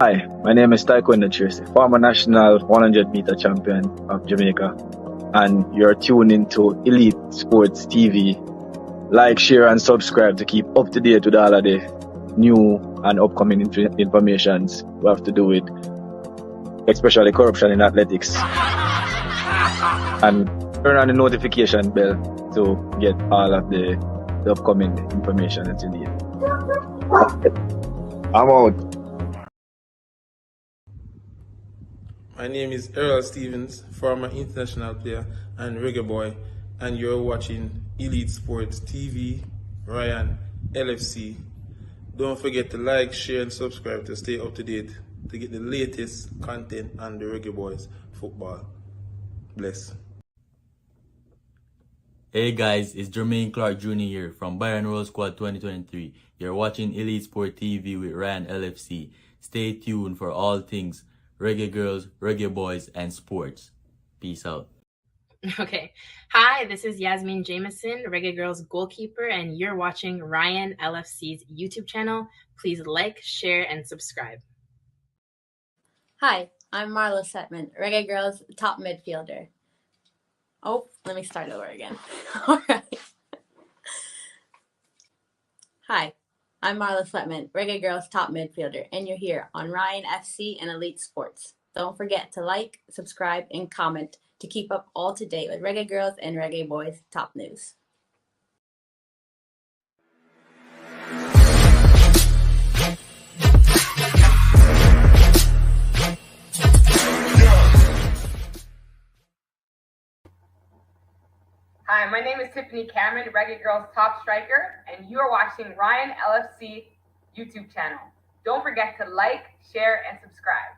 Hi, my name is Taekwondo Tracy, former national 100-meter champion of Jamaica, and you're tuned into Elite Sports TV. Like, share, and subscribe to keep up to date with all of the new and upcoming informations we have to do with, especially corruption in athletics. And turn on the notification bell to get all of the upcoming information that you need. I'm out. My name is Errol Stevens, former international player and reggae boy, and you're watching Elite Sports TV, Ryan, LFC. Don't forget to like, share, and subscribe to stay up to date to get the latest content on the reggae boys football. Bless. Hey guys, it's Jermaine Clark Jr. here from Bayern Roll Squad 2023. You're watching Elite Sport TV with Ryan LFC. Stay tuned for all things reggae girls, reggae boys, and sports. Peace out. Okay. Hi, this is Yasmin Jameson, Reggae Girls goalkeeper, and you're watching Ryan LFC's YouTube channel. Please like, share, and subscribe. Hi, I'm Marla Setman, Reggae Girls top midfielder. Oh, let me start over again. All right. Hi, I'm Marla Sletman, Reggae Girls top midfielder, and you're here on Ryan FC and Elite Sports. Don't forget to like, subscribe, and comment to keep up all to date with Reggae Girls and Reggae Boys top news. Hi, my name is Tiffany Cameron, Reggae Girls top striker, and you are watching Ryan LFC YouTube channel. Don't forget to like, share, and subscribe.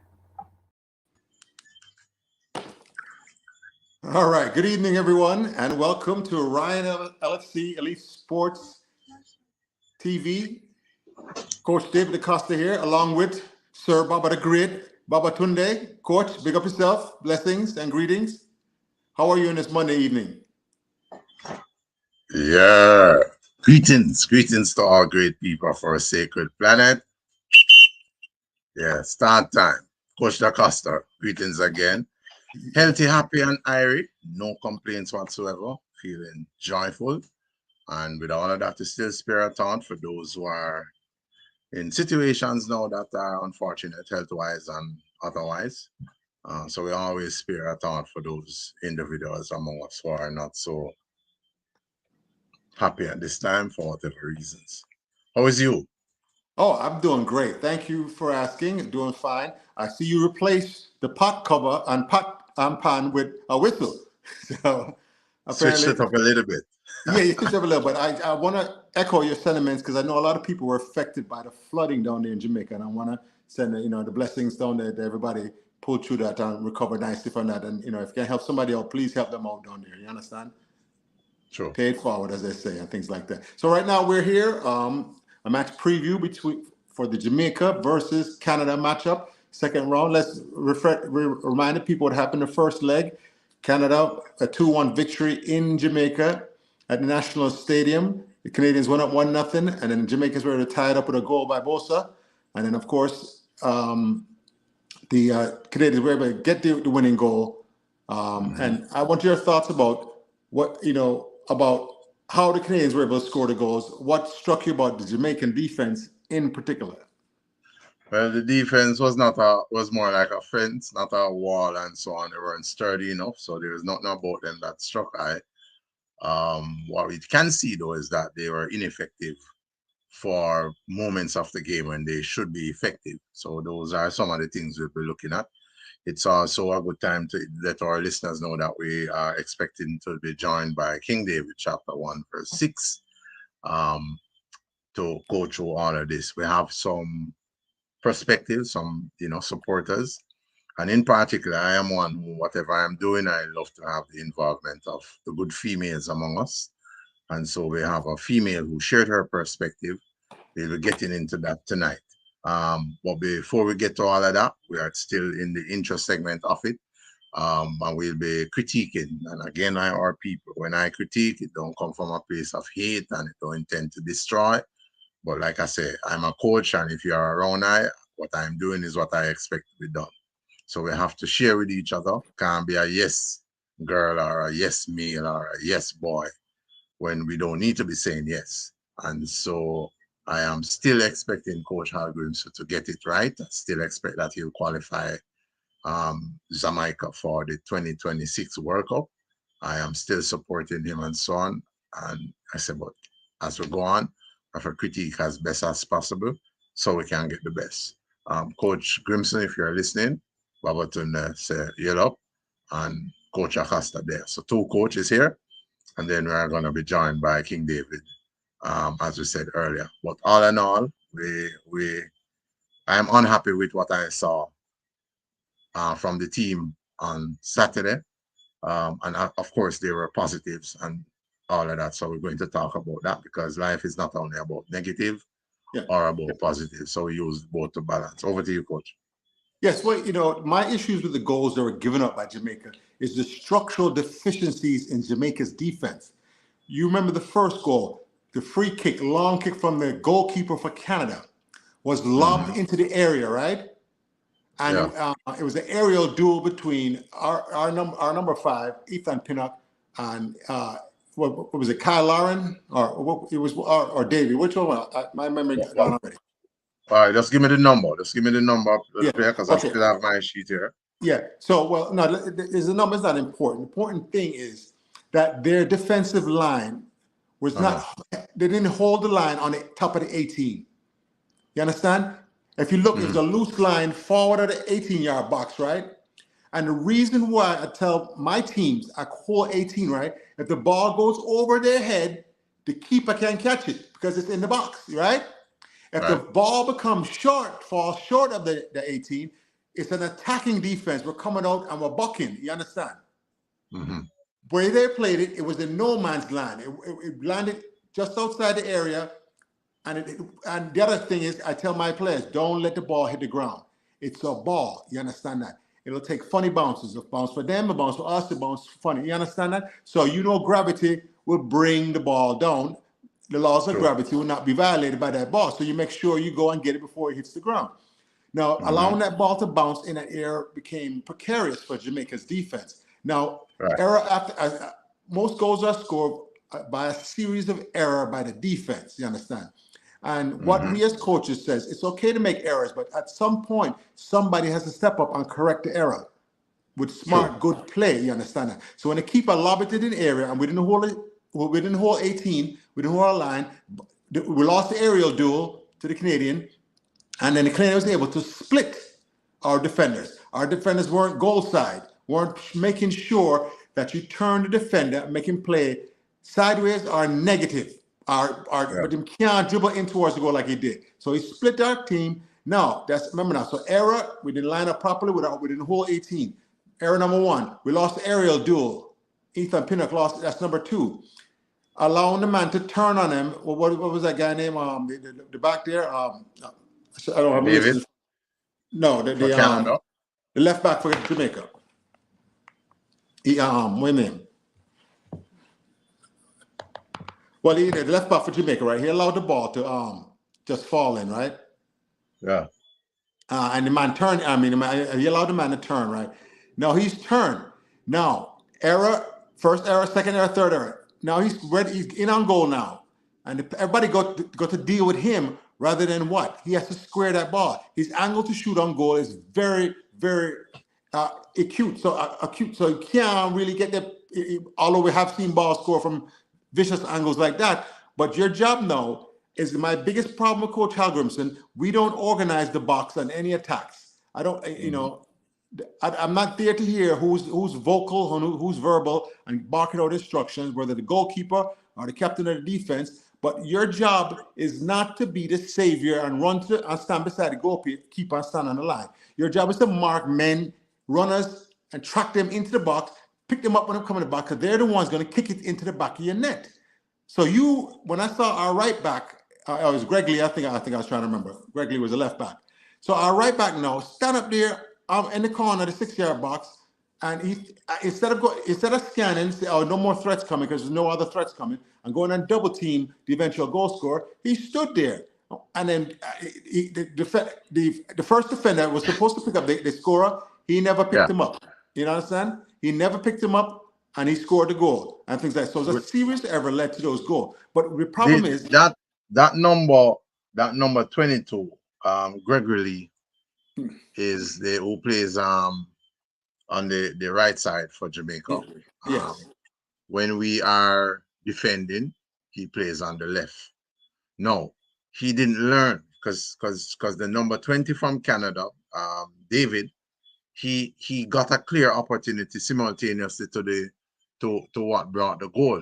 All right, good evening, everyone, and welcome to Ryan LFC Elite Sports TV. Coach David Acosta here, along with Sir Baba the Great, Baba Tunde. Coach, big up yourself, blessings and greetings. How are you on this Monday evening? Yeah, greetings to all great people for a sacred planet. Yeah, start time. Coach Acosta, greetings again. Healthy, happy, and airy. No complaints whatsoever. Feeling joyful. And with all of that, to still spare a thought for those who are in situations now that are unfortunate health-wise and otherwise. So we always spare a thought for those individuals among us who are not so happy at this time for whatever reasons. How is you? Oh, I'm doing great. Thank you for asking. Doing fine. I see you replace the pot cover and pot pan with a whistle. So Switched it up a little bit. Yeah, you switched up a little bit. I want to echo your sentiments because I know a lot of people were affected by the flooding down there in Jamaica, and I want to send the blessings down there to everybody. Pull through that and recover nicely from that. And if you can help somebody out, please help them out down there. You understand? Sure. Pay it forward, as they say, and things like that. So right now we're here, a match preview for the Jamaica versus Canada matchup, second round. Let's remind the people what happened the first leg. Canada, a 2-1 victory in Jamaica at the National Stadium. The Canadians went up 1-0, and then the Jamaicans were able to tie it up with a goal by Bosa. And then, of course, the Canadians were able to get the winning goal. And I want your thoughts about about how the Canadians were able to score the goals. What struck you about the Jamaican defense in particular? Well, the defense was more like a fence, not a wall and so on. They weren't sturdy enough, so there was nothing about them that struck eye. What we can see though is that they were ineffective for moments of the game when they should be effective. So those are some of the things we'll be looking at. It's also a good time to let our listeners know that we are expecting to be joined by King David, chapter 1, verse 6, to go through all of this. We have some perspectives, some supporters, and in particular, I am one who, whatever I'm doing, I love to have the involvement of the good females among us. And so we have a female who shared her perspective. We'll be getting into that tonight. But before we get to all of that, we are still in the intro segment of it. And we'll be critiquing. And again, our people, when I critique, it don't come from a place of hate and it don't intend to destroy. But like I say, I'm a coach, and if you're around What I'm doing is what I expect to be done. So we have to share with each other. Can't be a yes girl or a yes male or a yes boy when we don't need to be saying yes. And so I am still expecting Coach Hargreaves to get it right. I still expect that he'll qualify Jamaica for the 2026 World Cup. I am still supporting him and so on. And I said, but as we go on, I have a critique as best as possible so we can get the best. Coach Grimson, if you're listening, Babaton say you're up, and Coach Acosta there. So 2 coaches here, and then we're going to be joined by King David, as we said earlier. But all in all, I'm unhappy with what I saw from the team on Saturday. And of course, there were positives and all of that. So we're going to talk about that because life is not only about negative or about positive. So we use both to balance. Over to you, Coach. Yes, well, my issues with the goals that were given up by Jamaica is the structural deficiencies in Jamaica's defense. You remember the first goal, the free kick, long kick from the goalkeeper for Canada was lobbed into the area, right? And it was an aerial duel between our number 5, Ethan Pinnock, and what was it, Kyle Lauren or David? Which one? My memory gone already. All right, just give me the number. Just give me the number because I still have my sheet here. Yeah. So, well, no, the number is not important. The important thing is that their defensive line was not. They didn't hold the line on the top of the 18. You understand? If you look, it's a loose line forward of the 18-yard box, right? And the reason why I tell my teams, I call 18, right? If the ball goes over their head, the keeper can't catch it because it's in the box, right? If the ball becomes short, falls short of the 18, it's an attacking defense. We're coming out and we're bucking. You understand? Where they played it, it was in no man's land. It landed just outside the area. And the other thing is, I tell my players, don't let the ball hit the ground. It's a ball. You understand that? It'll take funny bounces. A bounce for them, a bounce for us, a bounce funny. You understand that? So gravity will bring the ball down. The laws of gravity will not be violated by that ball. So you make sure you go and get it before it hits the ground. Now, allowing that ball to bounce in that air became precarious for Jamaica's defense. Now, error after most goals are scored by a series of error by the defense. You understand? And what we as coaches says, it's okay to make errors, but at some point, somebody has to step up and correct the error with smart, good play. You understand that? So when the keeper lobbed it in the area and we didn't hold 18, we didn't hold our line, we lost the aerial duel to the Canadian, and then the Canadian was able to split our defenders. Our defenders weren't goal side, weren't making sure that you turn the defender and make him play sideways or negative. But him can't dribble in towards the goal like he did. So he split our team. Now, remember now. So error, we didn't line up properly. We didn't hold 18. Error number 1, we lost the aerial duel. Ethan Pinnock lost. That's number 2. Allowing the man to turn on him. What was that guy name? The back there. I don't have David. No, the left back for Jamaica. What name? Well, the left back for Jamaica, right? He allowed the ball to just fall in, right? Yeah. And the man turned. He allowed the man to turn, right? Now he's turned. Now error, first error, second error, third error. Now he's ready. He's in on goal now, and everybody got to deal with him rather than what he has to square that ball. His angle to shoot on goal is very, very acute. So he can't really get the. Although we have seen balls score from vicious angles like that, but your job now is my biggest problem with Coach Halgrimson. We don't organize the box on any attacks. I don't, I'm not there to hear who's vocal, who's verbal, and barking out instructions, whether the goalkeeper or the captain of the defense. But your job is not to be the savior and and stand beside the goalkeeper and stand on the line. Your job is to mark men, runners, and track them into the box. Pick them up when they come in the box because they're the ones going to kick it into the back of your net. So when I saw our right back, it was Greg Lee. I think I was trying to remember. Greg Lee was a left back. So our right back now stand up there in the corner of the 6-yard box, and he instead of scanning, say, "Oh, no more threats coming," because there's no other threats coming, and going and double team the eventual goal scorer, he stood there. And then the first defender was supposed to pick up the scorer. He never picked him up. You understand? He never picked him up, and he scored the goal and things like that. So the series ever led to those goals. But the problem is that number 22, Gregory Lee, is the who plays on the right side for Jamaica. Yes. When we are defending, he plays on the left. No, he didn't learn because the number 20 from Canada, David, he got a clear opportunity simultaneously to what brought the goal.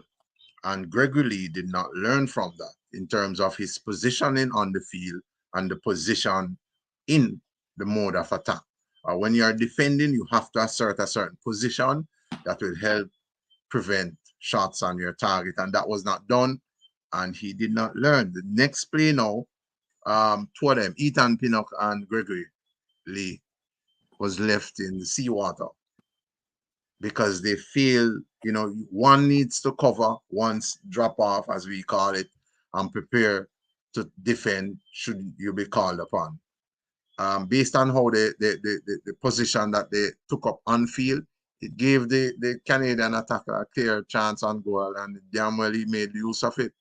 And Gregory Lee did not learn from that in terms of his positioning on the field and the position in the mode of attack. When you are defending, you have to assert a certain position that will help prevent shots on your target. And that was not done. And he did not learn. The next play now, two of them, Ethan Pinnock and Gregory Lee, was left in the seawater because they feel, one needs to cover, one's drop off, as we call it, and prepare to defend should you be called upon. Based on how the position that they took up on field, it gave the Canadian attacker a clear chance on goal, and damn well he made use of it.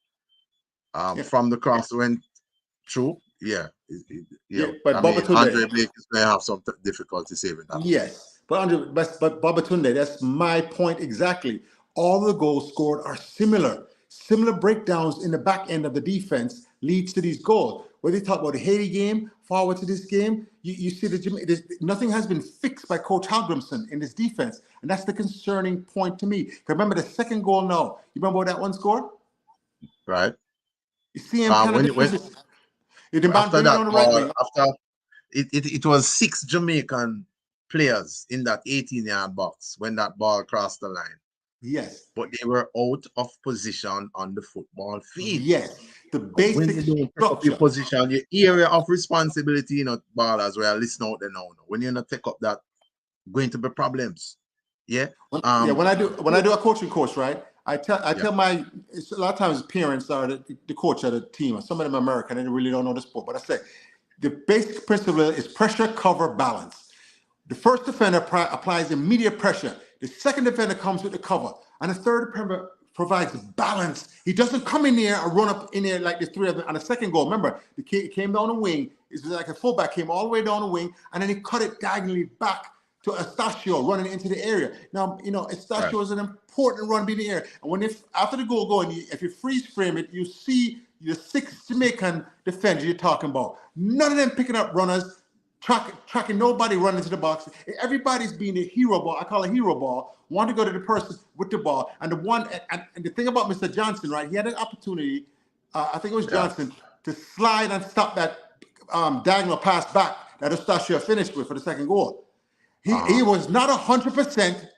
From the cross went through, but Andre Blake is going to have some difficulty saving that. Yes, but Babatunde, that's my point exactly. All the goals scored are similar. Similar breakdowns in the back end of the defense leads to these goals. When they talk about the Haiti game, forward to this game, you see nothing has been fixed by Coach Halgrimson in this defense, and that's the concerning point to me. Remember the second goal now. You remember that one scored? Right. You see him kind of after that ball, after it was 6 Jamaican players in that 18-yard box when that ball crossed the line. Yes. But they were out of position on the football field. Yes. The basic when you don't take up your position, your area of responsibility, ballers where I listen out there now. When you not take up that, going to be problems. Yeah. When I do a coaching course, right? I tell my a lot of times parents are the coach of the team, or some of them American, and they really don't know the sport. But I say the basic principle is pressure, cover, balance. The first defender applies immediate pressure. The second defender comes with the cover, and the third defender provides balance. He doesn't come in there and run up in there like the three of them on the second goal. Remember, the kid came down the wing. It was like a fullback came all the way down the wing, and then he cut it diagonally back to Estacio running into the area. Now, Estacio is an important run in the area. And after the goal going, if you freeze frame it, you see the 6 Jamaican defenders you're talking about. None of them picking up runners, tracking nobody running to the box. Everybody's being a hero ball. I call it a hero ball. Want to go to the person with the ball. And the thing about Mr. Johnson, right? He had an opportunity, I think it was Johnson, to slide and stop that diagonal pass back that Estacio finished with for the second goal. He was not 100%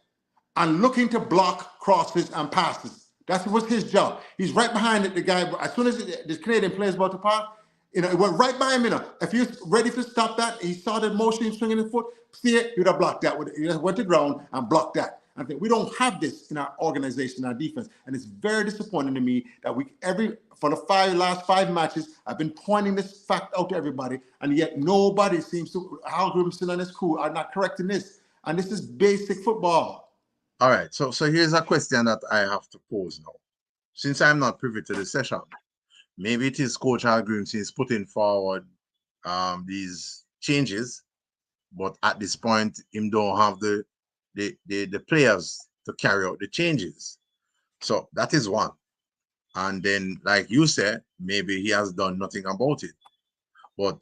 on looking to block crosses and passes. That was his job. He's right behind the guy. As soon as the Canadian player's about to pass, it went right by him. If he was ready to stop that, he saw the motion swinging his foot, see it, he would have blocked that. He went to the ground and blocked that. I think we don't have this in our organization, our defense, and it's very disappointing to me that for the last 5 matches, I've been pointing this fact out to everybody, and yet nobody seems to. Hal Grimson and his crew are not correcting this, and this is basic football. All right, so here's a question that I have to pose now. Since I'm not privy to the session, maybe it is Coach Hal Grimson is putting forward these changes, but at this point, him don't have the players to carry out the changes. So that is one. And then, like you said, maybe he has done nothing about it. But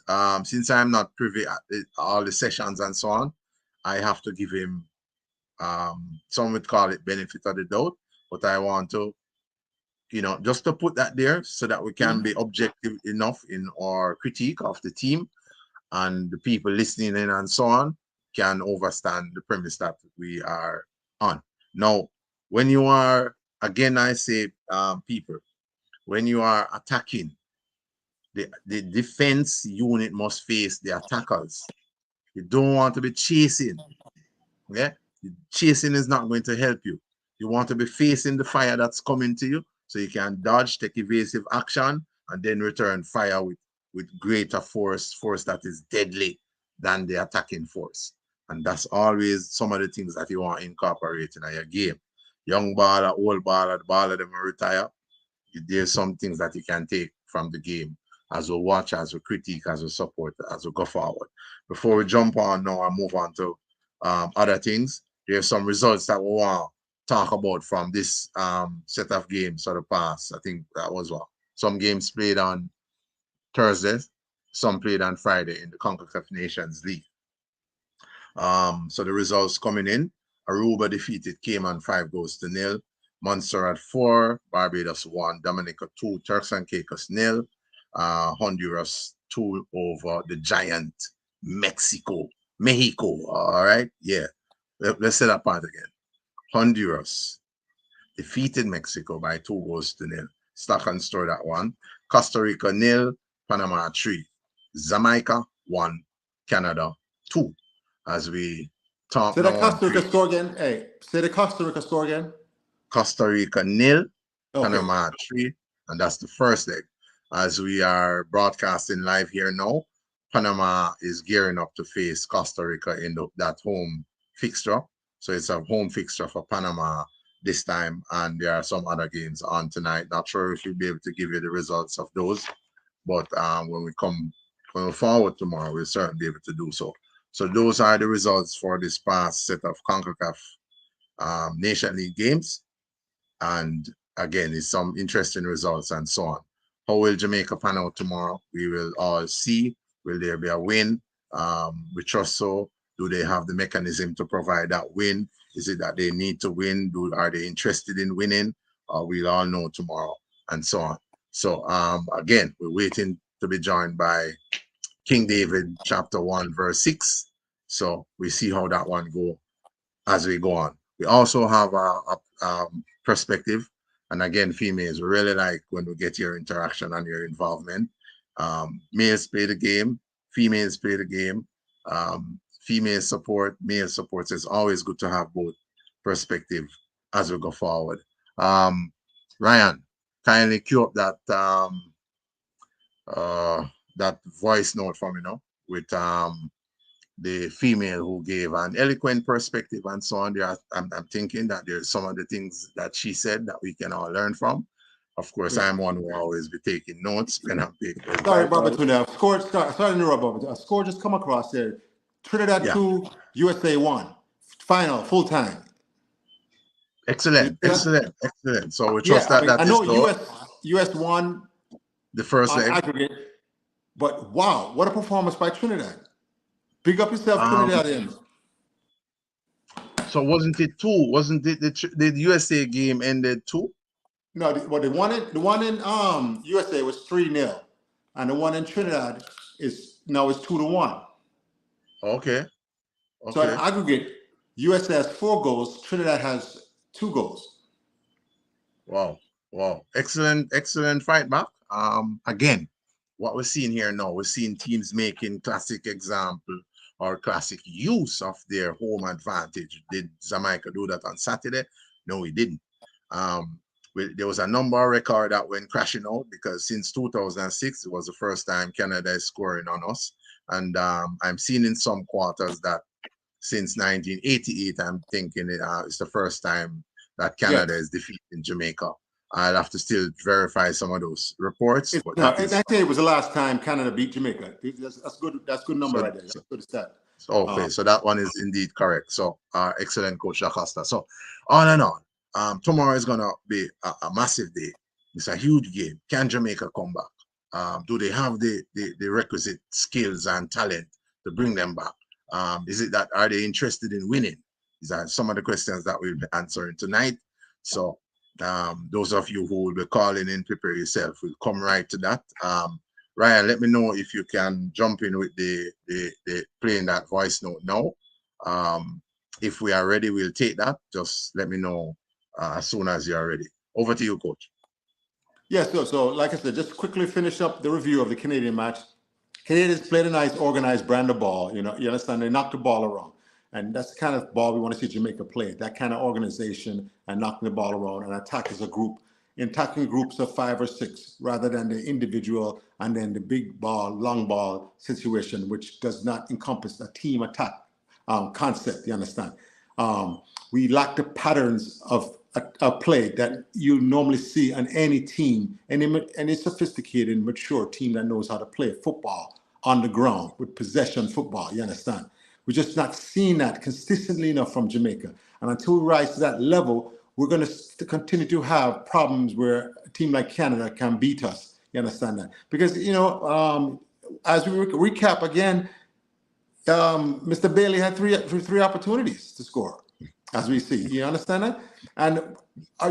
since I'm not privy at all the sessions and so on, I have to give him, some would call it benefit of the doubt, but I want to, just to put that there so that we can be objective enough in our critique of the team, and the people listening in and so on can understand the premise that we are on. Now, when you are, again, I say, people, when you are attacking, the defense unit must face the attackers. You don't want to be chasing. Okay? Chasing is not going to help you. You want to be facing the fire that's coming to you so you can dodge, take evasive action, and then return fire with with greater force that is deadly than the attacking force. And that's always some of the things that you want to incorporate in your game. Young baller, old baller, the baller them retire. There's some things that you can take from the game as we watch, as we critique, as we support, as we go forward. Before we jump on now and move on to other things, there's some results that we want to talk about from this set of games for the past. I think that was what some games played on Thursday, some played on Friday in the Concacaf Nations League. So the results coming in: Aruba defeated Cayman 5-0. Munster at 4, Barbados 1, Dominica 2, Turks and Caicos 0, Honduras 2 over the giant Mexico. All right, yeah. Let's say that part again. Honduras defeated Mexico by 2-0. Stock and store that one. Costa Rica 0, Panama 3, Jamaica 1, Canada 2. As we talk. Say the Costa Rica score again. Hey, say the Costa Rica score again. Costa Rica 0, Panama 3, and that's the first leg. As we are broadcasting live here now, Panama is gearing up to face Costa Rica in that home fixture. So it's a home fixture for Panama this time, and there are some other games on tonight. Not sure if we'll be able to give you the results of those, but when we forward tomorrow, we'll certainly be able to do so. So those are the results for this past set of CONCACAF Nation League games. And again, it's some interesting results and so on. How will Jamaica pan out tomorrow? We will all see. Will there be a win? We trust so. Do they have the mechanism to provide that win? Is it that they need to win? Are they interested in winning? We'll all know tomorrow and so on. So again, we're waiting to be joined by King David, chapter 1, verse 6. So we see how that one go as we go on. We also have a perspective, and again, females, we really like when we get your interaction and your involvement. Males play the game, females play the game. Female support, male support. So it's always good to have both perspective as we go forward. Ryan, kindly cue up that voice note for me now with the female who gave an eloquent perspective and so on. I'm thinking that there's some of the things that she said that we can all learn from. Of course, I'm one who will always be taking notes. Pen and paper. Sorry, Robert, sorry to interrupt, Robert. A score just come across there. Trinidad 2, USA 1. Final, full time. Excellent. So we trust that. I know US won the first leg. Aggregate, but wow, what a performance by Trinidad. Big up yourself, Trinidadians. So wasn't it 2? Wasn't it the USA game ended 2? No, the one in USA was 3-0, and the one in Trinidad is 2-1. Okay. So in aggregate, USA has 4 goals, Trinidad has 2 goals. Wow. Excellent fight back. Again, what we're seeing here now, we're seeing teams making classic example or classic use of their home advantage. Did Jamaica do that on Saturday? No, we didn't. There was a number record that went crashing out because since 2006, it was the first time Canada is scoring on us. And I'm seeing in some quarters that since 1988, I'm thinking it's the first time that Canada is defeating Jamaica. I'll have to still verify some of those reports. But it was the last time Canada beat Jamaica. That's good. That's good number right there. That's good stat. Okay, so that one is indeed correct. So excellent, Coach Acosta. So on and on. Tomorrow is gonna be a massive day. It's a huge game. Can Jamaica come back? Do they have the requisite skills and talent to bring them back? Is it that are they interested in winning? These are some of the questions that we'll be answering tonight. So those of you who will be calling in, prepare yourself. We'll come right to that. Ryan, let me know if you can jump in with the playing that voice note now. If we are ready, we'll take that. Just let me know as soon as you're ready. Over to you, Coach. Yeah, so like I said, just quickly finish up the review of the Canadian match. Canadians played a nice, organized brand of ball. You understand? They knocked the ball around. And that's the kind of ball we want to see Jamaica play, that kind of organization and knocking the ball around and attack as a group. in tackling groups of 5 or 6 rather than the individual and then the big ball, long ball situation, which does not encompass a team attack concept, you understand? We lack the patterns of a play that you normally see on any team, any sophisticated, mature team that knows how to play football on the ground with possession football, you understand? We're just not seeing that consistently enough from Jamaica. And until we rise to that level, we're going to continue to have problems where a team like Canada can beat us. You understand that? Because, you know, as we recap again, Mr. Bailey had three opportunities to score, as we see. You understand that? And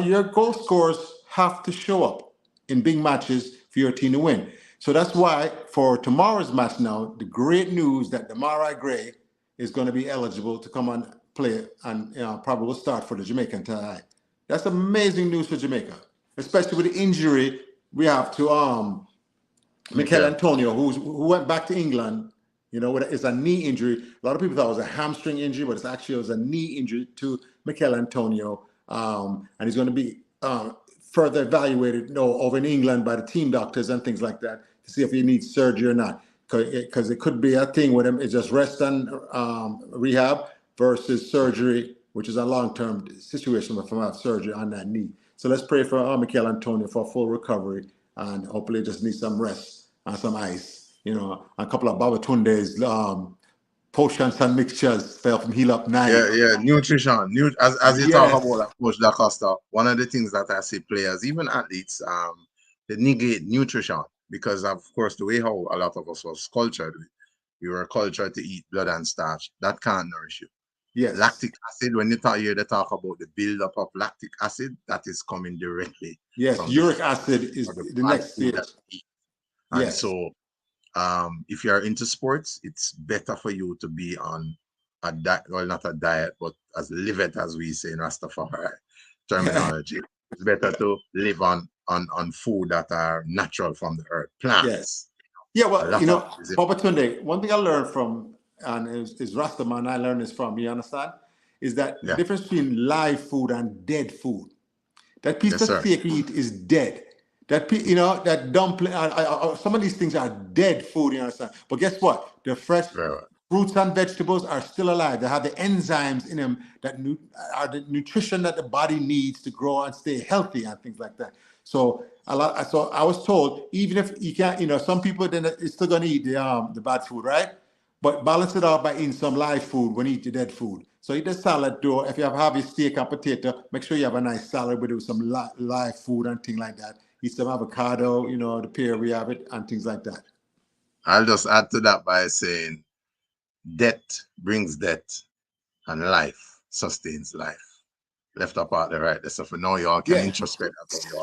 your goal scorers have to show up in big matches for your team to win. So that's why for tomorrow's match now, the great news that Demarai Gray is going to be eligible to come and play and probably will start for the Jamaican tie. That's amazing news for Jamaica, especially with the injury we have to Mikel Antonio, who went back to England. You know, it's a knee injury. A lot of people thought it was a hamstring injury, but it was a knee injury to Mikel Antonio. And he's going to be further evaluated over in England by the team doctors and things like that to see if he needs surgery or not. Because it could be a thing with him. It's just rest and rehab versus surgery, which is a long-term situation if I have surgery on that knee. So let's pray for Mikel Antonio for full recovery, and hopefully just need some rest and some ice. You know, a couple of Babatunde's potions and mixtures fell from Heal Up 9. Yeah, nutrition. As you talk about that, Coach Da Costa, one of the things that I see players, even athletes, they negate nutrition because, of course, the way how a lot of us was cultured, we were cultured to eat blood and starch. That can't nourish you. Yes. Lactic acid, when they talk about the buildup of lactic acid, that is coming directly. Yes, uric acid is the next stage. And so if you're into sports, it's better for you to be on a diet, well, not a diet, but as live it, as we say in Rastafari terminology. It's better to live on food that are natural from the earth, plants. Yes. Yeah, well, you know, Papa Tunde, one thing I learned from, and is Rastaman, I learned this from, you understand, is that the difference between live food and dead food. That piece of steak you eat is dead. That, you know, that dumpling, some of these things are dead food, you understand? But guess what? The fresh fruits and vegetables are still alive. They have the enzymes in them that are the nutrition that the body needs to grow and stay healthy and things like that. So I was told, even if you can't, you know, some people then is still gonna eat the bad food, right? But balance it out by eating some live food when you eat the dead food. So eat the salad, though. If you have your steak and potato, make sure you have a nice salad with some live food and things like that. Eat some avocado, you know, the pear, we have it, and things like that. I'll just add to that by saying, death brings death, and life sustains life. Left up out there, right? So for now, y'all can introspect.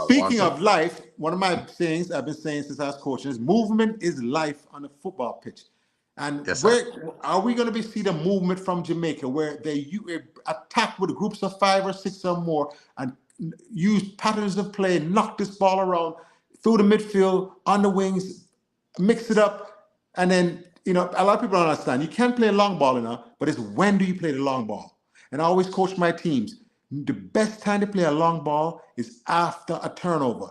Speaking of life, one of my sayings I've been saying since I was coaching is movement is life on a football pitch. And where are we going to see the movement from Jamaica where they attack with groups of 5 or 6 or more and use patterns of play, knock this ball around through the midfield, on the wings, mix it up, and then, you know, a lot of people don't understand. You can't play long ball enough, but it's when do you play the long ball? And I always coach my teams. The best time to play a long ball is after a turnover.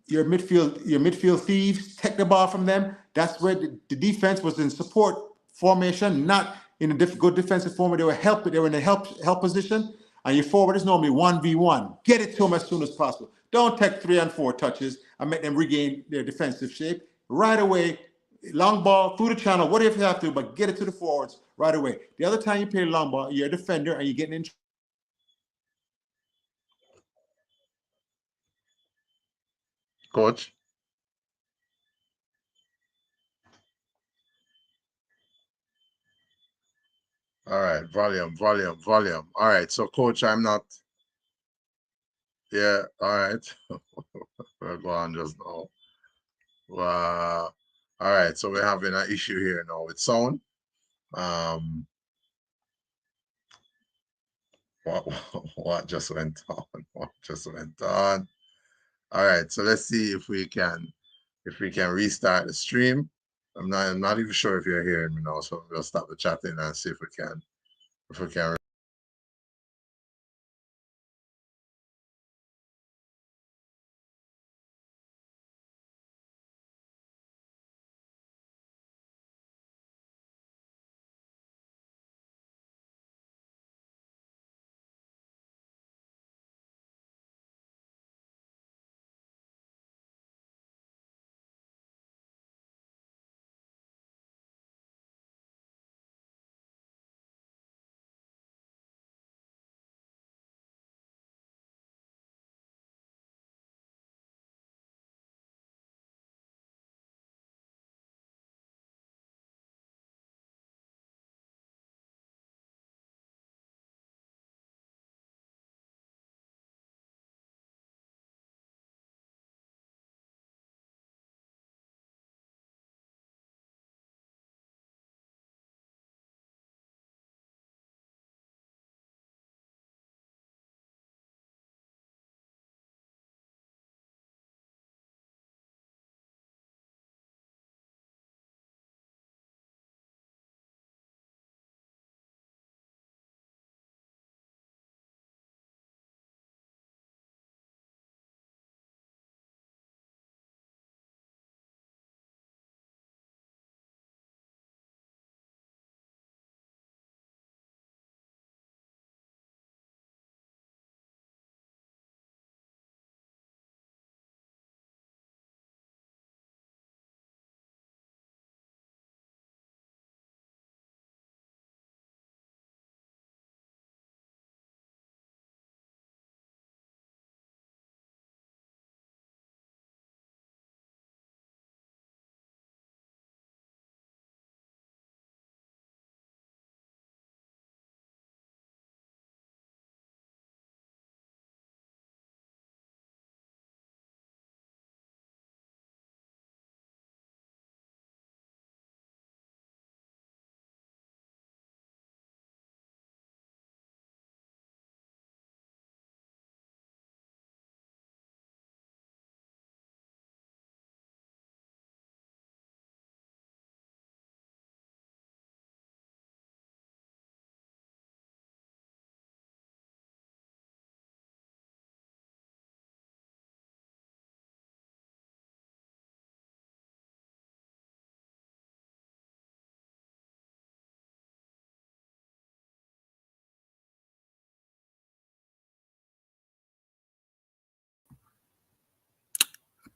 Your midfield thieves, take the ball from them. That's where the defense was in support formation, not in a good defensive form. They were in a help position, and your forward is normally 1v1. Get it to them as soon as possible. Don't take 3 and 4 touches and make them regain their defensive shape. Right away, long ball through the channel, whatever you have to, but get it to the forwards right away. The other time you play long ball, you're a defender and you're getting in. Coach? All right, volume. All right, so Coach, I'm not. Yeah, all right. We'll go on just now. All right, so we're having an issue here now with sound. What just went on? What just went on? All right, so let's see if we can restart the stream. I'm not even sure if you're hearing me now, so we'll stop the chatting and see if we can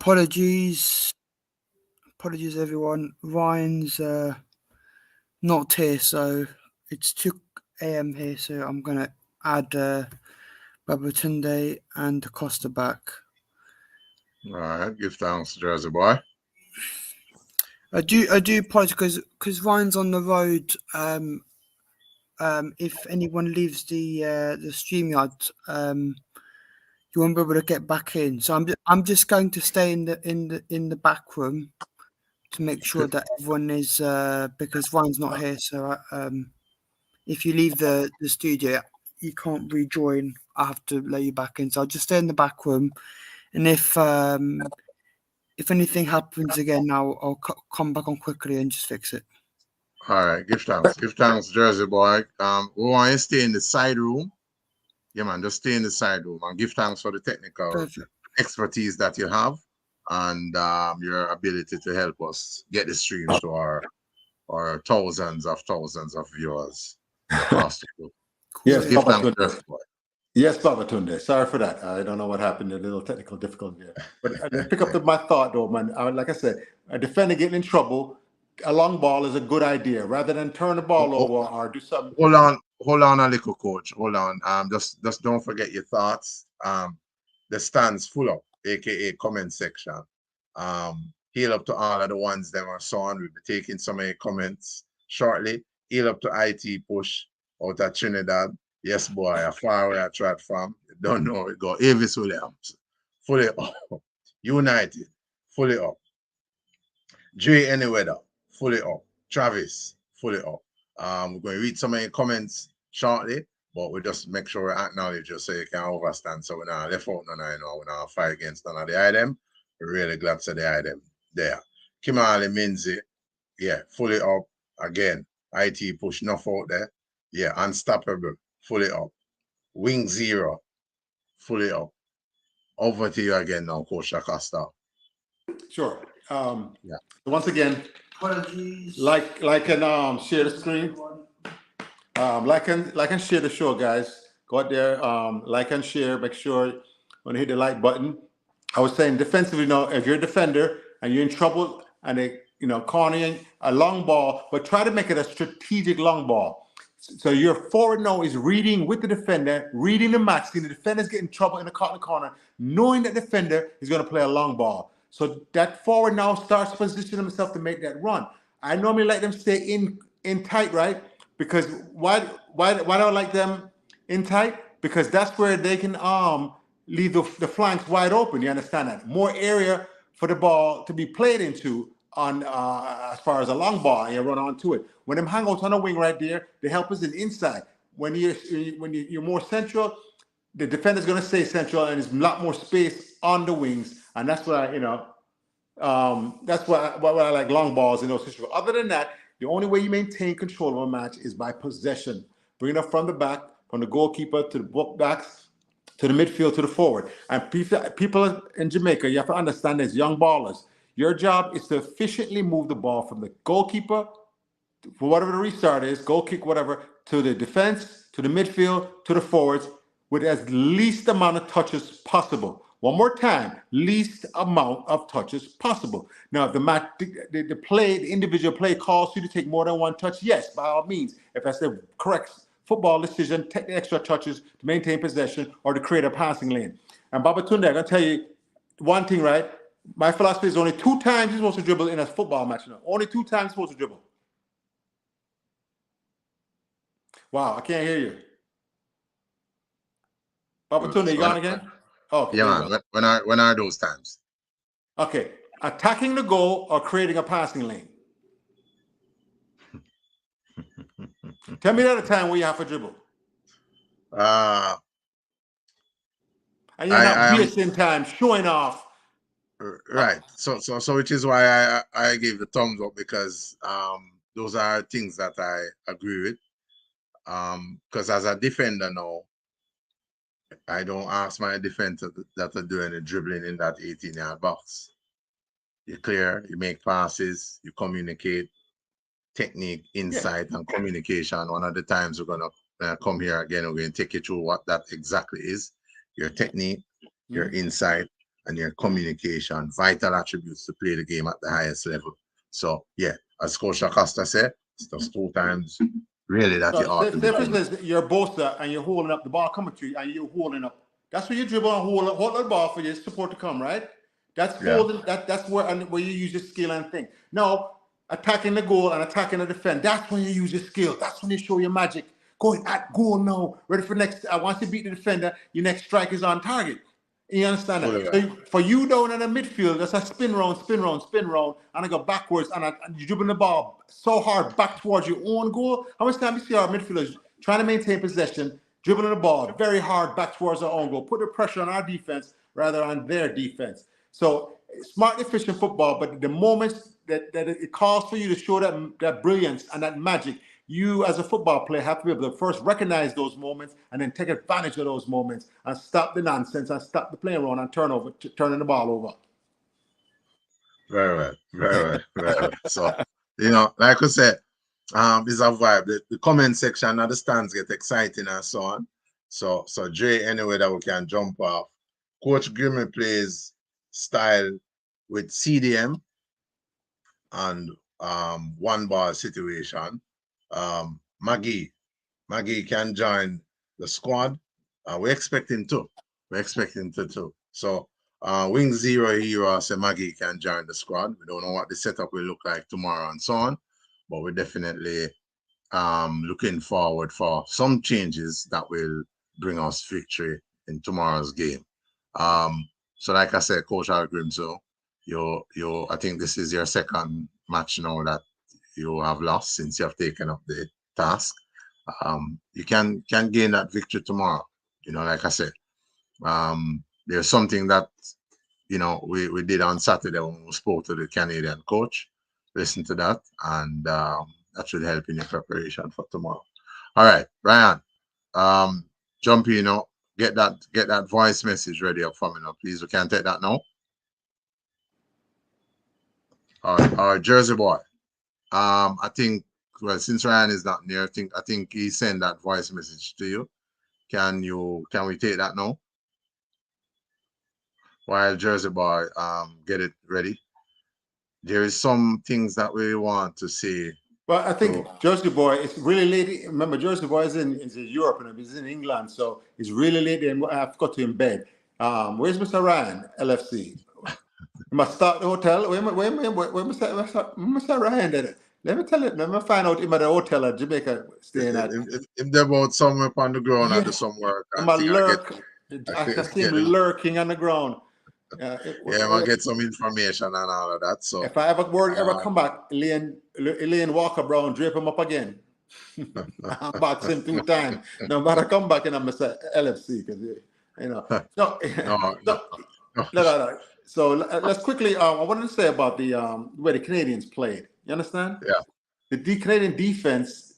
Apologies everyone. Ryan's not here, so it's 2 a.m. here, so I'm gonna add Babatunde and Costa back. All right, give thanks, Jersey boy. I do apologize because Ryan's on the road. If anyone leaves the StreamYard, you won't be able to get back in. So I'm just going to stay in the back room to make sure that everyone is because Ryan's not here. So if you leave the studio, you can't rejoin. I have to let you back in. So I'll just stay in the back room, and if anything happens again, I'll come back on quickly and just fix it. All right, give thanks, Jersey boy. We want you to stay in the side room. Yeah, man, just stay in the side room and give thanks for the technical expertise that you have and your ability to help us get the streams to our thousands of viewers across the globe. Yes, give thanks, Babatunde. Jersey boy. Yes, Babatunde. Sorry for that. I don't know what happened. A little technical difficulty there. But to pick up my thought, though, man. Like I said, a defender getting in trouble, a long ball is a good idea rather than turn the ball over or do something. Hold on a little, coach. Hold on. Just don't forget your thoughts. The stands full up, aka comment section. Heal up to all of the ones that are on. We'll be taking some of your comments shortly. Heal up to IT push out of Trinidad. Yes, boy, a far away I tried from. You don't know it go. Avis Williams, fully up. United, fully up. Dre Anyweather, fully up. Travis, fully up. We're going to read some of your comments shortly, but we just make sure we acknowledge you so you can overstand. So we're not left out none, we're not fight against none of the item. We're really glad to the item there. Kimali Minzi, yeah, fully up again. IT push enough out there. Yeah, unstoppable, fully up. Wing Zero, fully up. Over to you again now, Coach Acosta. Sure. Yeah. Once again, like and share the screen. Like and share the show, guys. Go out there, like and share. Make sure when you hit the like button. I was saying defensively, if you're a defender and you're in trouble and they, cornering a long ball, but try to make it a strategic long ball. So your forward now is reading with the defender, reading the match, seeing the defender's getting in trouble in the corner, knowing that the defender is going to play a long ball. So that forward now starts positioning himself to make that run. I normally let them stay in tight, right? Because why do I like them in tight? Because that's where they can leave the flanks wide open. You understand that? More area for the ball to be played into on as far as a long ball, and you run onto it. When them hang out on the wing right there, they help us in inside. When you're more central, the defender's going to stay central, and there's a lot more space on the wings, and that's what that's why I like long balls in those situations. Other than that, the only way you maintain control of a match is by possession. Bring it up from the back, from the goalkeeper to the book backs, to the midfield, to the forward. And people in Jamaica, you have to understand this, young ballers. Your job is to efficiently move the ball from the goalkeeper, for whatever the restart is, goal kick, whatever, to the defense, to the midfield, to the forwards, with as least amount of touches possible. One more time, least amount of touches possible. Now, if the individual play calls you to take more than one touch, yes, by all means. If that's the correct football decision, take the extra touches to maintain possession or to create a passing lane. And Babatunde, I'm going to tell you one thing, right? My philosophy is only 2 times you're supposed to dribble in a football match. Only 2 times you're supposed to dribble. Wow, I can't hear you. Babatunde, you gone again? Okay. Yeah, man. When are those times? Okay. Attacking the goal or creating a passing lane. Tell me another time where you have to dribble. And you're not wasting time showing off. Right. So which is why I gave the thumbs up, because those are things that I agree with. Because as a defender now, I don't ask my defender that are doing the dribbling in that 18-yard box. You clear, you make passes, you communicate, technique, insight, and communication. One of the times we're gonna come here again, we're gonna take you through what that exactly is. Your technique, your insight, and your communication, vital attributes to play the game at the highest level. So, yeah, as Coach Acosta said, it's just 2 times really that you ought to be. Say for instance, you're a boaster and you're holding up, the ball coming to you and you're holding up. That's where you dribble and hold the ball for your support to come, right? That's holding, that's where you use your skill and thing. Now, attacking the goal and attacking the defense, that's when you use your skill. That's when you show your magic. Going at goal now, ready for next. Once you beat the defender, your next strike is on target. You understand that? So for you down in the midfield, that's a spin round, and I go backwards and you dribbling the ball so hard back towards your own goal. How much time you see our midfielders trying to maintain possession, dribbling the ball very hard back towards our own goal, put the pressure on our defense rather than their defense. So smart, efficient football, but the moments that it calls for you to show that brilliance and that magic, you as a football player have to be able to first recognize those moments and then take advantage of those moments and stop the nonsense and stop the playing around and turning the ball over. Very well. So, like I said, it's a vibe. The comment section and the stands get exciting and so on. So Dre, anyway, that we can jump off. Coach Grimmy plays style with CDM and one ball situation. Maggie can join the squad. We're expecting to too. So Wing Zero Hero say Maggie can join the squad. We don't know what the setup will look like tomorrow and so on, but we're definitely looking forward for some changes that will bring us victory in tomorrow's game. So like I said, Coach Grimso, I think this is your second match now that you have lost since you have taken up the task. You can gain that victory tomorrow. Like I said, there's something that we did on Saturday when we spoke to the Canadian coach. Listen to that, and that should help in your preparation for tomorrow. All right, Ryan, jump in, get that voice message ready up for me now, please. We can take that now. All right, Jersey boy. I think, well, since Ryan is not near, I think he sent that voice message to you. Can we take that now? While Jersey boy get it ready. There is some things that we want to say. Well, I think Jersey boy, it's really late. Remember, Jersey boy is in Europe and he's in England, so it's really late and I've got to embed. Where's Mr. Ryan, LFC? I must start the hotel. Where Mr. Ryan did it? Let me find out him at the hotel at Jamaica staying at. If they're about somewhere on the ground or do some work. I see him lurking on the ground. I'll get some information and all of that. So if I ever come back, Elaine Walker Brown, drape him up again. I'll box him 2 times. No matter come back and I'm Mr. LFC because No. So let's quickly. I wanted to say about the way the Canadians played. You understand? Yeah. The Canadian defense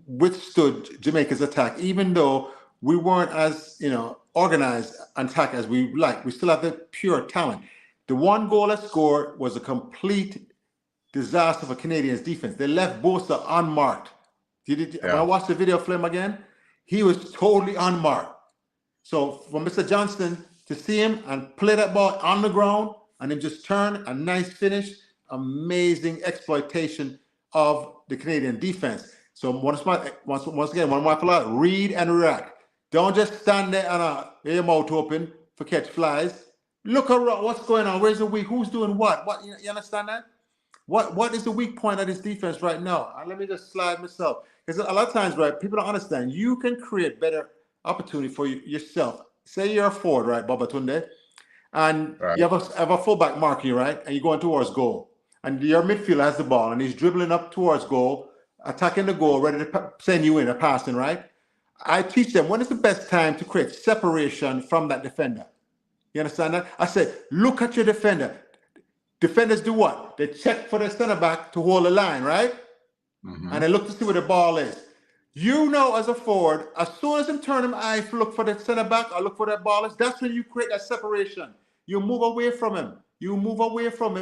withstood Jamaica's attack, even though we weren't as organized attack as we like. We still have the pure talent. The one goal that scored was a complete disaster for Canadians' defense. They left Bosa unmarked. When I watched the video film again, he was totally unmarked. So for Mr. Johnston to see him and play that ball on the ground and then just turn, a nice finish, amazing exploitation of the Canadian defense. So once again, one more play, read and react. Don't just stand there and your mouth open for catch flies. Look around, what's going on? Where's the weak? Who's doing what? What you understand that? What is the weak point of this defense right now? And let me just slide myself. Because a lot of times, right, people don't understand. You can create better opportunity for yourself. Say you're a forward, right, Babatunde, and you have a fullback marking, right, and you're going towards goal. And your midfielder has the ball, and he's dribbling up towards goal, attacking the goal, ready to send you in a passing, right? I teach them when is the best time to create separation from that defender. You understand that? I said, look at your defender. Defenders do what? They check for the center back to hold the line, right? Mm-hmm. And they look to see where the ball is. As a forward, as soon as them turn them eye to look for the center back or look for that ball is, that's when you create that separation. You move away from him.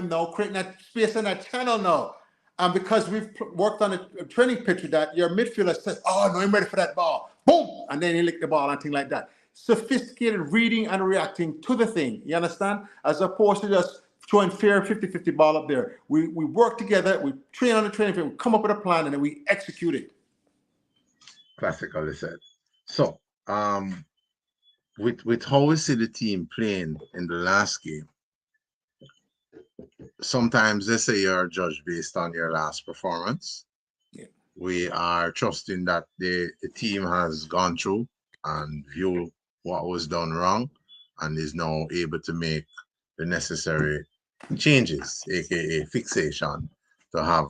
Now, creating that space in that channel now. And because we've worked on a training pitch with that, your midfielder says, oh, no, I'm ready for that ball. Boom! And then he lick the ball and things like that. sophisticated reading and reacting to the thing. You understand? As opposed to just throwing fair 50-50 ball up there. We work together, we train on the training field, we come up with a plan, and then we execute it. Classically said. So, with how we see the team playing in the last game, sometimes they say you're judged based on your last performance. Yeah. We are trusting that the team has gone through and view what was done wrong and is now able to make the necessary changes, aka fixation, to have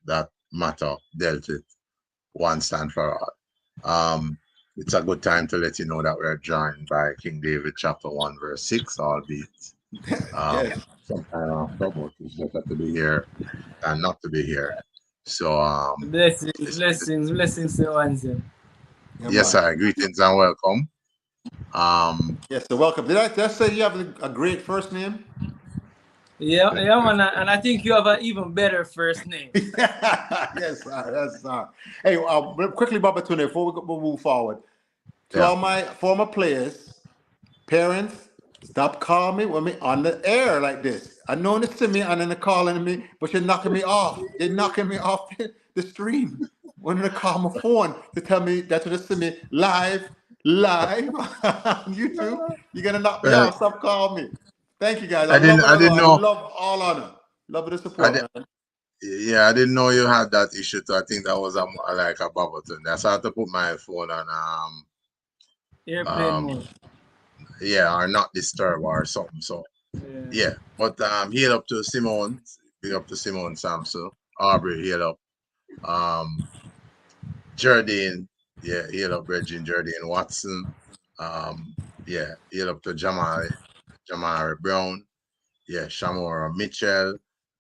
that matter dealt with once and for all. It's a good time to let you know that we're joined by King David chapter 1 verse 6, albeit Yes. some kind of trouble. It's better to be here and not to be here. So blessings to answer. yes, sir. Greetings and welcome. Yes, so welcome. Did I just say you have a great first name? Yeah, man, and I think you have an even better first name. Yes, sir. Yes, sir. Hey, quickly, Baba Tune, before we move forward, to all my former players, parents, stop calling me when we on the air like this. I know this to me and then they're calling me, but you're knocking me off. You're knocking me off the stream. When they call my phone to tell me that's what it's to me live on YouTube. You're gonna knock me off. Stop calling me. Thank you guys. I love all of them. Love the support, man. Yeah, I didn't know you had that issue too. I think that was like a bubble thing. So I had to put my phone on airplane mode. Yeah, or not disturb or something. So yeah. But heal up to Simone. Big up to Simone Samson. Aubrey, heal up. Jardine, yeah, heal up Regine Jardine Watson. Yeah, heal up to Jamari Brown. Yeah, Shamora Mitchell.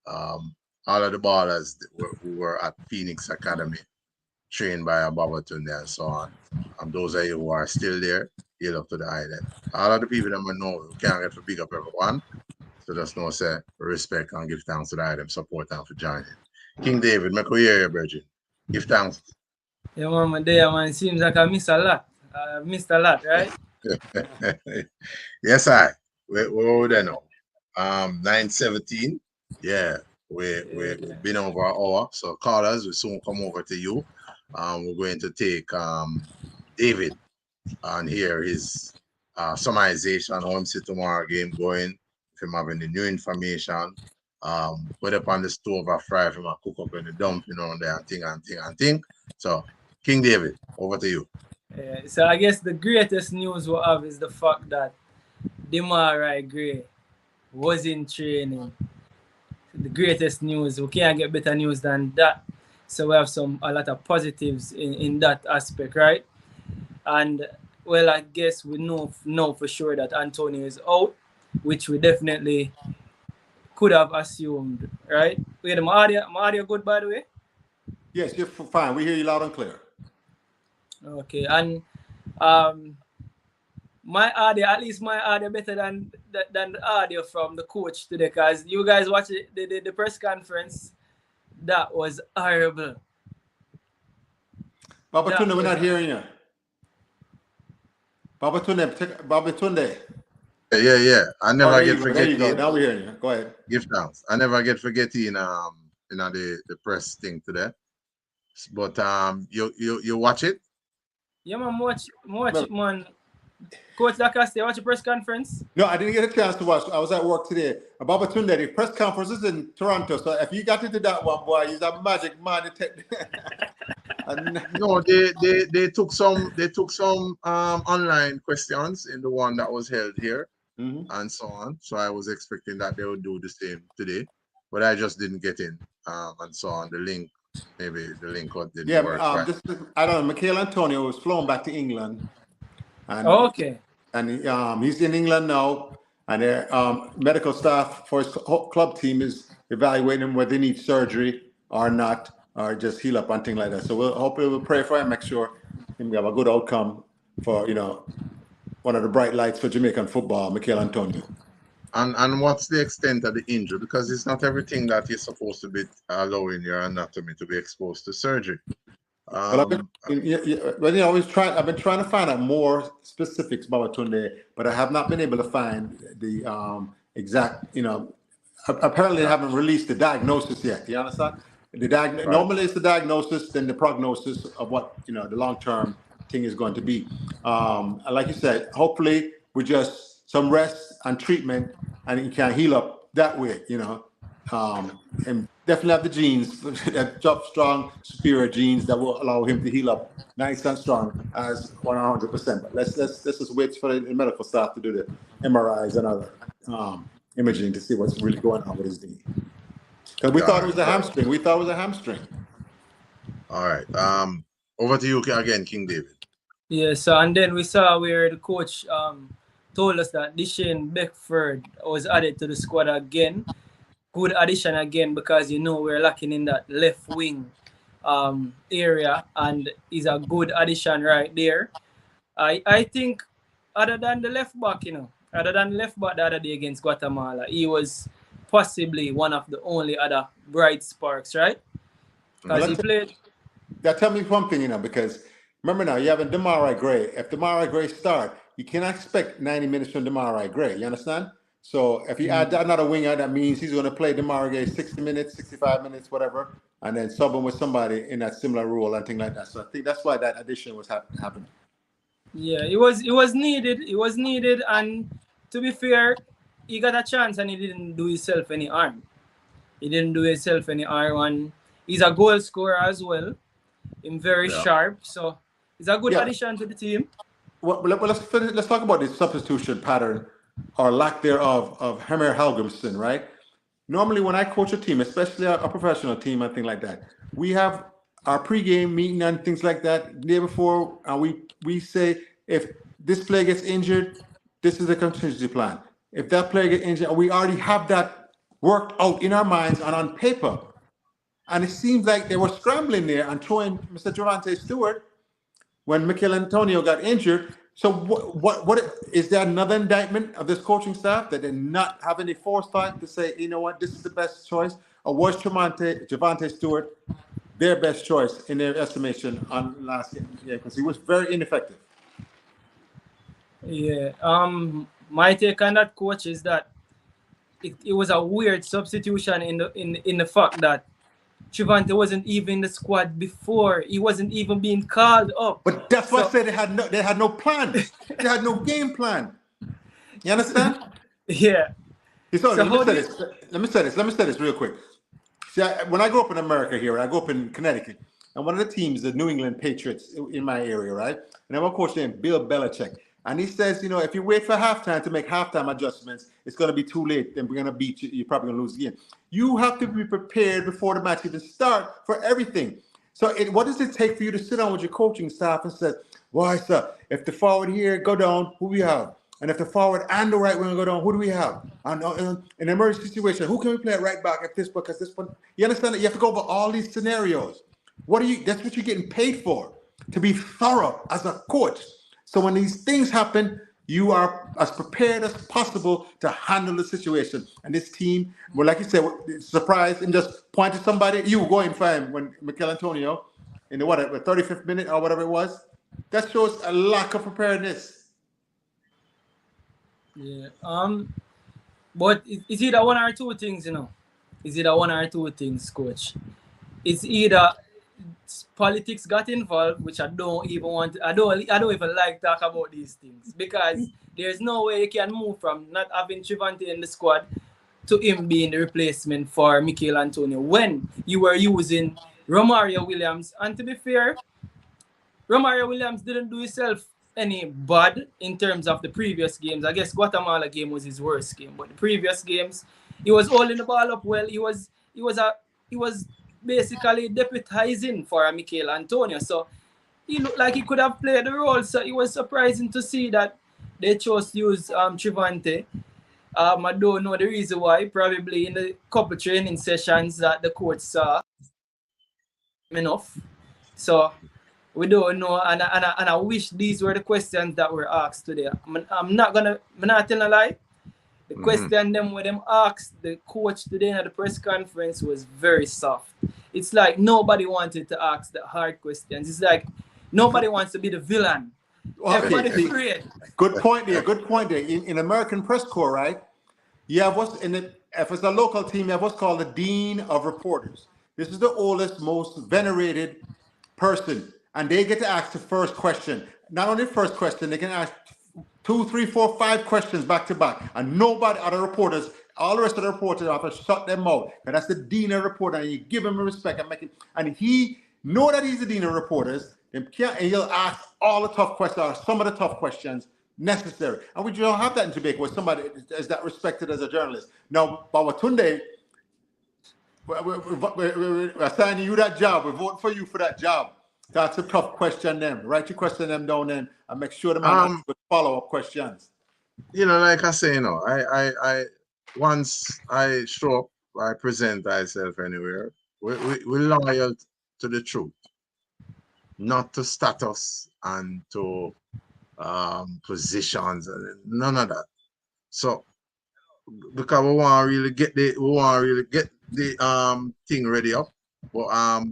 All of the ballers who were at Phoenix Academy, trained by Ababatun and so on. Those of you who are still there, heal up to the island. All of the people that I know, we can't get to big up everyone. So just know, say, respect and give thanks to the item, support them for joining. King David, make we hear you, Bridget. Give thanks. Yeah, man, there, man. Seems like I missed a lot. Missed a lot, right? Yes, I. We're there now. 9:17. Yeah, we've been over an hour. So callers, we soon come over to you. We're going to take David and hear his summarization how him see tomorrow game going. If him having the new information, put up on the stove or fry, if him a cook up in the dump, you know, there and thing. So King David, over to you. So I guess the greatest news we have is the fact that Demarai Gray was in training. The greatest news. We can't get better news than that. So we have a lot of positives in that aspect, right? And well, I guess we know for sure that Antonio is out, which we definitely could have assumed, right? Wait, my audio good, by the way? Yes, you're fine. We hear you loud and clear. Okay, and my audio better than the audio from the coach today, because you guys watch the press conference. That was horrible. Babatunde, we're not hearing you. Babatunde. Yeah. I never get forgetting. There you go. Now we're hearing you. Go ahead. Give thanks. I never get forgetting the press thing today. But you watch it? Yeah, man, watch it, man. Coach Lacaste, watch the press conference? No, I didn't get a chance to watch. I was at work today. Babatunde, the press conference is in Toronto. So if you got into that one, boy, he's a magic man. No, they took some online questions in the one that was held here, and so on. So I was expecting that they would do the same today, but I just didn't get in, and so on. The link didn't work. Right. I don't know. Michael Antonio was flown back to England. And, okay. And he's in England now, and their medical staff for his club team is evaluating him whether they need surgery or not, or just heal up and things like that. So we'll pray for him, make sure we have a good outcome for one of the bright lights for Jamaican football, Michael Antonio. And what's the extent of the injury? Because it's not everything that you're supposed to be allowing your anatomy to be exposed to surgery. Well, I've been, I've been trying to find out more specifics about Tunde, but I have not been able to find the exact, apparently they haven't released the diagnosis yet. You understand? Normally it's the diagnosis, then the prognosis of what, the long-term thing is going to be. Like you said, hopefully with just some rest and treatment, and he can heal up that way, and definitely have the genes, tough, strong, superior genes that will allow him to heal up nice and strong as 100%. But let's just wait for the medical staff to do the MRIs and other imaging to see what's really going on with his knee. Because we thought it was a hamstring. All right. Over to you again, King David. Yeah, so and then we saw where the coach told us that Deshane Beckford was added to the squad again. Good addition again, because we're lacking in that left wing area, and is a good addition right there. I think other than the left back, the other day against Guatemala, he was possibly one of the only other bright sparks, right? Because he played. Tell me one thing, because remember now, you have a Demarai Gray. If Demarai Gray start, you cannot expect 90 minutes from Demarai Gray. You understand? So if you add another winger, that means he's going to play Demarai Gray 60 minutes, 65 minutes, whatever, and then sub him with somebody in that similar role and things like that. So I think that's why that addition was happening. Yeah, it was needed. It was needed, and to be fair, he got a chance and he didn't do himself any harm. And he's a goal scorer as well. He's very sharp, so he's a good addition to the team. Well, let's talk about the substitution pattern or lack thereof of Hemer Helgemson, right? Normally when I coach a team, especially a professional team and things like that, we have our pre-game meeting and things like that the day before, and we say, if this player gets injured, this is the contingency plan. If that player gets injured, we already have that worked out in our minds and on paper. And it seems like they were scrambling there and throwing Mr. Javante Stewart when Mikel Antonio got injured. So what is there another indictment of this coaching staff that they're not having the foresight to say, this is the best choice? Or was Javante Stewart their best choice in their estimation on last game? Yeah, because he was very ineffective. Yeah. My take on that, coach, is that it was a weird substitution in the fact that Javante wasn't even in the squad before. He wasn't even being called up. But that's why I said they had no plan. They had no game plan. You understand? Yeah. Let me say this real quick. See, when I grew up in America here, I grew up in Connecticut, and one of the teams, the New England Patriots in my area, right? And I have a coach named Bill Belichick. And he says, if you wait for halftime to make halftime adjustments, it's going to be too late. Then we're going to beat you. You're probably going to lose again. You have to be prepared before the match even starts for everything. So what does it take for you to sit down with your coaching staff and say, why, sir, if the forward here go down, who we have? And if the forward and the right wing go down, who do we have? And in an emergency situation, who can we play at right back if this, because this one? You understand that you have to go over all these scenarios. That's what you're getting paid for, to be thorough as a coach. So when these things happen, you are as prepared as possible to handle the situation. And this team, well, like you said, surprised and just point to somebody. You go and find when Mikel Antonio in the 35th minute or whatever it was. That shows a lack of preparedness. Yeah. But it's either one or two things, It's either one or two things, coach. It's either politics got involved, which I don't even like talk about these things, because there's no way you can move from not having Javante in the squad to him being the replacement for Mikel Antonio when you were using Romario Williams. And to be fair, Romario Williams didn't do himself any bad in terms of the previous games. I guess Guatemala game was his worst game, but the previous games he was holding the ball up well. He was basically deputizing for Mikel Antonio. So he looked like he could have played the role. So it was surprising to see that they chose to use Javante. I don't know the reason why. Probably in the couple training sessions that the coach saw enough. So we don't know. And I wish these were the questions that were asked today. I'm not telling a lie. The question them where them asked the coach today at the press conference was very soft. It's like nobody wanted to ask the hard questions. It's like nobody wants to be the villain. Everybody's afraid. Good point there. Good point there. In American press corps, right? You have what's in it. If it's a local team, you have what's called the dean of reporters. This is the oldest, most venerated person, and they get to ask the first question. Not only the first question, they can ask 2, 3, 4, 5 questions back to back, and nobody other reporters, all the rest of the reporters have to shut them out. And that's the dean of reporters, and you give him respect and make it. And he know that he's the dean of reporters, and he'll ask all the tough questions, or some of the tough questions necessary. And we don't have that in Jamaica, where somebody is that respected as a journalist. Now, Babatunde, we're assigning you that job. We're voting for you for that job. That's a tough question. Them write your question them down then, and make sure the man has follow-up questions. You know, like I say, you know, I once I show up, I present myself anywhere. We're loyal to the truth, not to status and to positions, none of that. So because we want to really get the thing ready up, but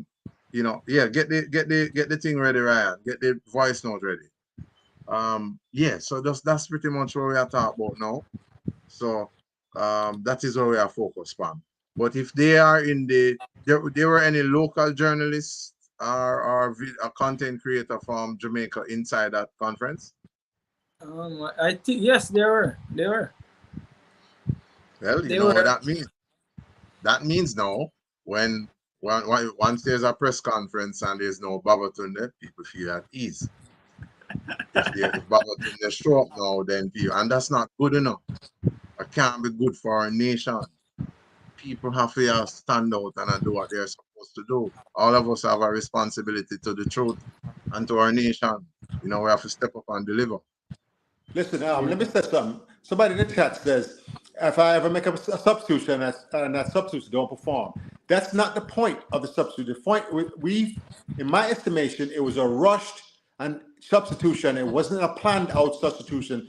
you know, yeah, get the thing ready, Ryan. Get the voice note ready. Yeah, so that's pretty much what we are talking about now. So that is what we are focused on. But if they are in there were any local journalists or a content creator from Jamaica inside that conference? I think yes, there were. Well, you know what that means. That means now once there's a press conference and there's no Babatunde, people feel at ease. If there's a Babatunde show up now, then people, and that's not good enough. It can't be good for our nation. People have to stand out and do what they're supposed to do. All of us have a responsibility to the truth and to our nation. You know, we have to step up and deliver. Listen, let me say something. Somebody in the chat says, if I ever make a substitution and that substitution don't perform, that's not the point of the substitution. The point, in my estimation, it was a rushed and substitution. It wasn't a planned out substitution.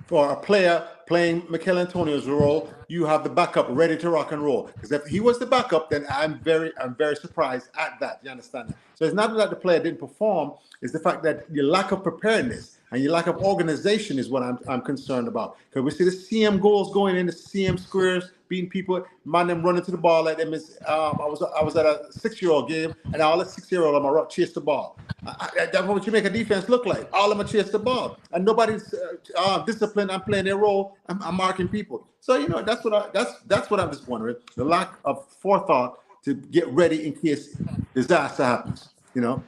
For a player playing Mikel Antonio's role, you have the backup ready to rock and roll. Because if he was the backup, then I'm very surprised at that. You understand that? So it's not that the player didn't perform; it's the fact that your lack of preparedness and your lack of organization is what I'm concerned about. Because we see the CM goals going in, the CM squares, beating people, man, them running to the ball like them. I was at a 6-year-old game, and all the 6-year-old them are chase the ball. That's what you make a defense look like. All of them chase the ball, and nobody's disciplined and playing their role. I'm marking people. So you know that's what I'm just wondering. The lack of forethought to get ready in case disaster happens. You know.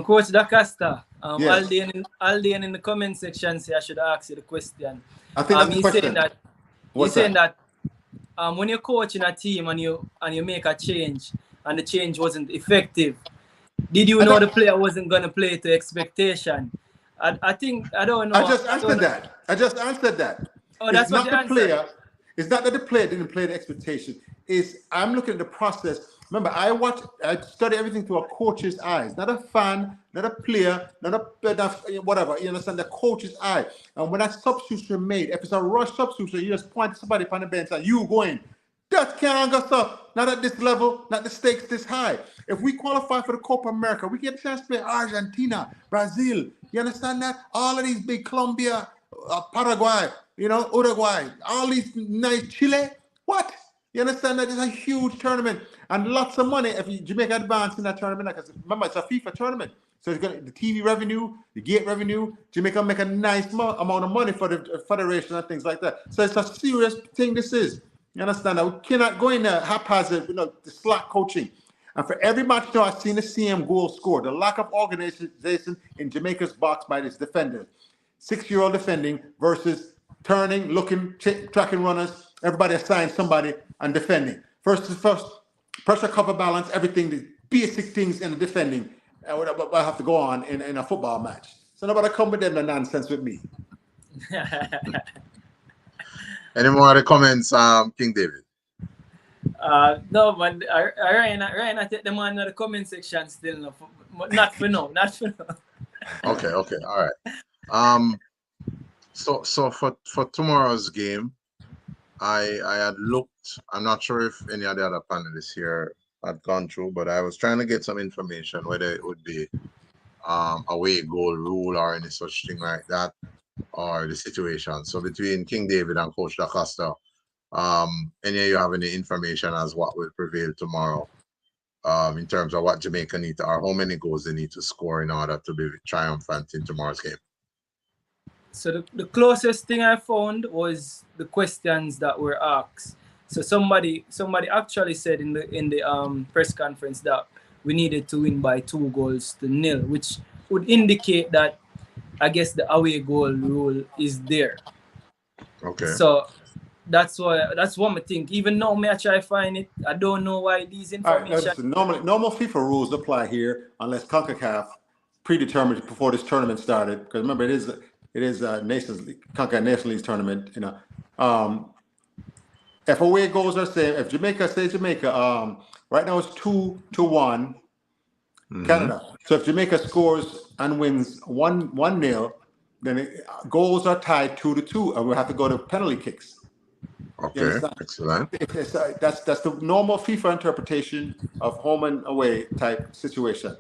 Coach DaCosta, yes. Aldean in the comment section say I should ask you the question. I think that's the question. He's saying that when you're coaching a team and you make a change and the change wasn't effective, did you know the player wasn't going to play to expectation? I think, I don't know. I just answered that. Oh, that's what the player. It's not that the player didn't play the expectation. I'm looking at the process. Remember, I study everything through a coach's eyes, not a fan, not a player, not a whatever. You understand? The coach's eye. And when that substitution made, if it's a rush substitution, you just point to somebody on the bench and you going, that can't go stuff. Not at this level, not the stakes this high. If we qualify for the Copa America, we get a chance to play Argentina, Brazil. You understand that? All of these big Colombia, Paraguay, Uruguay, all these nice Chile. What? You understand that it's a huge tournament and lots of money if Jamaica advance in that tournament. Because remember, it's a FIFA tournament. So it's got the TV revenue, the gate revenue. Jamaica make a nice amount of money for the federation and things like that. So it's a serious thing this is. You understand that? We cannot go in there haphazard, the slack coaching. And for every match now, I've seen the CM goal scored. The lack of organization in Jamaica's box by this defender. 6-year-old defending versus turning, looking, tracking runners. Everybody assigned somebody and defending. First, pressure, cover, balance, everything, the basic things in the defending. I have to go on in a football match. So nobody come with them the nonsense with me. Any more other comments, King David? No, but Ryan, I take them on the comment section still. No, not for now. Okay, all right. So for tomorrow's game, I had looked. I'm not sure if any of the other panelists here had gone through, but I was trying to get some information whether it would be away goal rule or any such thing like that, or the situation. So between King David and Coach Da Costa, any of you have any information as what will prevail tomorrow, in terms of what Jamaica need to, or how many goals they need to score in order to be triumphant in tomorrow's game? So the closest thing I found was the questions that were asked. So somebody actually said in the press conference that we needed to win by 2-0, which would indicate that I guess the away goal rule is there. Okay. So that's what I think. Even though me I try to find it, I don't know why these information. Right, normal FIFA rules apply here unless Concacaf predetermined before this tournament started. Because remember, it is Nations League, Concacaf Nations League tournament. You know, if away goals are same, if Jamaica right now it's 2-1 Canada. So if Jamaica scores and wins 1-0, then goals are tied 2-2, and we'll have to go to penalty kicks. Okay, excellent. That's the normal FIFA interpretation of home and away type situation.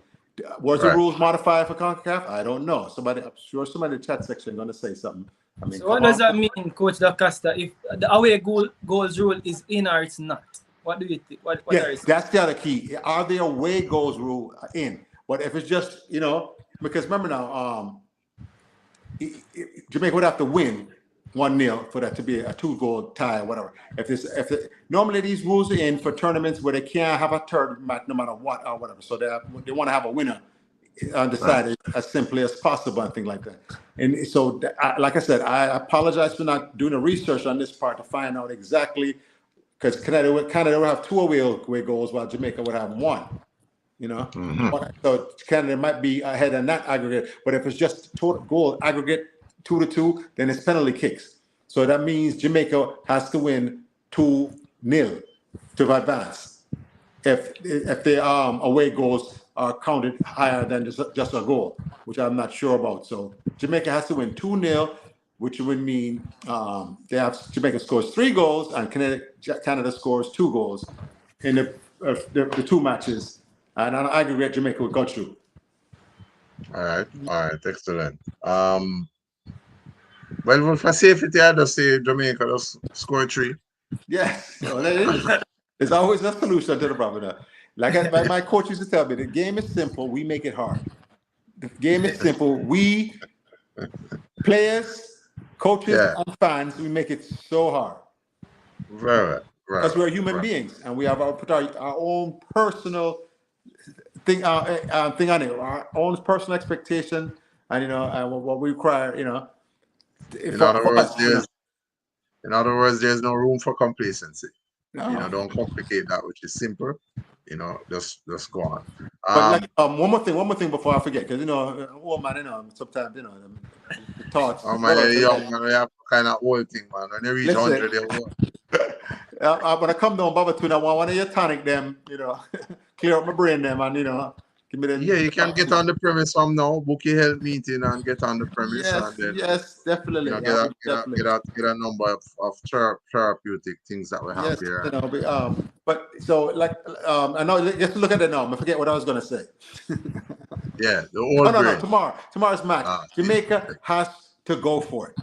Was the rules modified for CONCACAF? I don't know. I'm sure somebody in the chat section is going to say something. I mean, so what does that mean, Coach Da Costa? If the away goals rule is in or it's not? What do you think? What that's the other key. Are the away goals rule in? But if it's just, you know, because remember now, Jamaica would have to win 1-0 for that to be a 2-goal tie or whatever. Normally these rules are in for tournaments where they can't have a third match no matter what or whatever. So they want to have a winner decided as simply as possible and things like that. And so, like I said, I apologize for not doing the research on this part to find out exactly, because Canada would have 2 away goals while Jamaica would have 1. You know, so Canada might be ahead in that aggregate, but if it's just total goal aggregate 2-2, then it's penalty kicks. So that means Jamaica has to win 2-0 to advance. If the away goals are counted higher than just a goal, which I'm not sure about. So Jamaica has to win 2-0, which would mean Jamaica scores 3 goals and Canada scores 2 goals in the 2 matches. And on aggregate, Jamaica would go through. All right, excellent. Well, for safety, I just say Jamaica just score 3. Yes, there's always a solution to the problem. Like my coach used to tell me, the game is simple, we make it hard. The game is simple. We, players, coaches, and fans, we make it so hard. Right. Because we're human beings, and we have our own personal thing on it, our own personal expectation, and what we require. In other words, there's no room for complacency. No. Don't complicate that which is simple. Just go on. But one more thing before I forget, because old man, sometimes the thoughts. Oh man, you're young man, we have kind of old thing, man. When you reach 100, you're old. When I come down, Baba, I want one of your tonic them, clear up my brain them, and give me the. Yeah, you can get on the premise from now, book your health meeting and get on the premise. Yes, and then, yes, definitely. Get a number of therapeutic things that we have here. But so I know. Just look at it now. I forget what I was gonna say. Yeah, the old. No. Tomorrow's match. Jamaica has to go for it.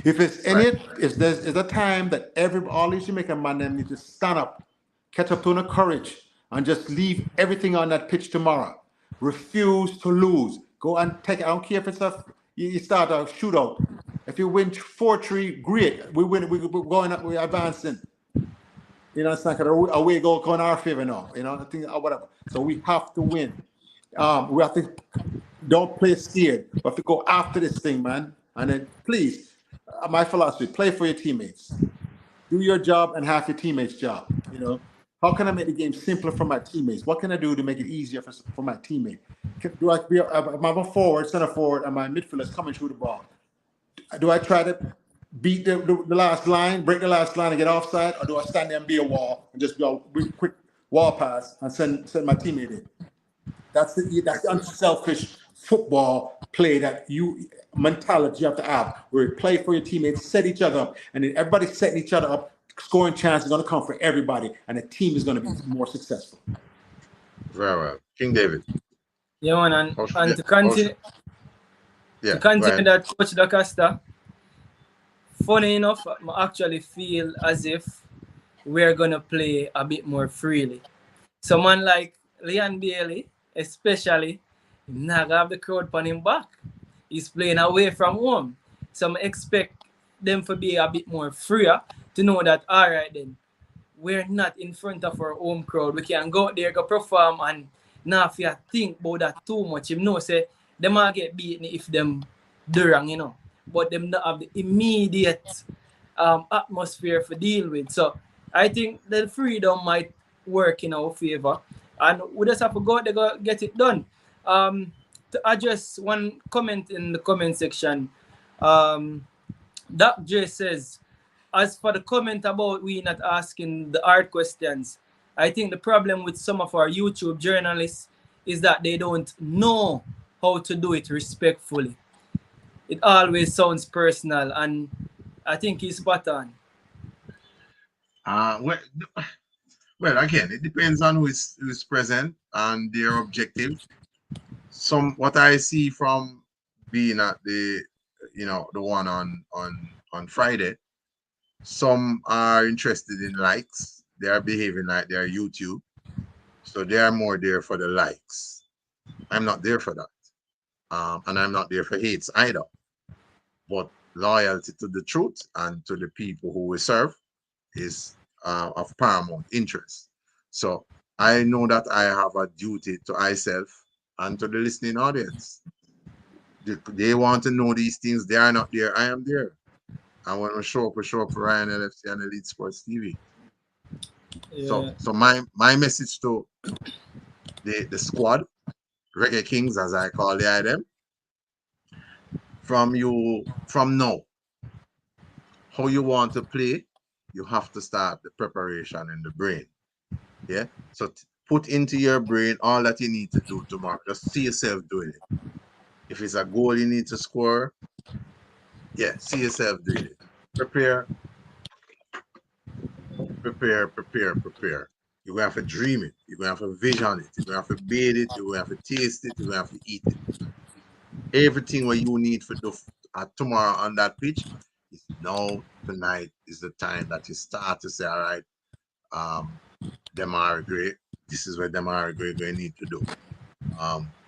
If it's if there's a time that all these Jamaican men need to stand up, catch up to enough courage, and just leave everything on that pitch tomorrow. Refuse to lose. Go and take it. I don't care if it's you start a shootout. If you win 4-3, great. We win. We're going up. We're advancing. It's not gonna away goal going our favor now. I think whatever. So we have to win. We have to don't play scared. We have to go after this thing, man. And then please. My philosophy: play for your teammates. Do your job and half your teammates' job. How can I make the game simpler for my teammates? What can I do to make it easier for my teammate? Do I be a forward, center forward, and my midfielders coming through the ball? Do I try to beat the last line, break the last line, and get offside, or do I stand there and be a wall and just go quick wall pass and send my teammate in? That's the unselfish football play that mentality you have to have, where you play for your teammates, set each other up, and then everybody's setting each other up. Scoring chance is going to come for everybody, and the team is going to be more successful. Very well. King David. Yeah, man, and to continue that, Coach Da Costa, funny enough, I actually feel as if we're going to play a bit more freely. Someone like Leon Bailey, especially, not have the crowd on him back. He's playing away from home. So I expect them to be a bit more freer to know that, all right then, we're not in front of our home crowd. We can go out there, go perform, and not if you think about that too much. You know, say, they might get beaten if them do wrong, you know. But them not have the immediate atmosphere to deal with. So I think the freedom might work in our favor. And we just have to go out there, go get it done. To address one comment in the comment section, Doc J says, as for the comment about we not asking the hard questions, I think the problem with some of our YouTube journalists is that they don't know how to do it respectfully. It always sounds personal, and I think he's spot on. Well, again, it depends on who is present and their objective. What I see from being at the one on Friday, some are interested in likes. They are behaving like they're YouTube, so they are more there for the likes. I'm not there for that, and I'm not there for hates either. But loyalty to the truth and to the people who we serve is of paramount interest. So I know that I have a duty to myself and to the listening audience. They want to know these things. They are not there. I am there. And when we show up for Ryan LFC and Elite Sports TV. Yeah. So my message to the squad, Reggae Kings as I call the item, from now, how you want to play, you have to start the preparation in the brain. Yeah. So put into your brain all that you need to do tomorrow. Just see yourself doing it. If it's a goal you need to score, yeah, see yourself doing it. Prepare. You're going to have to dream it. You're going to have to vision it. You're going to have to bathe it. You're going to have to taste it. You're going to have to eat it. Everything what you need for tomorrow on that pitch is now. Tonight is the time that you start to say, all right, Demarai Gray, this is what Demarai Gray going to need to do.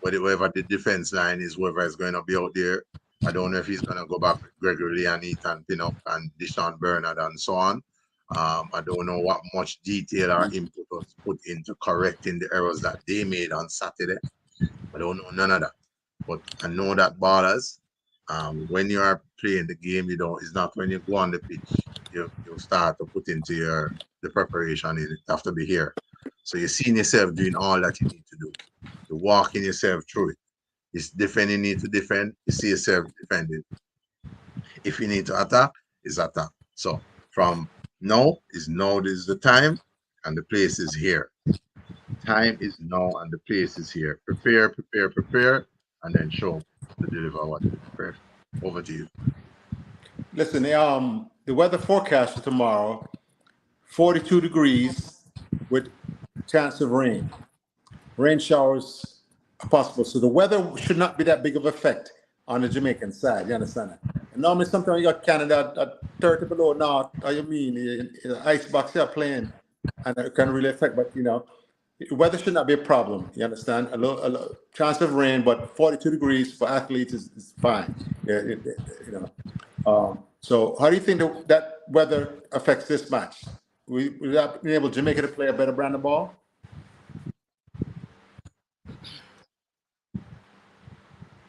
Whatever the defense line is, whoever is going to be out there, I don't know if he's going to go back with Gregory and Ethan Pinnock and Deshaun Bernard and so on. I don't know what much detail or input was put into correcting the errors that they made on Saturday. I don't know none of that. But I know that ballers, when you are playing the game, it's not when you go on the pitch, you start to put into the preparation. It have to be here. So you're seeing yourself doing all that you need to do. You're walking yourself through it. It's defending, you need to defend, you see yourself defending. If you need to attack, it's attack. So from now is the time and the place is here. Time is now and the place is here. Prepare, and then show to deliver what you prepare. Over to you. Listen, the weather forecast for tomorrow, 42 degrees with chance of rain. Rain showers are possible. So the weather should not be that big of effect on the Jamaican side. You understand that? And normally sometimes you got Canada at 30 below north. You mean the ice box they are playing, and it can really affect. But weather should not be a problem. You understand? A low chance of rain, but 42 degrees for athletes is fine. So how do you think that weather affects this match? Will that enable Jamaica to play a better brand of ball?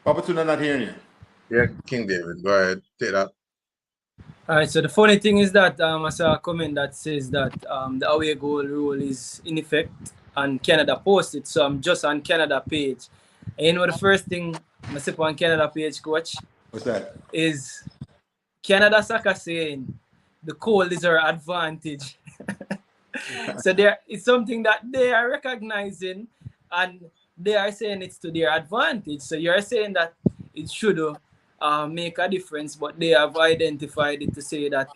Opportunity, I'm not hearing you. Yeah, King David, go ahead, take that. All right, so the funny thing is that I saw a comment that says that the away goal rule is in effect and Canada posted. So I'm just on Canada page. And you know the first thing I see on Canada page, coach? What's that? Is Canada soccer saying the cold is our advantage. So it's something that they are recognizing and they are saying it's to their advantage. So you're saying that it should make a difference, but they have identified it to say that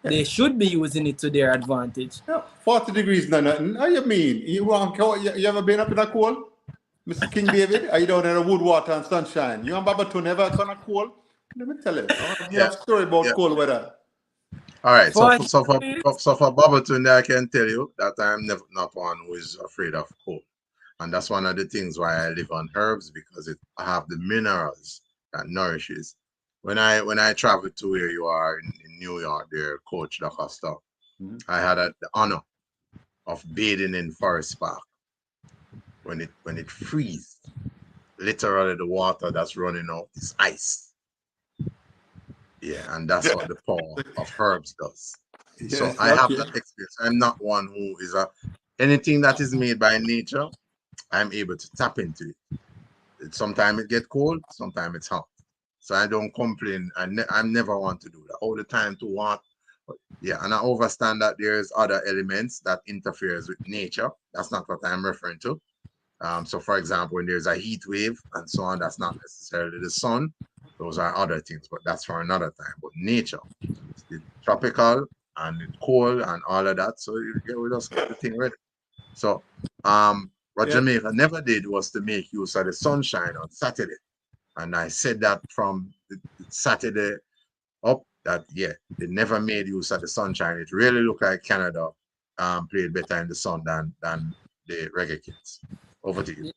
they should be using it to their advantage. Yeah, 40 degrees, no nothing. How you mean? You ever been up in a cold? Mr. King David, are you down in the wood, water, and sunshine? You and Babaton never gonna cold? Let me tell you. You have a story about cold weather. All right. So But- for Babaton, I can tell you that I'm not one who is afraid of cold. And that's one of the things why I live on herbs, because I have the minerals that nourishes. When I traveled to where you are in New York there, Coach DaCosta, I had the honor of bathing in Forest Park. When it freezes, literally the water that's running out is ice. Yeah, and that's what the power of herbs does. Yes, So I have that experience. I'm not one who is anything that is made by nature, I'm able to tap into it. Sometimes it gets cold, sometimes it's hot. So I don't complain. I never want to do that all the time to want. Yeah, and I understand that there's other elements that interferes with nature. That's not what I'm referring to. So for example, when there's a heat wave and so on, that's not necessarily the sun. Those are other things, but that's for another time. But nature, it's tropical and it's cold and all of that. So we just get the thing ready. So what Jamaica never did was to make use of the sunshine on Saturday. And I said that from the Saturday up, that they never made use of the sunshine. It really looked like Canada played better in the sun than the Reggae Kids. Over to you.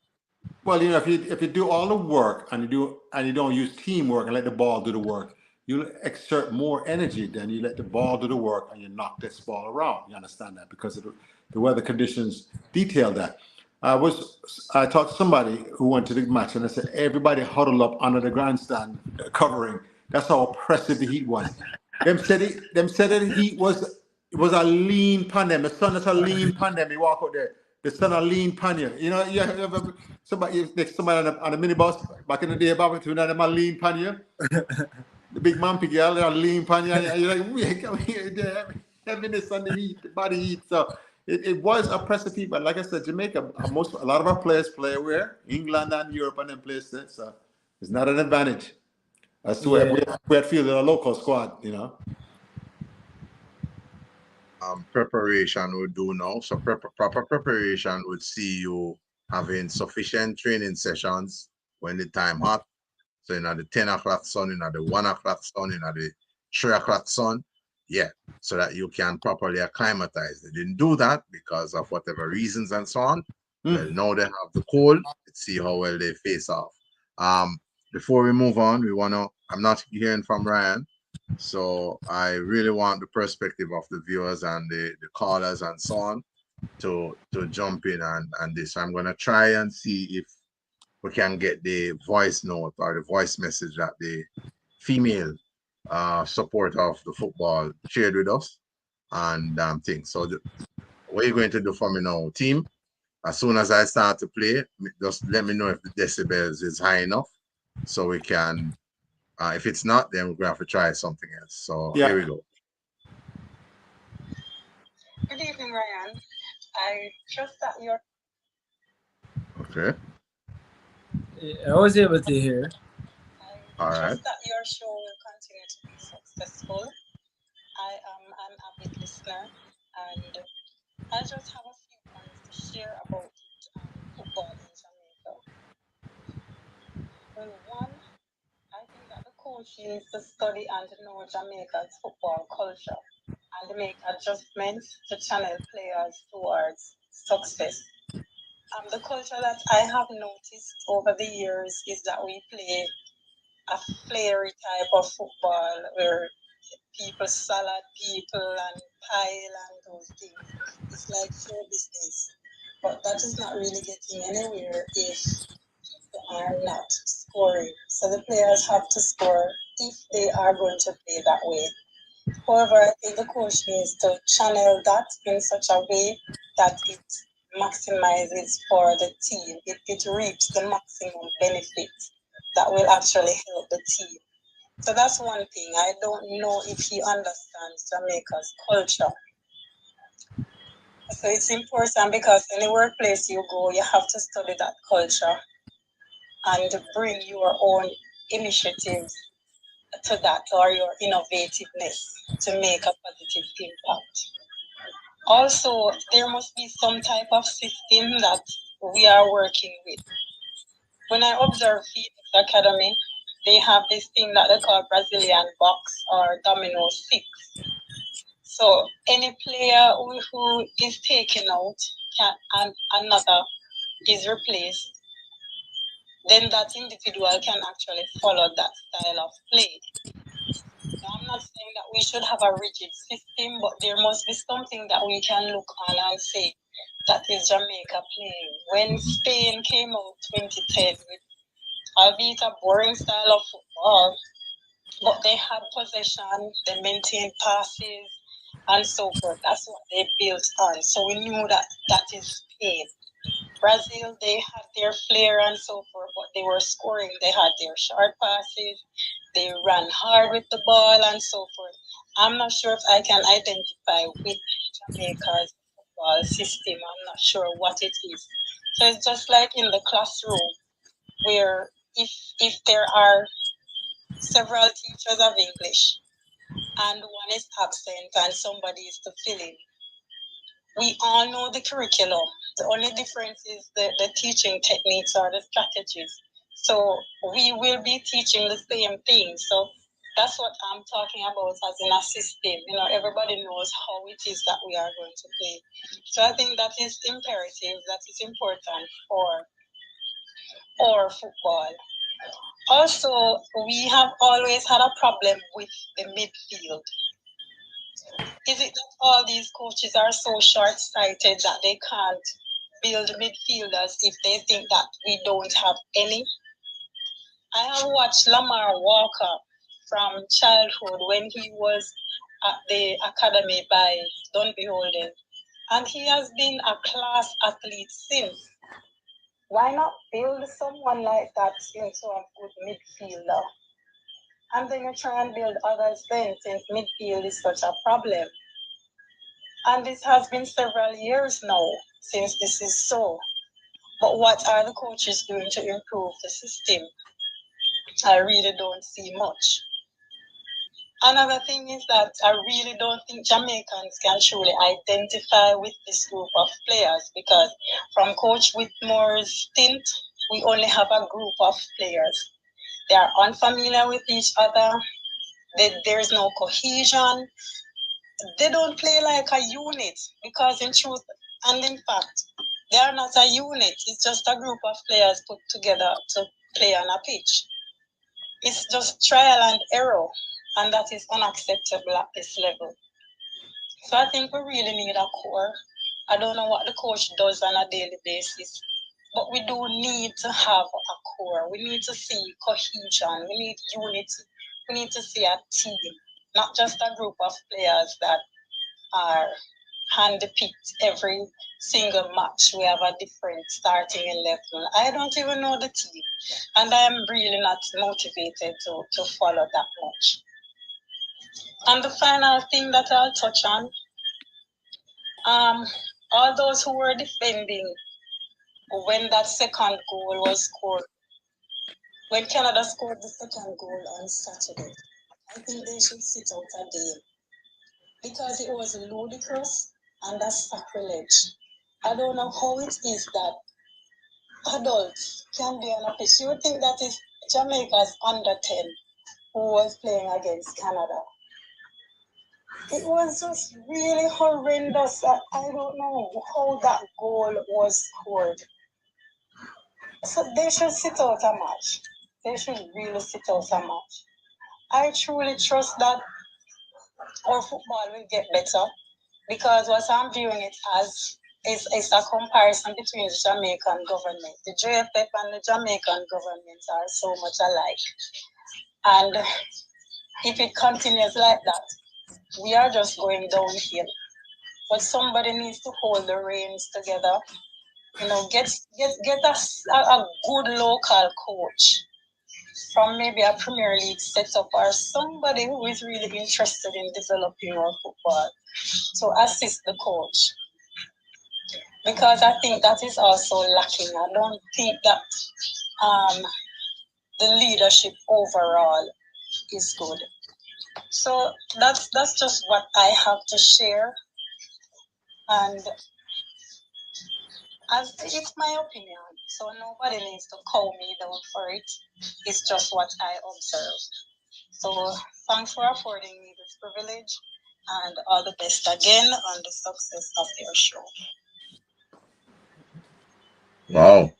Well, if you do all the work and you don't use teamwork and let the ball do the work, you'll exert more energy than you let the ball do the work and you knock this ball around. You understand that? Because of the weather conditions detail that. I talked to somebody who went to the match and I said, everybody huddled up under the grandstand covering. That's how oppressive the heat was. Them said the heat was a lean pan them. The sun is a lean pan them. You walk out there. The sun a lean pan you. You know, somebody on a minibus back in the day, Bobby, to them a lean pan you. The big man pig, they're a lean pan you. And you're like, wait, come here. Having this on the heat, the body heat. So it was oppressive heat. But like I said, Jamaica, a lot of our players play where? England and Europe and them places. So it's not an advantage. As to we had fielded a local squad, you know. Preparation would do now. So proper preparation would see you having sufficient training sessions when the time hot. So in the 10 o'clock sun, in the 1 o'clock sun, in the 3 o'clock sun. Yeah. So that you can properly acclimatize. They didn't do that because of whatever reasons and so on. Well, now they have the cold. Let's see how well they face off. Before we move on, I'm not hearing from Ryan. So I really want the perspective of the viewers and the callers and so on to jump in and this. I'm going to try and see if we can get the voice note or the voice message that the female supporter of the football shared with us and things. So what are you going to do for me now, team? As soon as I start to play, just let me know if the decibels is high enough so we can. If it's not, then we're going to have to try something else. So here we go. Good evening, Ryan. I trust that you're... Okay. I was able to hear. I trust that your show will continue to be successful. I am an avid listener, and I just have a few points to share about football in Jamaica. Well, one, I think that the coach needs to study and to know Jamaica's football culture and make adjustments to channel players towards success. The culture that I have noticed over the years is that we play a flary type of football where people salad people and pile and those things. It's like show business. But that is not really getting anywhere if are not scoring. So the players have to score if they are going to play that way. However, I think the coach needs to channel that in such a way that it maximizes for the team. It reaps the maximum benefit that will actually help the team. So that's one thing. I don't know if he understands Jamaica's culture. So it's important because any workplace you go, you have to study that culture and bring your own initiatives to that, or your innovativeness to make a positive impact. Also, there must be some type of system that we are working with. When I observe Phoenix Academy, they have this thing that they call Brazilian box or domino 6. So any player who is taken out and another is replaced, then that individual can actually follow that style of play. Now, I'm not saying that we should have a rigid system, but there must be something that we can look on and say that is Jamaica playing. When Spain came out 2010 with albeit a boring style of football, but they had possession, they maintained passes, and so forth. That's what they built on. So we knew that that is Spain. Brazil, they had their flair and so forth, but they were scoring. They had their short passes, they ran hard with the ball and so forth. I'm not sure if I can identify with Jamaica's football system. I'm not sure what it is. So it's just like in the classroom, where if there are several teachers of English and one is absent and somebody is to fill in, we all know the curriculum. The only difference is the teaching techniques or the strategies. So we will be teaching the same thing. So that's what I'm talking about as in a system. You know, everybody knows how it is that we are going to play. So I think that is imperative, that is important for football. Also, we have always had a problem with the midfield. Is it that all these coaches are so short-sighted that they can't build midfielders if they think that we don't have any? I have watched Lamar Walker from childhood when he was at the academy by Dunbeholden, and he has been a class athlete since. Why not build someone like that into a good midfielder? And then you try and build others then, since midfield is such a problem. And this has been several years now since this is so. But what are the coaches doing to improve the system? I really don't see much. Another thing is that I really don't think Jamaicans can truly identify with this group of players, because from Coach Whitmore's stint, we only have a group of players. They are unfamiliar with each other. There's no cohesion. They don't play like a unit, because in truth and in fact, they are not a unit. It's just a group of players put together to play on a pitch. It's just trial and error, and that is unacceptable at this level. So I think we really need a core. I don't know what the coach does on a daily basis, but we do need to have a core. We need to see cohesion. We need unity. We need to see a team, not just a group of players that are hand-picked every single match. We have a different starting 11. I don't even know the team, and I am really not motivated to follow that much. And the final thing that I'll touch on, all those who were defending when that second goal was scored, when Canada scored the second goal on Saturday, I think they should sit out a day, because it was ludicrous and a sacrilege. I don't know how it is that adults can be on a pitch. You would think that is Jamaica's under 10 who was playing against Canada. It was just really horrendous. I don't know how that goal was scored. So they should sit out a match. They should really sit out a match. I truly trust that our football will get better, because what I'm viewing it as is a comparison between the Jamaican government. The JFF and the Jamaican governments are so much alike. And if it continues like that, we are just going downhill. But somebody needs to hold the reins together. You know, get a good local coach from maybe a Premier League setup, or somebody who is really interested in developing our football to assist the coach. Because I think that is also lacking. I don't think that the leadership overall is good. So that's just what I have to share, and as it's my opinion, so nobody needs to call me down for it. It's just what I observe. So thanks for affording me this privilege, and all the best again on the success of your show. Wow.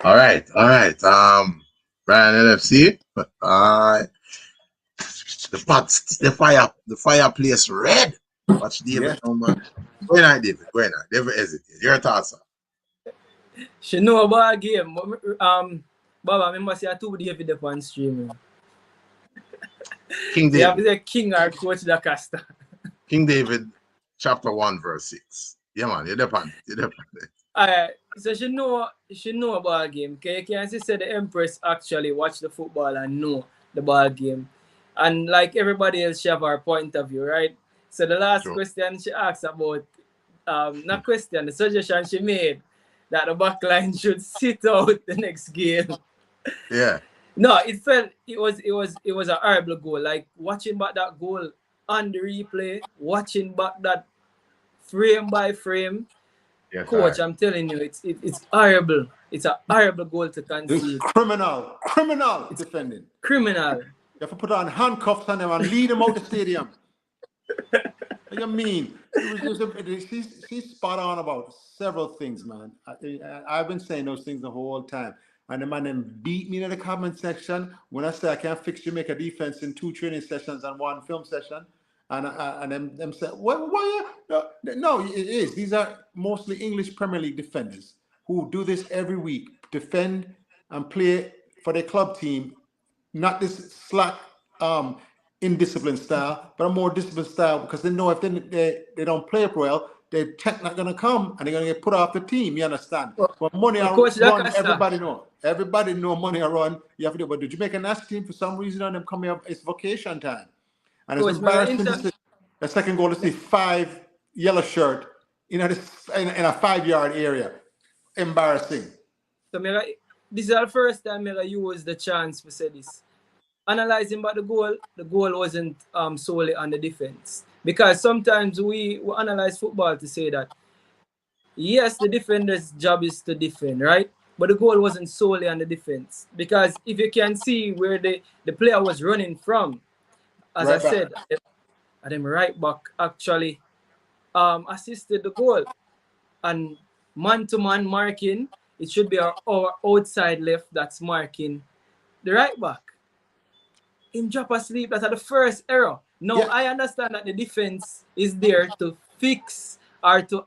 All right. Ryan LFC. The fireplace red. Watch David. Yeah. Man. Go ahead, David. Go ahead. Never hesitate. Your thoughts, sir. She know about a game. Baba, I must say I two David upon streaming. King You have to David. say King or Coach Da Costa. King David, chapter 1, verse 6. Yeah, man. You're dependent. Alright, so she know about a game. Okay, you can see say the Empress actually watch the football and know the ball game. And like everybody else, she have her point of view, right? So the last question she asked about not question, the suggestion she made that the back line should sit out the next game. Yeah. No, it was a horrible goal. Like watching back that goal on the replay, watching back that frame by frame. Yes, Coach, I'm telling you, it's horrible. It's a horrible goal to concede. It's criminal defending. Criminal. You have to put on handcuffs on them and lead them out the stadium. What do you mean? She's spot on about several things, man. I've been saying those things the whole time. And the man then beat me in the comment section when I say I can't fix Jamaica defense in 2 training sessions and 1 film session. And them say, why? No, it is. These are mostly English Premier League defenders who do this every week, defend and play for their club team, not this slack, indisciplined style, but a more disciplined style because they know if they don't play up well, their check not going to come and they're going to get put off the team. You understand? But money are run, everybody know. Everybody know money are run. You have to do. But the Jamaican national team, for some reason, on them coming up, it's vacation time. And it's embarrassing to see the second goal to see 5 yellow shirt in a 5-yard area. Embarrassing. So this is the first time I use the chance to say this. Analyzing about the goal wasn't solely on the defense. Because sometimes we analyze football to say that, yes, the defender's job is to defend, right? But the goal wasn't solely on the defense. Because if you can see where the player was running from, as I said, them right back actually assisted the goal. And man-to-man marking, it should be our outside left that's marking the right back. Him drop asleep, that's the first error. Now, I understand that the defense is there to fix or to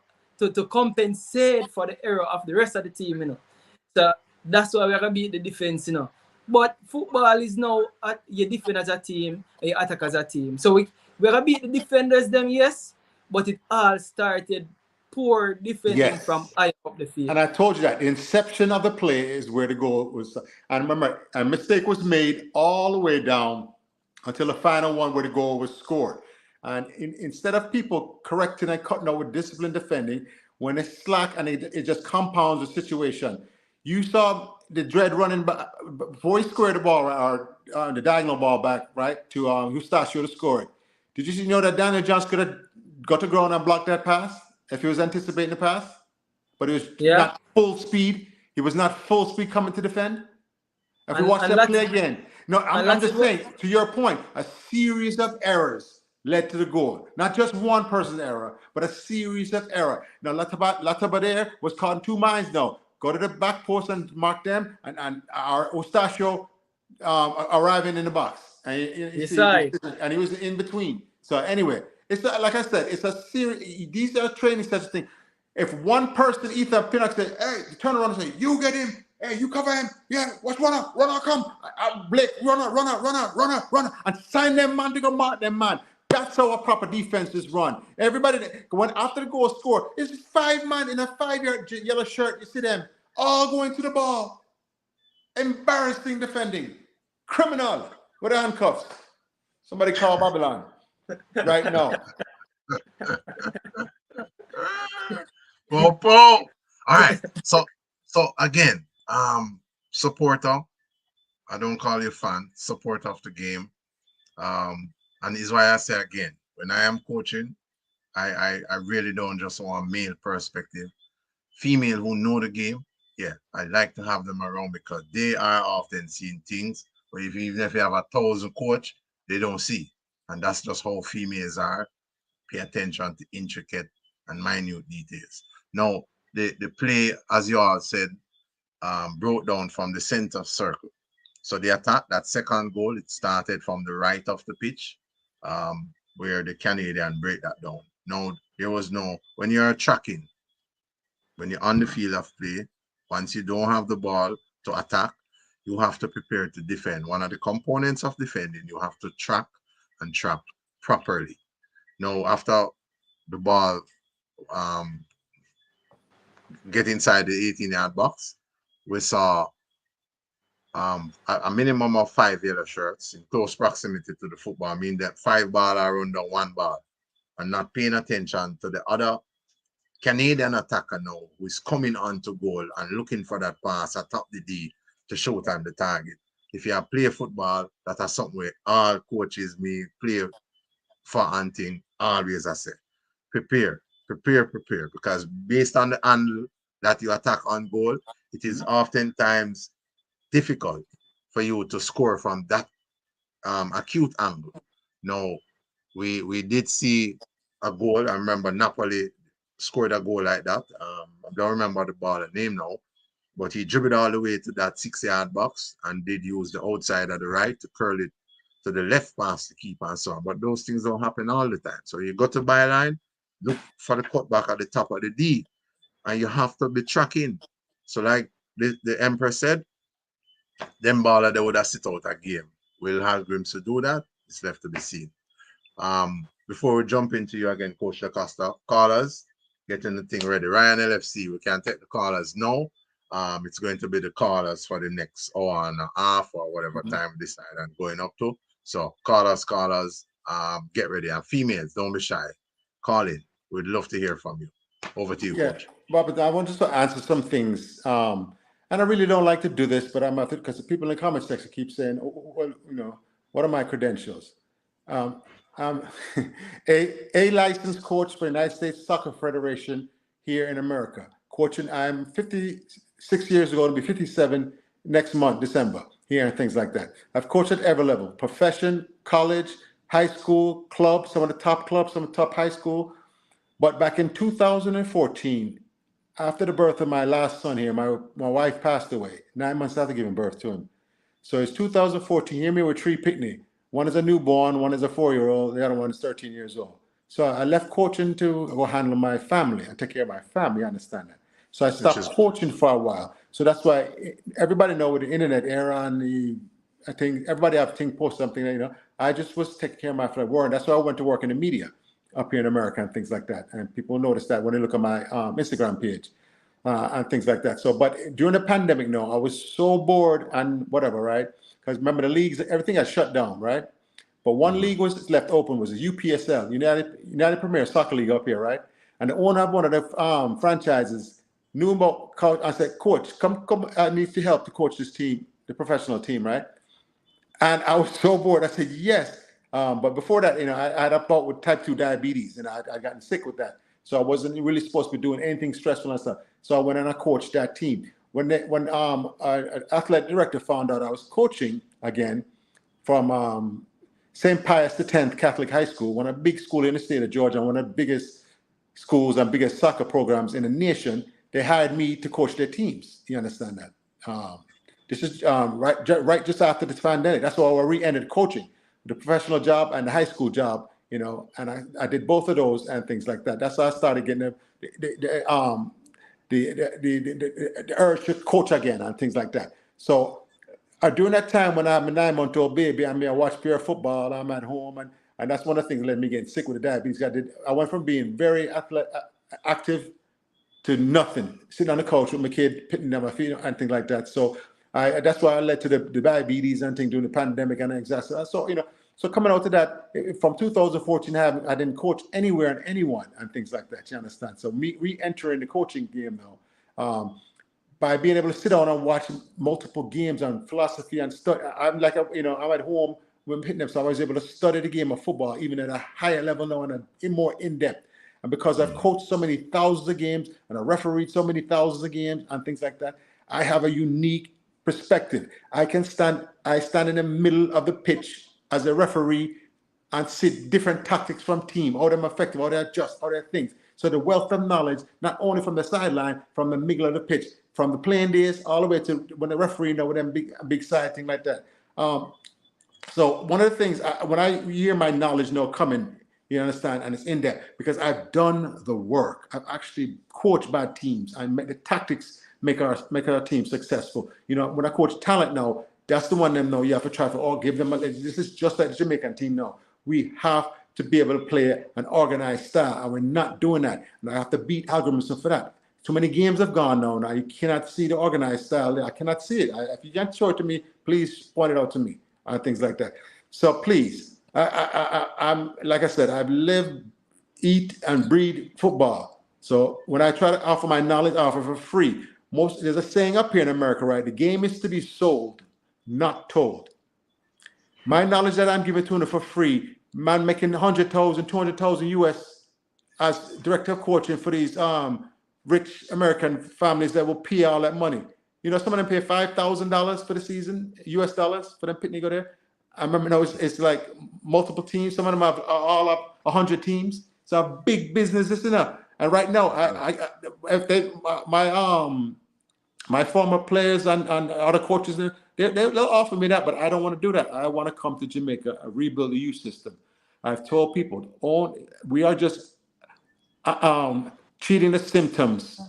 compensate for the error of the rest of the team, you know. So that's why we're going to beat the defense, you know. But football is now you defend as a team and you attack as a team. So we're going to beat the defenders, them, yes, but it all started poor defending from high up the field. And I told you that the inception of the play is where the goal was. And remember, a mistake was made all the way down until the final one where the goal was scored. And instead of people correcting and cutting out with disciplined defending, when it's slack and it just compounds the situation. You saw the Dread running back before he squared the ball or the diagonal ball back, right, to Eustachio to score it. Did you know that Daniel Jones could have got to ground and blocked that pass if he was anticipating the pass? But it was not full speed. He was not full speed coming to defend. If we watch that play again. No, I'm just saying, to your point, a series of errors led to the goal. Not just one person's error, but a series of errors. Now, Latabadair was caught in 2 minds now. Go to the back post and mark them, and our Eustachio arriving in the box. And he was in between. So anyway, it's like I said, it's a series. These are training such a thing. If one person, Ethan Pinnock, say, hey, turn around and say, you get him. Hey, you cover him. Yeah, watch runner, come. Blake, runner, and sign them man to go mark them man. That's how a proper defense is run. Everybody, when after the goal score, it's 5 man in a 5-yard yellow shirt. You see them all going to the ball. Embarrassing defending. Criminal with handcuffs. Somebody call Babylon right now. Boom. All right. So again, supporter, I don't call you fan, support of the game. And is why I say again, when I am coaching, I really don't just want male perspective. Female who know the game, yeah, I like to have them around because they are often seeing things. But even if you have 1,000 coach, they don't see. And that's just how females are. Pay attention to intricate and minute details. Now, the play, as you all said, broke down from the center circle. So the attack, that second goal, it started from the right of the pitch, where the Canadian break that down. Now, there was no, when you're tracking, when you're on the field of play, once you don't have the ball to attack, you have to prepare to defend. One of the components of defending, you have to track and trap properly. Now, after the ball get inside the 18-yard box, we saw a minimum of 5 yellow shirts in close proximity to the football, meaning that 5 ball are under 1 ball and not paying attention to the other Canadian attacker now who is coming onto goal and looking for that pass atop the D to shoot on the target. If you play football, that is something where all coaches may play for hunting, always I say, prepare, because based on the angle that you attack on goal, it is oftentimes difficult for you to score from that acute angle. Now, we did see a goal. I remember Napoli scored a goal like that. I don't remember the ball name now, but he dribbled all the way to that 6-yard box and did use the outside of the right to curl it to the left past the keeper and so on. But those things don't happen all the time. So you go to byline, look for the cutback at the top of the D, and you have to be tracking. So like the Emperor said, them baller they would have sit out a game. Will have Grims to do that? It's left to be seen. Before we jump into you again, Coach Acosta, callers, getting the thing ready. Ryan LFC, we can't take the callers now. It's going to be the callers for the next hour and a half or whatever time we decide and going up to. So callers, get ready. And females, don't be shy. Call in. We'd love to hear from you. Over to you, Coach. Robert, I want just to answer some things. And I really don't like to do this, but I'm out there because the people in the comment section keep saying, well, you know, what are my credentials? I'm a licensed coach for the United States Soccer Federation here in America. Coaching, I'm 56 years ago, to be 57 next month, December, here and things like that. I've coached at every level, profession, college, high school, clubs, some of the top clubs, some of the top high school. But back in 2014, after the birth of my last son here, my wife passed away 9 months after giving birth to him. So it's 2014, here me with 3 picnic. One is a newborn, one is a 4-year-old, the other one is 13 years old. So I left coaching to go handle my family and take care of my family, you understand that? So I stopped coaching for a while. So that's why everybody know with the internet era and I think everybody have think post something, you know, I just was taking care of my family. That's why I went to work in the media up here in America and things like that. And people notice that when they look at my Instagram page and things like that. So, but during the pandemic, no, I was so bored and whatever, right? Because remember the leagues, everything got shut down, right? But one league was left open, was the UPSL, United Premier Soccer League up here, right? And the owner of one of the franchises knew about coach. I said, Coach, come, I need your help to coach this team, the professional team, right? And I was so bored. I said, yes. But before that, you know, I had a bout with type 2 diabetes and I'd gotten sick with that. So I wasn't really supposed to be doing anything stressful and stuff. So I went and I coached that team. When an athletic director found out I was coaching again from St. Pius X Catholic High School, one of the big schools in the state of Georgia, one of the biggest schools and biggest soccer programs in the nation, they hired me to coach their teams. You understand that? This is right just after the pandemic. That's why I re-ended coaching, the professional job and the high school job, you know, and I did both of those and things like that. That's how I started getting the urge to coach again and things like that. So during that time when I'm a 9-month-old baby, I watch pure football, I'm at home, and that's one of the things that led me getting sick with the diabetes. I went from being very active to nothing, sitting on the couch with my kid, pitting down my feet and things like that. So that's why I led to the diabetes and things during the pandemic and exactly. So, you know, so coming out to that, from 2014, I didn't coach anywhere and anyone and things like that, you understand? So me re-entering the coaching game now. by being able to sit down and watch multiple games on philosophy and study. I'm like, I'm at home when hitting them, so I was able to study the game of football even at a higher level now and more in depth. And because I've coached so many thousands of games and I refereed so many thousands of games and things like that, I have a unique perspective. I stand in the middle of the pitch as a referee and see different tactics from team, how they're effective, how they adjust, how they things. So the wealth of knowledge, not only from the sideline, from the middle of the pitch, from the playing days all the way to when the referee with them big side thing like that. So one of the things, when I hear my knowledge now coming, you understand, and it's in there because I've done the work. I've actually coached bad teams. I make the tactics make our team successful. When I coach talent now, that's the one them now you have to try for all give them. This is just like the Jamaican team now. We have to be able to play an organized style, and we're not doing that. And I have to beat algorithms for that. Too many games have gone now. Now you cannot see the organized style. I cannot see it. If you can't show it to me, please point it out to me. Things like that. So please, I'm like I said, I've lived, eat, and breathe football. So when I try to offer my knowledge, I offer for free. There's a saying up here in America, right? The game is to be sold, not told. My knowledge that I'm giving to them for free, man making 100,000, 200,000 US as director of coaching for these rich American families that will pay all that money. Some of them pay $5,000 for the season, US dollars, for them pitney go there. I remember it's like multiple teams. Some of them have all up 100 teams. So a big business, this and that. And right now, my former players and other coaches, they'll offer me that, but I don't want to do that. I want to come to Jamaica and rebuild the youth system. I've told people, we are just treating the symptoms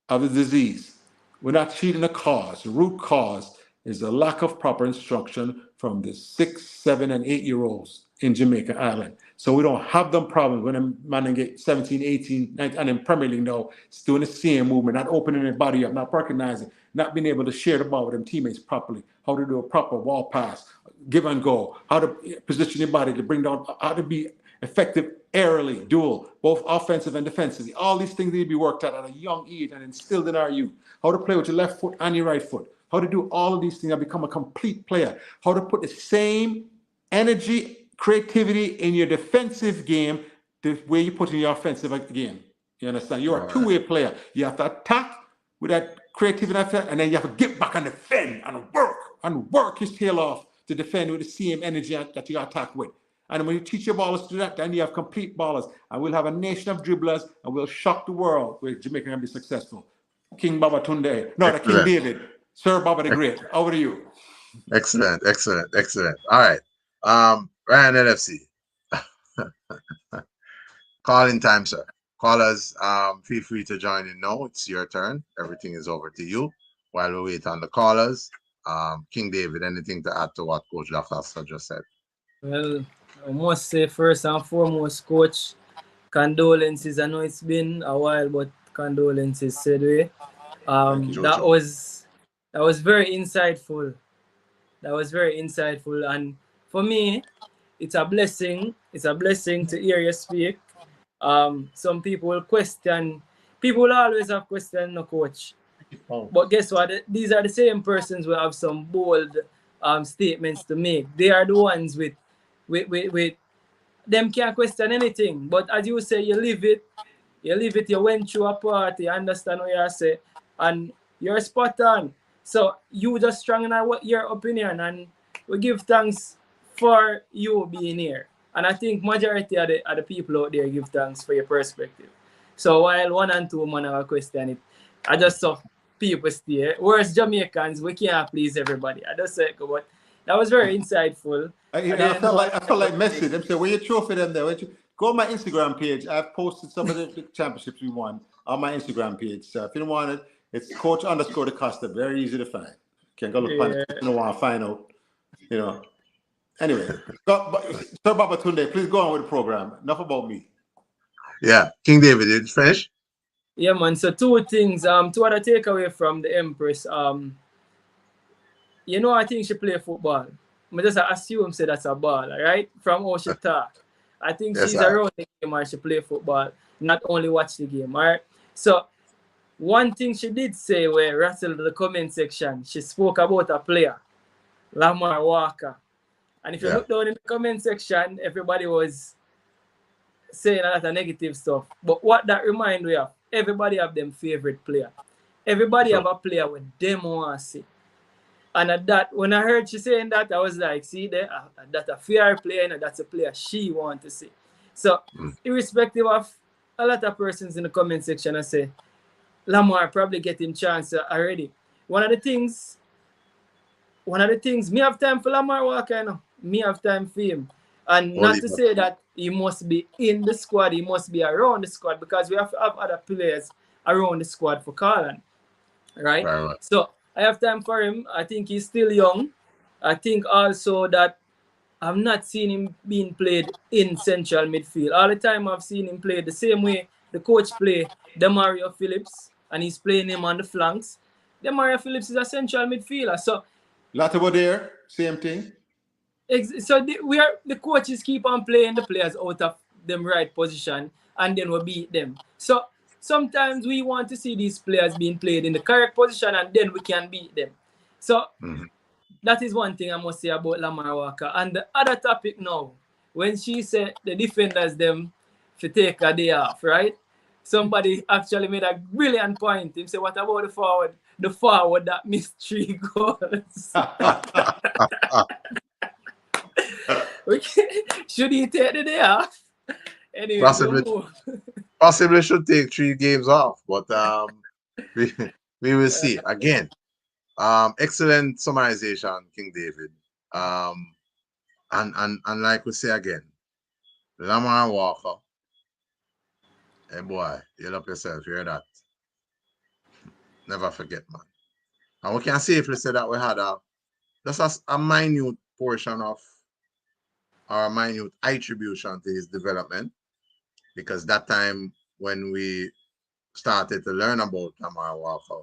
of the disease. We're not treating the cause. The root cause is the lack of proper instruction from the 6, 7, and 8-year-olds in Jamaica Island. So we don't have them problems when a man get 17, 18, 19, and in Premier League now, it's doing the same movement, not opening their body up, not recognizing, not being able to share the ball with them teammates properly, how to do a proper wall pass, give and go, how to position your body to bring down, how to be effective aerially, dual, both offensive and defensively. All these things need to be worked out at a young age and instilled in our youth. How to play with your left foot and your right foot. How to do all of these things and become a complete player. How to put the same energy, creativity in your defensive game the way you put in your offensive game. You understand? You're a two-way player. You have to attack with that creativity and then you have to get back and defend and work his tail off to defend with the same energy that you attack with. And when you teach your ballers to do that, then you have complete ballers. And we'll have a nation of dribblers and we'll shock the world where Jamaica can be successful. King Babatunde. No, the King David. Sir Baba the Great. Over to you. Excellent. All right. Ryan LFC. Calling time, sir. Callers, feel free to join in now. It's your turn. Everything is over to you. While we wait on the callers, King David, anything to add to what Coach Lacosta just said? Well, I must say first and foremost, Coach, condolences. I know it's been a while, but condolences said way. That was very insightful. And for me, it's a blessing. It's a blessing to hear you speak. Some people will question. People will always have questions, no coach. But guess what? These are the same persons who have some bold statements to make. They are the ones with them can't question anything. But as you say, you live it. You went through a party, you understand what you say, and you're spot on. So you just strong in your opinion, and we give thanks for you being here. And I think majority of the people out there give thanks for your perspective. So while 1 and 2 man have a question it, I just saw people stay. Whereas Jamaicans, we can't please everybody. I just said, but that was very insightful. I felt like Messi. Them say, where you trophy them there? Go on my Instagram page. I've posted some of the championships we won on my Instagram page. So if you don't want it, it's Coach_DaCosta. Very easy to find. Can go look on it if you don't want to find out. Anyway, Sir Babatunde, please go on with the program. Enough about me. Yeah, King David, did you finish? Yeah, man. So 2 things. 2 other takeaway from the Empress. I think she play football. I just assume say that's a ball, right? From how she talk. I think she's around the game and she play football, not only watch the game, all right? So one thing she did say where Russell the comment section, she spoke about a player, Lamar Walker. And if you look down in the comment section, everybody was saying a lot of negative stuff. But what that remind me of, everybody have them favorite player. Everybody have a player with them want to see. And at that, when I heard she saying that, I was like, see there, that's a fair player, and that's a player she want to see. So, irrespective of a lot of persons in the comment section, I say, Lamar probably getting chance already. One of the things, me have time for Lamar Walker, you know. Me have time for him. And not to say that he must be in the squad, he must be around the squad, because we have to have other players around the squad for Carlan. Right? So I have time for him. I think he's still young. I think also that I've not seen him being played in central midfield. All the time I've seen him play the same way the coach play Demarai Phillips, and he's playing him on the flanks. Demarai Phillips is a central midfielder. So Latabo there, same thing. So the coaches keep on playing the players out of them right position, and then we beat them. So sometimes we want to see these players being played in the correct position, and then we can beat them. So that is one thing I must say about Lamar Walker. And the other topic now, when she said the defenders them to take a day off, right? Somebody actually made a brilliant point. He said, what about the forward? The forward that missed 3 goals. Should he take the day off? Anyway, possibly should take 3 games off, but we will see. Again, excellent summarization, King David. And like we say again, Lamar Walker, hey boy, you love yourself, you hear that? Never forget, man. And we can safely say that we had just a minute portion of our minute attribution to his development, because that time when we started to learn about Lamar Walker,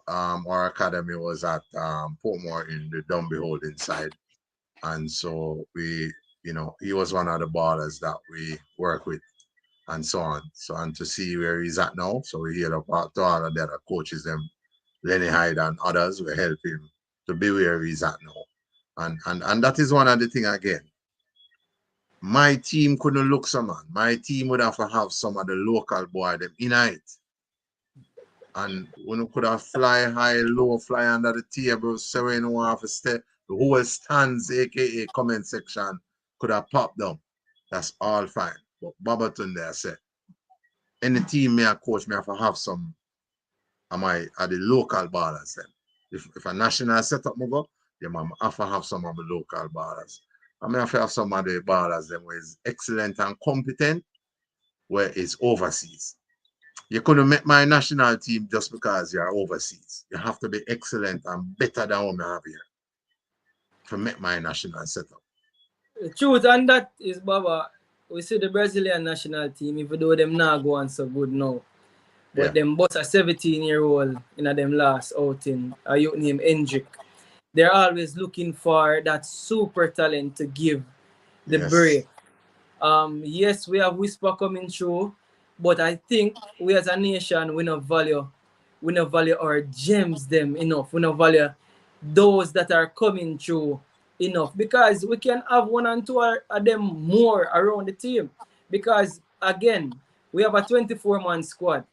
our academy was at Portmore in the Dunby Holding side, and so we, he was one of the ballers that we work with, and so on. So, and to see where he's at now, so we hear about to all of the other coaches, them Lenny Hyde and others, we help him to be where he's at now, and that is one of the things again. My team couldn't look so, man. My team would have to have some of the local boy them in it. And when we could have fly high, low, fly under the table, so we don't have to stay, the whole stands, aka comment section, could have popped down. That's all fine. But Babaton there said, any team may a coach may have to have some of the local ballers then. If a national setup go, you might have to have some of the local ballers. I may have to have some of the ballers them where is excellent and competent, where it's overseas. You couldn't make my national team just because you're overseas. You have to be excellent and better than what I have here to make my national setup. The truth and that is, Baba, we see the Brazilian national team, even though them not going so good now. But them both a 17-year-old in them last outing, a youth named Hendrick. They're always looking for that super talent to give the break. Yes, we have Whisper coming through, but I think we as a nation, we not value our gems them enough. We not value those that are coming through enough, because we can have 1 and 2 of them more around the team. Because again, we have a 24-man squad.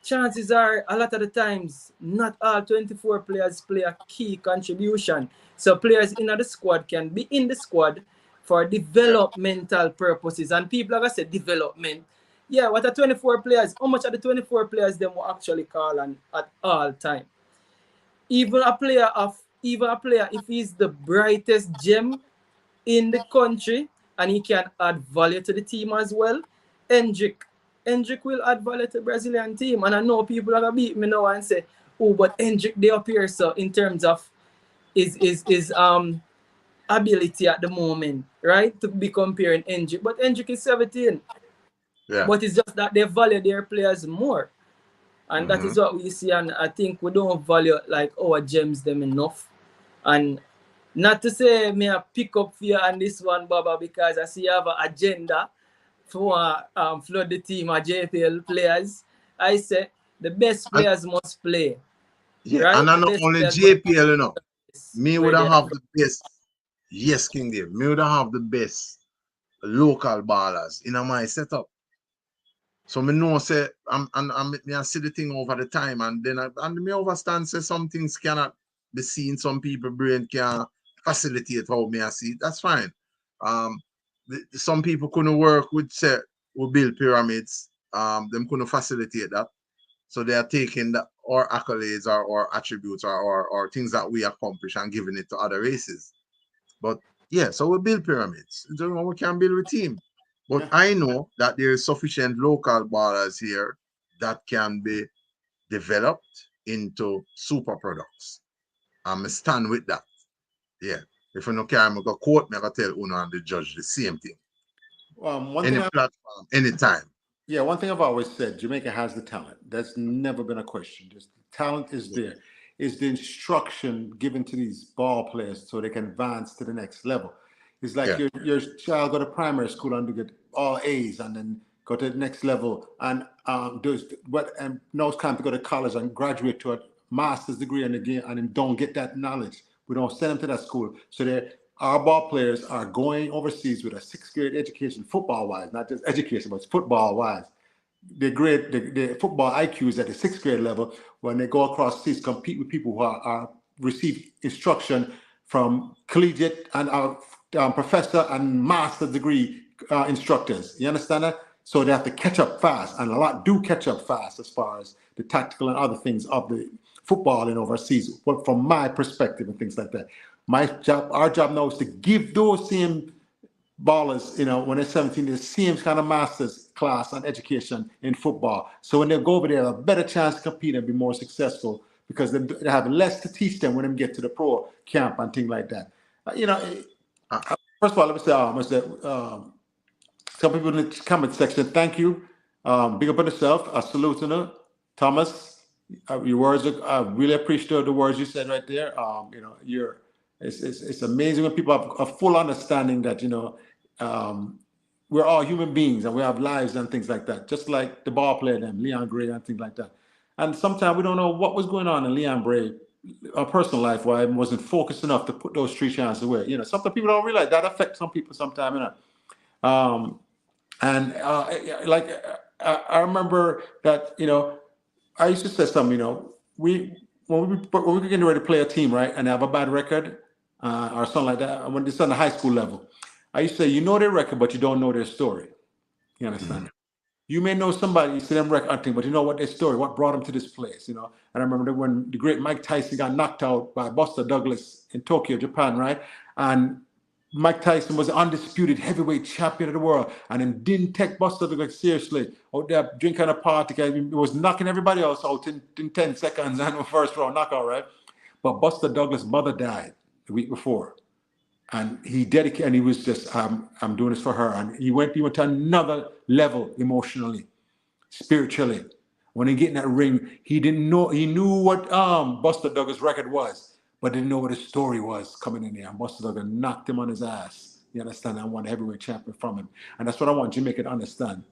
Chances are, a lot of the times, not all 24 players play a key contribution. So players in the squad can be in the squad for developmental purposes. And people, like I said, development. Yeah, what are 24 players? How much of the 24 players them will actually call on at all time? Even a player, if he's the brightest gem in the country and he can add value to the team as well, Hendrick will add value to the Brazilian team. And I know people are going to beat me now and say, oh, but Hendrick, they appear so in terms of his ability at the moment, right? To be comparing Hendrick. But Hendrick is 17. Yeah. But it's just that they value their players more. And that is what we see. And I think we don't value like our gems them enough. And not to say me I pick up fear on this one, Baba, because I see you have an agenda for flood the team of JPL players. I say The best players must play. Yeah, Right? and I The not best only players must JPL, you know. Me where would they have are. the best. Yes, King Dave. Me would have the best local ballers in my setup. So me know say I see the thing over the time, and then me understand say some things cannot be seen. Some people brain can facilitate how me I see it. That's fine. Um, some people couldn't work with say we build pyramids. Them couldn't facilitate that. So they are taking our accolades or attributes or things that we accomplish and giving it to other races. But yeah, so we build pyramids. We can build a team. But I know that there is sufficient local ballers here that can be developed into super products. I'm stand with that. Yeah. If you don't care, I'm going to quote me, I'm going to tell Uno and the judge the same thing. Any platform, anytime. Yeah, one thing I've always said, Jamaica has the talent. That's never been a question. Just the talent is there. It's the instruction given to these ball players so they can advance to the next level. It's like your child go to primary school and get all A's and then go to the next level and knows time to go to college and graduate to a master's degree and then don't get that knowledge. We don't send them to that school. So our ball players are going overseas with a 6th grade education, football wise, not just education, but football wise. The football IQ is at the 6th grade level. When they go across seas, compete with people who receive instruction from collegiate and professor and master degree instructors. You understand that? So they have to catch up fast, and a lot do catch up fast as far as the tactical and other things of the football in overseas. But from my perspective and things like that, our job now is to give those same ballers, when they're 17, the same kind of master's class and education in football. So when they go over there, they have a better chance to compete and be more successful because they have less to teach them when they get to the pro camp and things like that. First of all, let me say, some people in the comment section, thank you. Big up on yourself. I salute you, Thomas. Your words, I really appreciate the words you said right there. It's amazing when people have a full understanding that we're all human beings and we have lives and things like that. Just like the ball player, Leon Gray and things like that. And sometimes we don't know what was going on in Leon Gray, personal life, why I wasn't focused enough to put those 3 chances away. Sometimes people don't realize that affects some people sometimes. I remember that I used to say something. When we're getting ready to play a team, right, and have a bad record or something like that. When it's on the high school level, I used to say, their record, but you don't know their story. You understand? You may know somebody, you see them record, but you know what their story, what brought them to this place. And I remember when the great Mike Tyson got knocked out by Buster Douglas in Tokyo, Japan, right? And Mike Tyson was the undisputed heavyweight champion of the world and then didn't take Buster Douglas seriously out there drinking a party. He was knocking everybody else out in 10 seconds and the first round knockout, right? But Buster Douglas' mother died the week before. And he dedicated, and he was just, I'm doing this for her. And he went to another level emotionally, spiritually. When he get in that ring, he knew what Buster Douglas' record was, but didn't know what his story was coming in there. And Buster Douglas knocked him on his ass. You understand? I won the heavyweight champion from him. And that's what I want Jamaica to understand,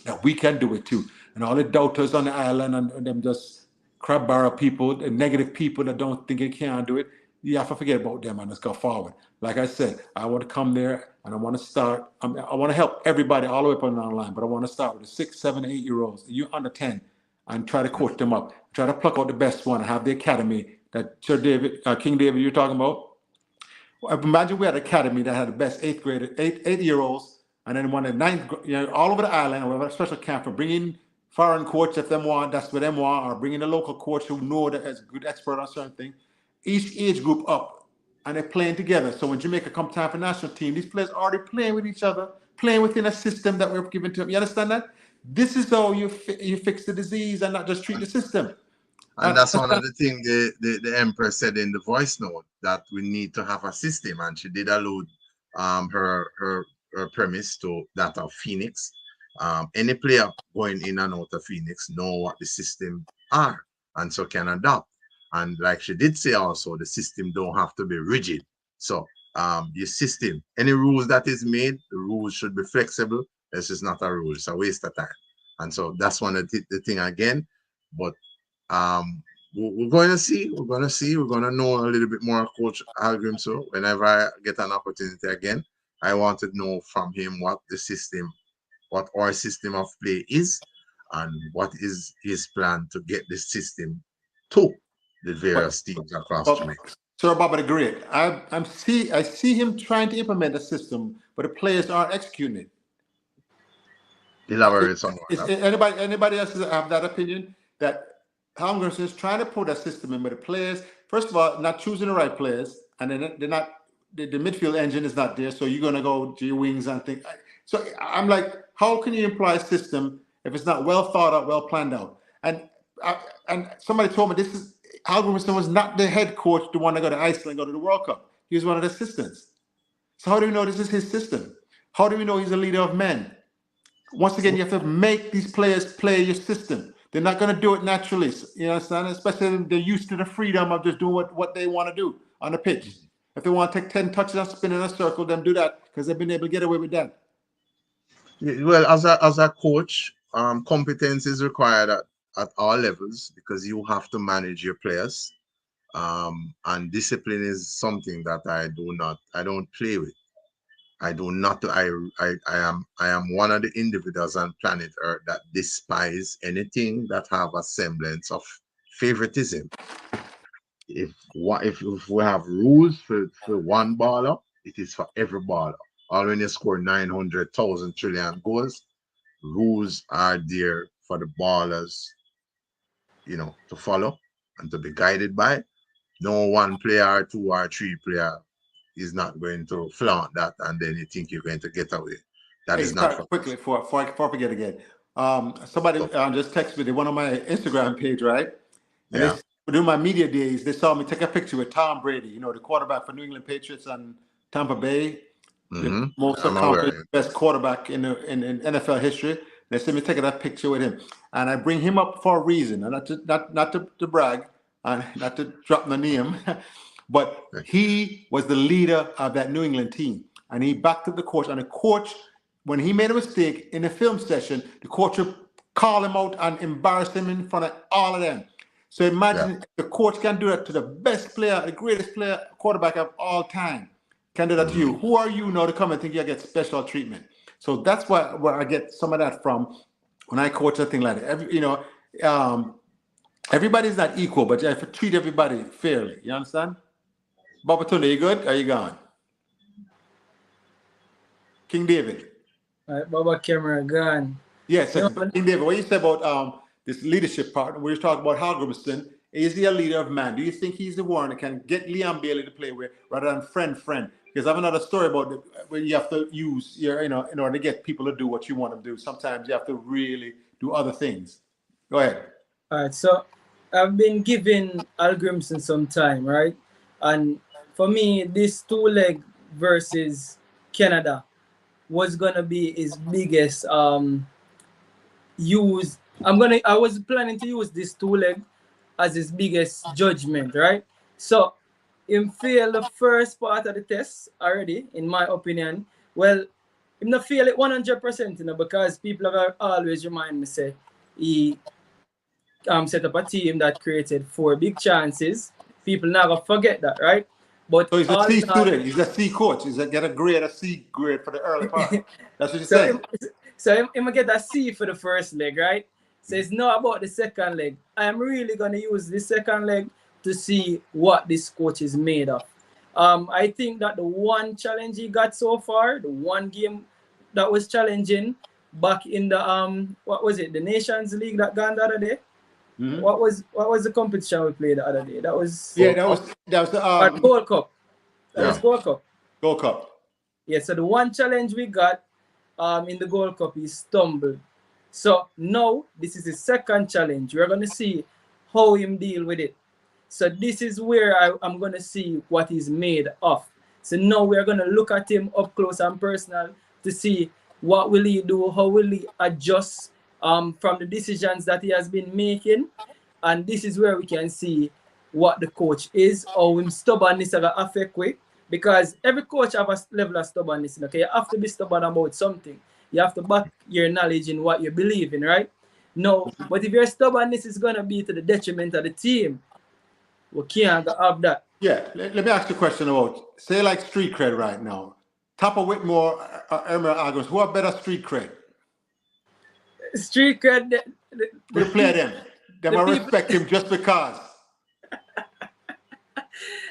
that we can do it too. And all the doubters on the island and them just crab barrel people, the negative people that don't think they can do it, you have to forget about them and let's go forward. Like I said, I want to come there and I want to start. I want to help everybody all the way up on the line, but I want to start with the 6, 7, 8-year-olds. You under 10 and try to coach them up. Try to pluck out the best one and have the academy that King David, you're talking about. Imagine we had an academy that had the best 8-year-olds, and then one at 9th, all over the island. We have a special camp for bringing foreign coach if them want, that's what them want, or bringing a local coach who know that is a good expert on certain thing. Each age group up, and they're playing together. So when Jamaica come time for national team, these players are already playing with each other, playing within a system that we're given to them. You understand that? This is how you fix the disease and not just treat the system. And that's one of the things the Empress said in the voice note, that we need to have a system. And she did allude her premise to that of Phoenix. Any player going in and out of Phoenix know what the system are and so can adapt. And like she did say also, the system don't have to be rigid. So your system, any rules that is made, the rules should be flexible. This is not a rule, it's a waste of time. And so that's one of the thing again. But we're going to see. We're going to see. We're going to know a little bit more of Coach Algrim. So whenever I get an opportunity again, I want to know from him what our system of play is, and what is his plan to get the system to the various teams across Jamaica. Sir Baba the Great, I see him trying to implement a system, but the players aren't executing it. Elaborate on that. Anybody else have that opinion that Congress is trying to put a system in, but the players, first of all, not choosing the right players, and then they're not. The midfield engine is not there, so you're gonna go to your wings and think. So I'm like, how can you employ a system if it's not well thought out, well planned out? And somebody told me this is Algrimson was not the head coach, the one that go to Iceland, go to the World Cup. He was one of the assistants. So how do we know this is his system? How do we know he's a leader of men? Once again, you have to make these players play your system. They're not going to do it naturally. You understand? Especially they're used to the freedom of just doing what they want to do on the pitch. If they want to take 10 touches and spin in a circle, then do that because they've been able to get away with that. Well, as a coach, competence is required at all levels because you have to manage your players. And discipline is something that I don't play with. I am one of the individuals on planet Earth that despise anything that have a semblance of favoritism. If we have rules for one baller, it is for every baller. Or when you score 900,000 trillion goals, rules are there for the ballers, to follow and to be guided by. No one player or two or three player is not going to flaunt that, and then you think you're going to get away. That is not quickly before I forget again. Somebody just texted me. They went on my Instagram page, right? And yeah. During my media days, they saw me take a picture with Tom Brady, the quarterback for New England Patriots and Tampa Bay, the most accomplished, best quarterback in NFL history. They sent me taking that picture with him, and I bring him up for a reason, and not to brag, and not to drop my name. But he was the leader of that New England team, and he backed up the coach. And the coach, when he made a mistake in a film session, the coach would call him out and embarrass him in front of all of them. So imagine if the coach can do that to the best player, the greatest player, quarterback of all time, can do that to you. Who are you now to come and think you get special treatment? So that's where I get some of that from when I coach a thing like that. Everybody's not equal, but you have to treat everybody fairly. You understand? Baba Tunde, you good? Are you gone? King David. All right, Baba Cameron gone. Yes, King David, what you say about this leadership part, where you talk about Halgrimson, is he a leader of man? Do you think he's the one that can get Liam Bailey to play with rather than friend? Because I have another story about when you have to use your, in order to get people to do what you want them to do. Sometimes you have to really do other things. Go ahead. All right, so I've been giving Algrimson some time, right? And for me, this two-leg versus Canada was gonna be his biggest use. I was planning to use this two-leg as his biggest judgment, right? So him failed the first part of the test already, in my opinion. Well, him not fail it 100%, because people have always remind me say he set up a team that created 4 big chances. People never forget that, right? But so he's a C student. He's a C coach. He's get a C grade for the early part. That's what you're saying. So I'm gonna get a C for the first leg, right? So it's not about the second leg. I am really gonna use the second leg to see what this coach is made of. I think that the one challenge he got so far, the one game that was challenging back in the what was it, the Nations League that gone the other day? Mm-hmm. What was the competition we played the other day? That was that was the Gold Cup. That was Gold Cup. Gold Cup. Yeah, so the one challenge we got in the Gold Cup is stumbled. So now this is the second challenge. We're gonna see how him deal with it. So this is where I'm gonna see what he's made of. So now we're gonna look at him up close and personal to see what will he do, how will he adjust from the decisions that he has been making. And this is where we can see what the coach is, or him stubbornness will affect with. Because every coach have a level of stubbornness. Okay, you have to be stubborn about something. You have to back your knowledge in what you believe in, right? No, but if your stubbornness is gonna be to the detriment of the team, we can't have that. Yeah, let me ask you a question about, say like street cred right now. Tapa Whitmore, Emerald Agnes, who have better street cred? Street cred, We play them. Them I respect him just because.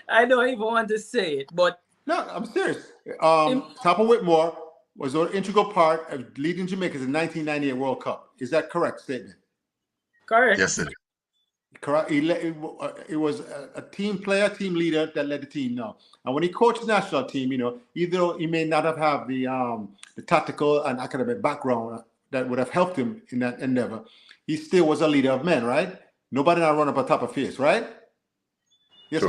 I don't even want to say it, but no, I'm serious. Tapa Whitmore was an integral part of leading Jamaica in the 1998 World Cup. Is that correct statement? Correct. Yes, sir. Correct. It was a team player, team leader that led the team now. And when he coached the national team, even though he may not have the tactical and academic background that would have helped him in that endeavor, he still was a leader of men, right? Nobody now run up on top of face, right? Yes,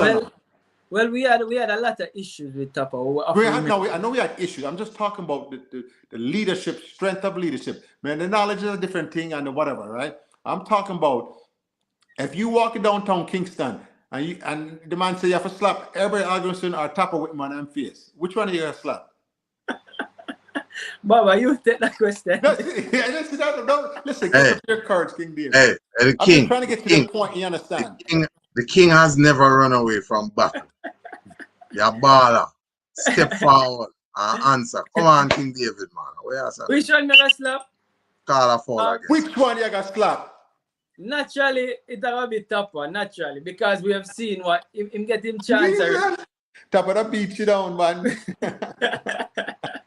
well, we had a lot of issues with Tapa. I know we had issues. I'm just talking about the leadership, strength of leadership. Man, the knowledge is a different thing and the whatever, right? I'm talking about if you walk downtown Kingston and the man say you have to slap every Algerson or Tapa Whitman and face, which one are you going to slap? Baba, you take that question. Listen, go your cards, King David. Hey, the I'm king. just trying to get to the point, you understand? The king has never run away from battle. You're baller. Step forward and answer. Come on, King David, man. Which one you got slap? Call a foul again. Which one you got slap? Naturally, it's going to be Tapa, naturally, because we have seen what him get him chance. Tapa that beat you down, man.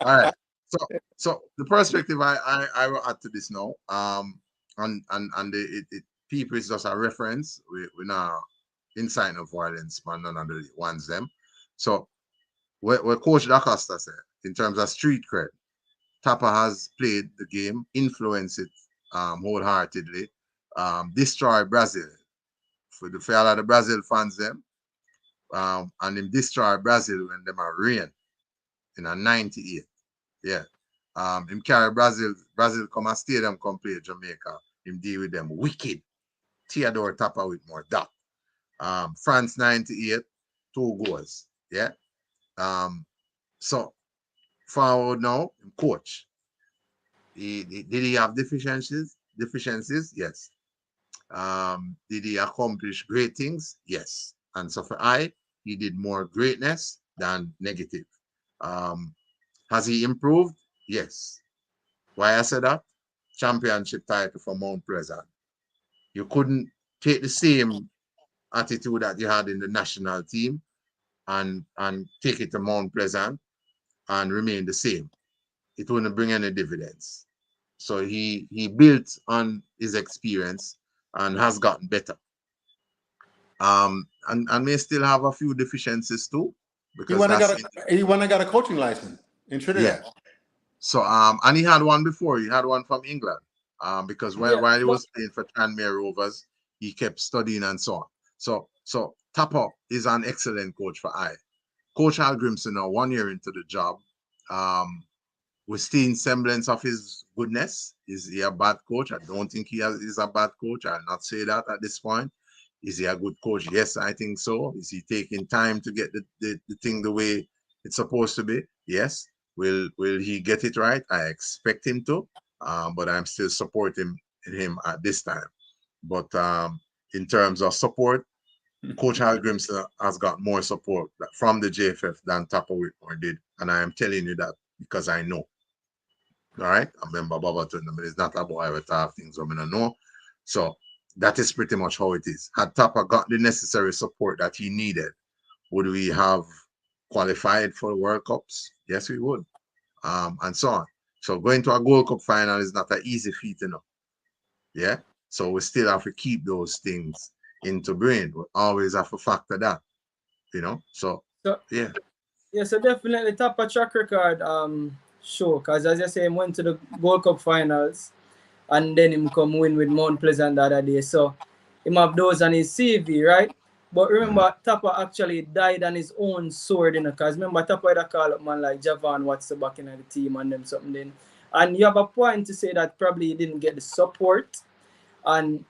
All right. So the perspective I will add to this now, and the people is just a reference. We're not inside of violence, but none of the ones them. So what Coach DaCosta said in terms of street cred, Tapa has played the game, influenced it wholeheartedly, destroy Brazil for all of the Brazil fans them, and him destroy Brazil when them are rain in a 98. Yeah. Him carry Brazil come and stadium come play Jamaica. Him deal with them wicked. Theodore Tapa with more that. France 98, 2 goals. Yeah. So forward now, coach. Did he have deficiencies? Yes. Did he accomplish great things? Yes. And so for he did more greatness than negative. Has he improved? Yes. Why I said that? Championship title for Mount Pleasant. You couldn't take the same attitude that you had in the national team and take it to Mount Pleasant and remain the same. It wouldn't bring any dividends. So he built on his experience and has gotten better. And may still have a few deficiencies too. Because he went and got a coaching license in Trinidad. Yeah. So and he had one before. He had one from England. Because while he was playing for Tranmere Rovers, he kept studying and so on. So Tapa is an excellent coach for Coach Al Grimson now 1 year into the job. We're seeing semblance of his goodness. Is he a bad coach? I don't think he's a bad coach. I'll not say that at this point. Is he a good coach? Yes, I think so. Is he taking time to get the thing the way it's supposed to be? Yes. Will he get it right? I expect him to, but I'm still supporting him at this time. But in terms of support, Coach Al Grimson has got more support from the JFF than Tapa Whitmore did. And I am telling you that because I know. All right? I remember Baba told them, it's not about I have things I'm going to know. So that is pretty much how it is. Had Tapa got the necessary support that he needed, would we have qualified for World Cups? Yes, we would. And so on. So going to a Gold Cup final is not an easy feat enough. Yeah? So we still have to keep those things into brain. We always have to factor that. So yeah. Yeah, so definitely Tapa track record show, because as I say, he went to the Gold Cup finals and then him come win with Mount Pleasant the other day. So him have those on his CV, right? But remember, Tapa actually died on his own sword, because remember, Tapa had a call up man like Javan Watts back in the team and them something then. And you have a point to say that probably he didn't get the support. And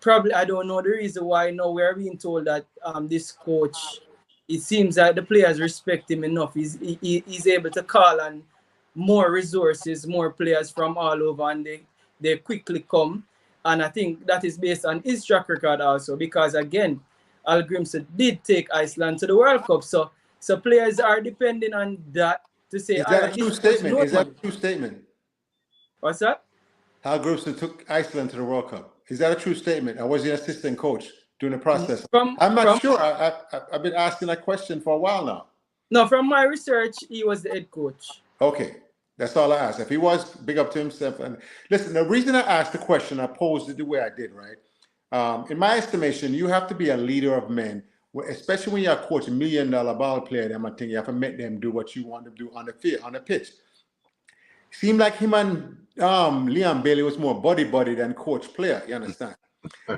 probably, I don't know the reason why now we're being told that this coach, it seems that the players respect him enough. He's able to call on more resources, more players from all over, and they quickly come. And I think that is based on his track record also, because again, Al Grimson did take Iceland to the World Cup. So players are depending on that to say, Is all that right, a true this coach statement? knows Is that man. a true statement? What's that? Hal Grimson took Iceland to the World Cup. Is that a true statement? Or was he an assistant coach during the process? I'm not sure. I've been asking that question for a while now. No, from my research, he was the head coach. Okay. That's all I asked. If he was, big up to himself. And listen, the reason I asked the question, I posed it the way I did, right? In my estimation, you have to be a leader of men, especially when you're a coach, $1 million ball player. Them, I think you have to make them do what you want them to do on the field, on the pitch. Seemed like him and Liam Bailey was more buddy than coach player. You understand?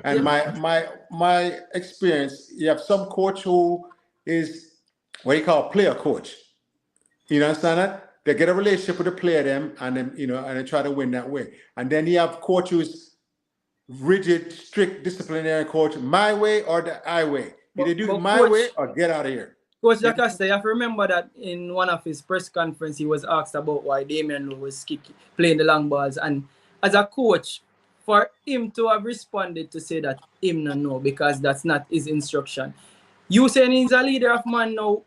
And my experience, you have some coach who is what you call player coach. You understand that? They get a relationship with the player, them, and then and they try to win that way. And then you have coach who's rigid, strict, disciplinary coach, my way or the highway. Either do it my way or get out of here. Coach Lacosta, you have to remember that in one of his press conferences, he was asked about why Damian Lowe was playing the long balls. And as a coach, for him to have responded to say that him no know, because that's not his instruction. You saying he's a leader of man now,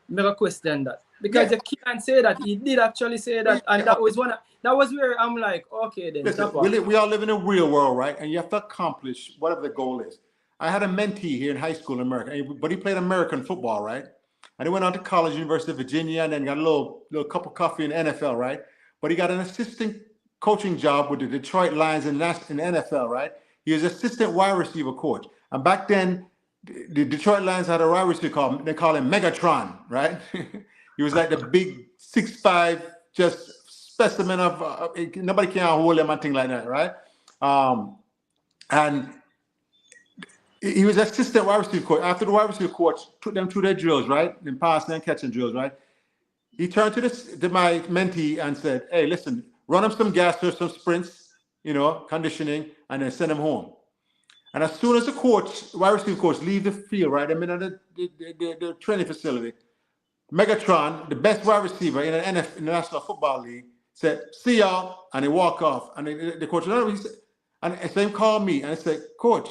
make a question that. Because you can't say that. He did actually say that. And that was where I'm like, okay then. Listen, we all live in a real world, right? And you have to accomplish whatever the goal is. I had a mentee here in high school in America, but he played American football, right? And he went on to college, University of Virginia, and then got a little cup of coffee in the NFL, right? But he got an assistant coaching job with the Detroit Lions in the NFL, right? He was assistant wide receiver coach. And back then, the Detroit Lions had a wide receiver they call him Megatron, right? He was like the big 6'5", just specimen of nobody can hold him and things like that, right? And he was assistant wide receiver coach. After the wide receiver coach took them through their drills, right? In passing and catching drills, right? He turned to my mentee and said, "Hey, listen, run him some gas or some sprints, conditioning, and then send him home." And as soon as the wide receiver coach, leave the field, right? I'm in the training facility. Megatron, the best wide receiver in the National Football League, said, "See y'all," and he walked off. And the coach, and so he called me and I said, "Coach,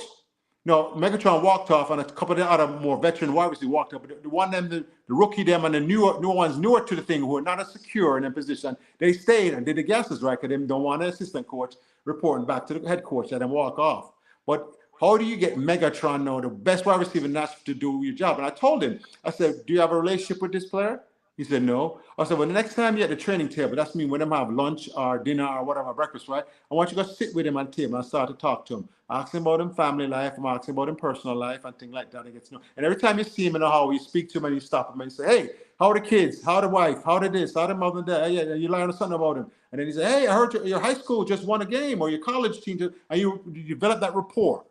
no, Megatron walked off, and a couple of the other more veteran wide receivers walked up. But the rookie them, and the new ones newer to the thing who are not as secure in their position, they stayed and did the gases right because they don't want an assistant coach reporting back to the head coach and then walk off. But how do you get Megatron now, the best wide receiver, not to do your job?" And I told him, I said, "Do you have a relationship with this player?" He said, "No." I said, "Well, the next time you're at the training table, that's mean when them have lunch or dinner or whatever, breakfast, right? I want you to go sit with him on the table and start to talk to him. Ask him about him family life, I'm asking about him personal life and things like that. And get to know. And every time you see him in the hall, you speak to him and you stop him and you say, 'Hey, how are the kids? How the wife? How did this? How the mother and dad?' Yeah, you learn something about him. And then he say, 'Hey, I heard your high school just won a game or your college team,' and you develop that rapport.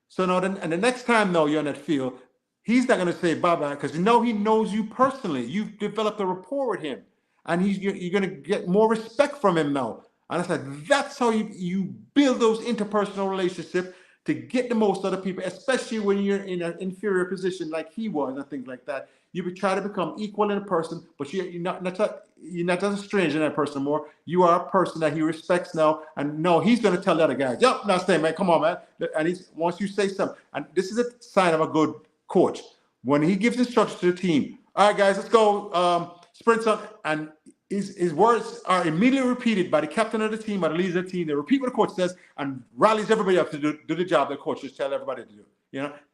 So now, and the next time though you're on that field, he's not going to say bye-bye because he knows you personally. You've developed a rapport with him. And you're going to get more respect from him now. And I said, that's how you build those interpersonal relationships to get the most out of people, especially when you're in an inferior position like he was and things like that. You would try to become equal in a person, but you're not as a stranger in that person more. You are a person that he respects now. And no, he's going to tell the other guys, "Yo, now stay, man, come on, man." And once you say something, and this is a sign of a good coach. When he gives instructions to the team, "All right, guys, let's go sprints on," and his words are immediately repeated by the captain of the team, by the leader of the team. They repeat what the coach says and rallies everybody up to do the job the coach just tell everybody to do.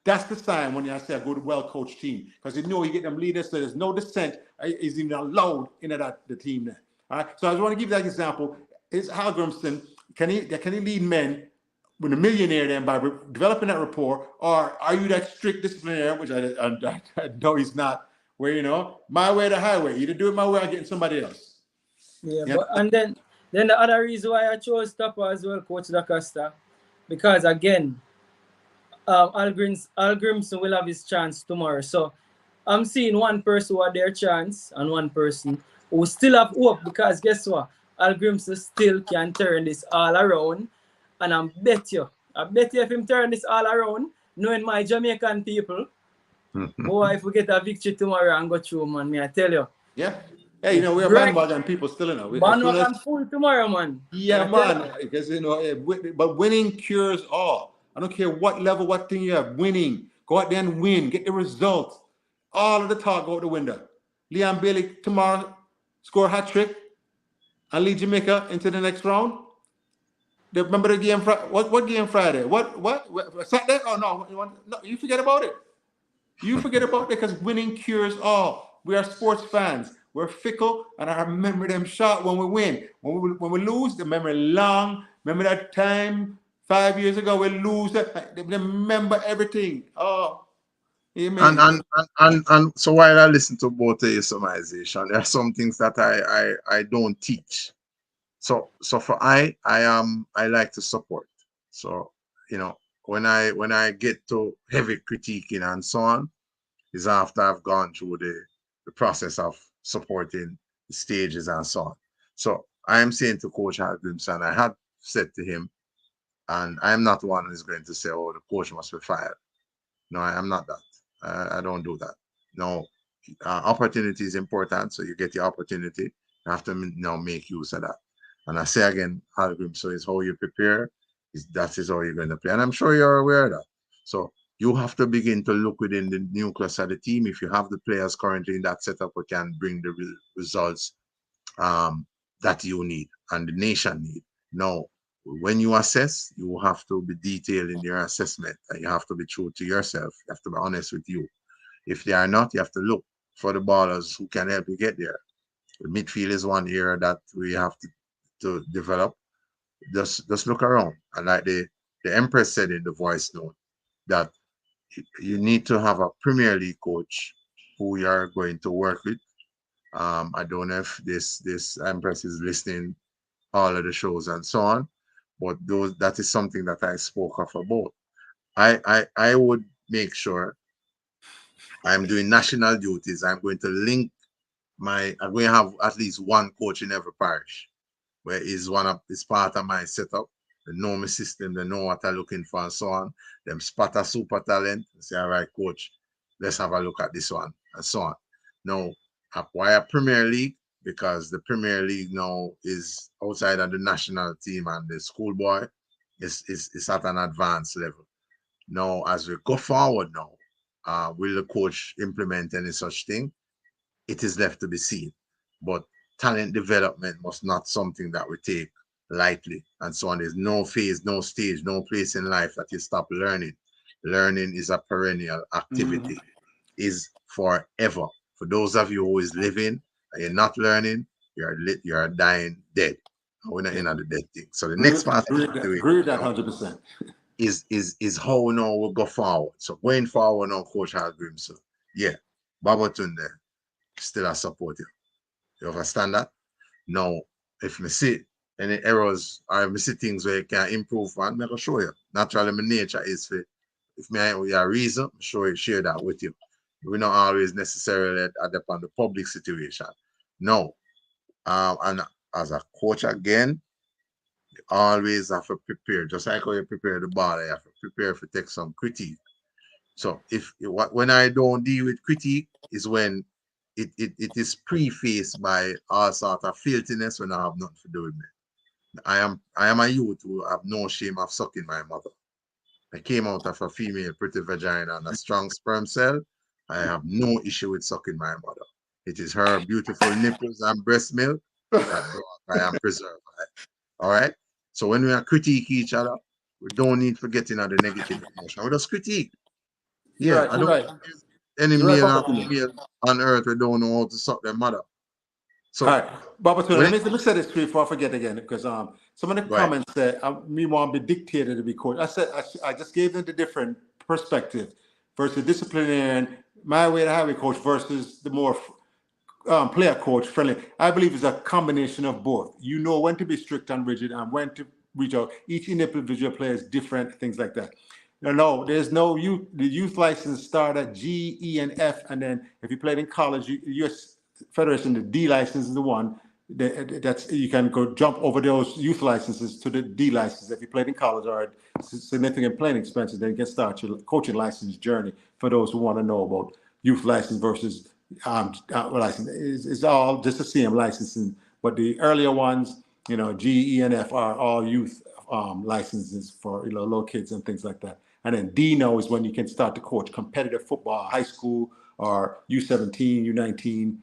That's the sign when you say a good, well-coached team, because you know you get them leaders, so there's no dissent is even allowed into the team there. All right. So I just want to give that example. Is Hal Grimson, can he lead men with a millionaire then by developing that rapport, or are you that strict disciplinarian, which I know he's not, where my way or the highway, either do it my way or getting somebody else. Yeah. But and then the other reason why I chose Topper as well, Coach Lacosta, because again, Al Grimson will have his chance tomorrow. So I'm seeing one person who had their chance and one person who still have hope, because guess what? Al Grimson still can turn this all around. And I bet you if him turn this all around, knowing my Jamaican people, boy, if we get a victory tomorrow and go through, man, I tell you. Yeah. Hey, you know, we're Right. bandwagon people still, you know. Bandwagon full tomorrow, man. Yeah, man. Because, you know, but winning cures all. I don't care what level, what thing you have. Winning. Go out there and win. Get the results. All of the talk go out the window. Leon Bailey tomorrow score a hat trick and lead Jamaica into the next round. Remember the game? What game Friday? What Saturday? Oh no, you forget about it. You forget about it because winning cures all. We are sports fans. We're fickle, and I remember them shot when we win. When we lose, the memory long. Remember that time 5 years ago we lose. They remember everything. Oh, amen. And so while I listen to both the summarization, there are some things that I don't teach. So for I like to support. So, you know, when I get to heavy critiquing and so on, is after I've gone through the process of supporting the stages and so on. So I am saying to Coach Hardgrimson, I had said to him, and I am not the one who's going to say, oh, the coach must be fired. No, I am not that. I don't do that. No, opportunity is important. So you get the opportunity. You have to now make use of that. And I say again, Hardgrim, so it's how you prepare. That is how you're going to play. And I'm sure you're aware of that. So you have to begin to look within the nucleus of the team. If you have the players currently in that setup who can bring the results that you need and the nation need. Now, when you assess, you have to be detailed in your assessment. And you have to be true to yourself. You have to be honest with you. If they are not, you have to look for the ballers who can help you get there. The midfield is one area that we have to develop. Just look around. And like the Empress said in the voice note, that you need to have a Premier League coach who you are going to work with. I don't know if this Empress is listening all of the shows and so on, but that is something that I spoke of about. I would make sure I'm doing national duties. I'm going to link I'm going to have at least one coach in every parish, where is part of my setup. They know my system, they know what I'm looking for and so on. Them spot a super talent, say, all right, coach, let's have a look at this one and so on. Now, why a Premier League? Because the Premier League now is outside of the national team, and the schoolboy is at an advanced level. Now, as we go forward now, will the coach implement any such thing? It is left to be seen. But talent development was not something that we take lightly and so on. There's no phase, no stage, no place in life that you stop learning. Learning is a perennial activity, is forever. For those of you who is living and you're not learning, you're dying dead. We're not in the dead thing. So the next part agree with that 100%. Is how now we'll go forward. So going forward now, Coach Hardgrim, so yeah, Babatunde still I support you. You understand that? Now, if me see any errors or if me see things where you can improve on, I'm gonna show you. Naturally, my nature is for if me have a reason, share that with you. We're not always necessarily adapt on the public situation. No. And as a coach again, you always have to prepare. Just like how you prepare the ball, you have to prepare to take some critique. So when I don't deal with critique is when it is prefaced by all sort of filthiness when I have nothing to do with me. I am a youth who have no shame of sucking my mother. I came out of a female pretty vagina and a strong sperm cell. I have no issue with sucking my mother. It is her beautiful nipples and breast milk that I am preserved by. All right? So when we critique each other, we don't need to get into the negative emotion. We just critique. Yeah, I don't any male or female on earth we don't know how to suck their mother. So, all right, Baba, let me say this before I forget again, because some of the comments said me want to be dictated to be coach. I just gave them the different perspective versus disciplinarian, my way to have a coach versus the more player coach friendly. I believe it's a combination of both. You know when to be strict and rigid and when to reach out. Each individual player is different, things like that. No, there's no youth. The youth license start at G, E, and F, and then if you played in college, U.S. Federation, the D license is the one that's you can go jump over those youth licenses to the D license. If you played in college or had significant playing expenses, then you can start your coaching license journey for those who want to know about youth license versus license. It's all just the same licensing, but the earlier ones, G, E, and F are all youth licenses for little kids and things like that. And then D is when you can start to coach competitive football, high school or U17, U19,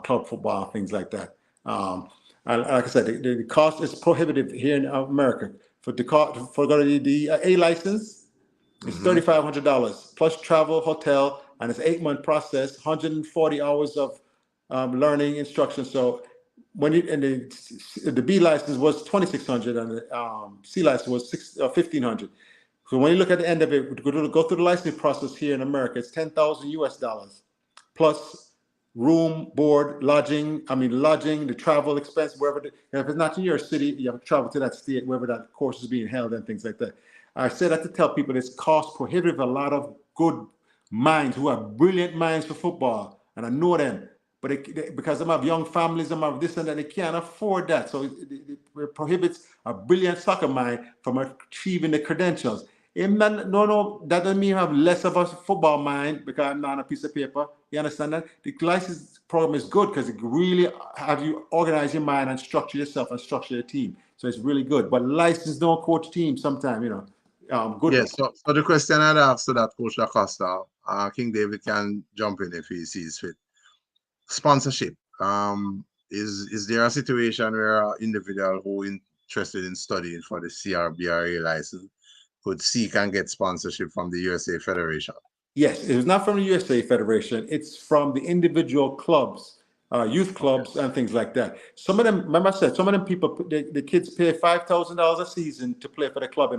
club football, things like that. And like I said, the cost is prohibitive here in America. For the A license, it's $3,500 plus travel, hotel, and it's 8-month process, 140 hours of learning instruction. So the B license was 2,600 and the C license was 1,500. So when you look at the end of it, go through the licensing process here in America, it's 10,000 US dollars plus room, board, lodging, the travel expense, wherever. If it's not in your city, you have to travel to that state, wherever that course is being held and things like that. I say that to tell people it's cost prohibitive. A lot of good minds who have brilliant minds for football, and I know them, but because they have young families, they have this and that, they can't afford that. So it prohibits a brilliant soccer mind from achieving the credentials. That doesn't mean you have less of a football mind because I'm not on a piece of paper. You understand that? The license program is good because it really have you organize your mind and structure yourself and structure your team. So it's really good. But license don't coach teams sometimes, good. Yes, so the question I'd ask to that, Coach Acosta, King David can jump in if he sees fit. Sponsorship. Is there a situation where an individual who interested in studying for the CRBRA license could seek and get sponsorship from the USA Federation? Yes, it's not from the USA Federation. It's from the individual clubs, youth clubs, and things like that. Some of them, remember I said, some of them people, the kids pay $5,000 a season to play for the club.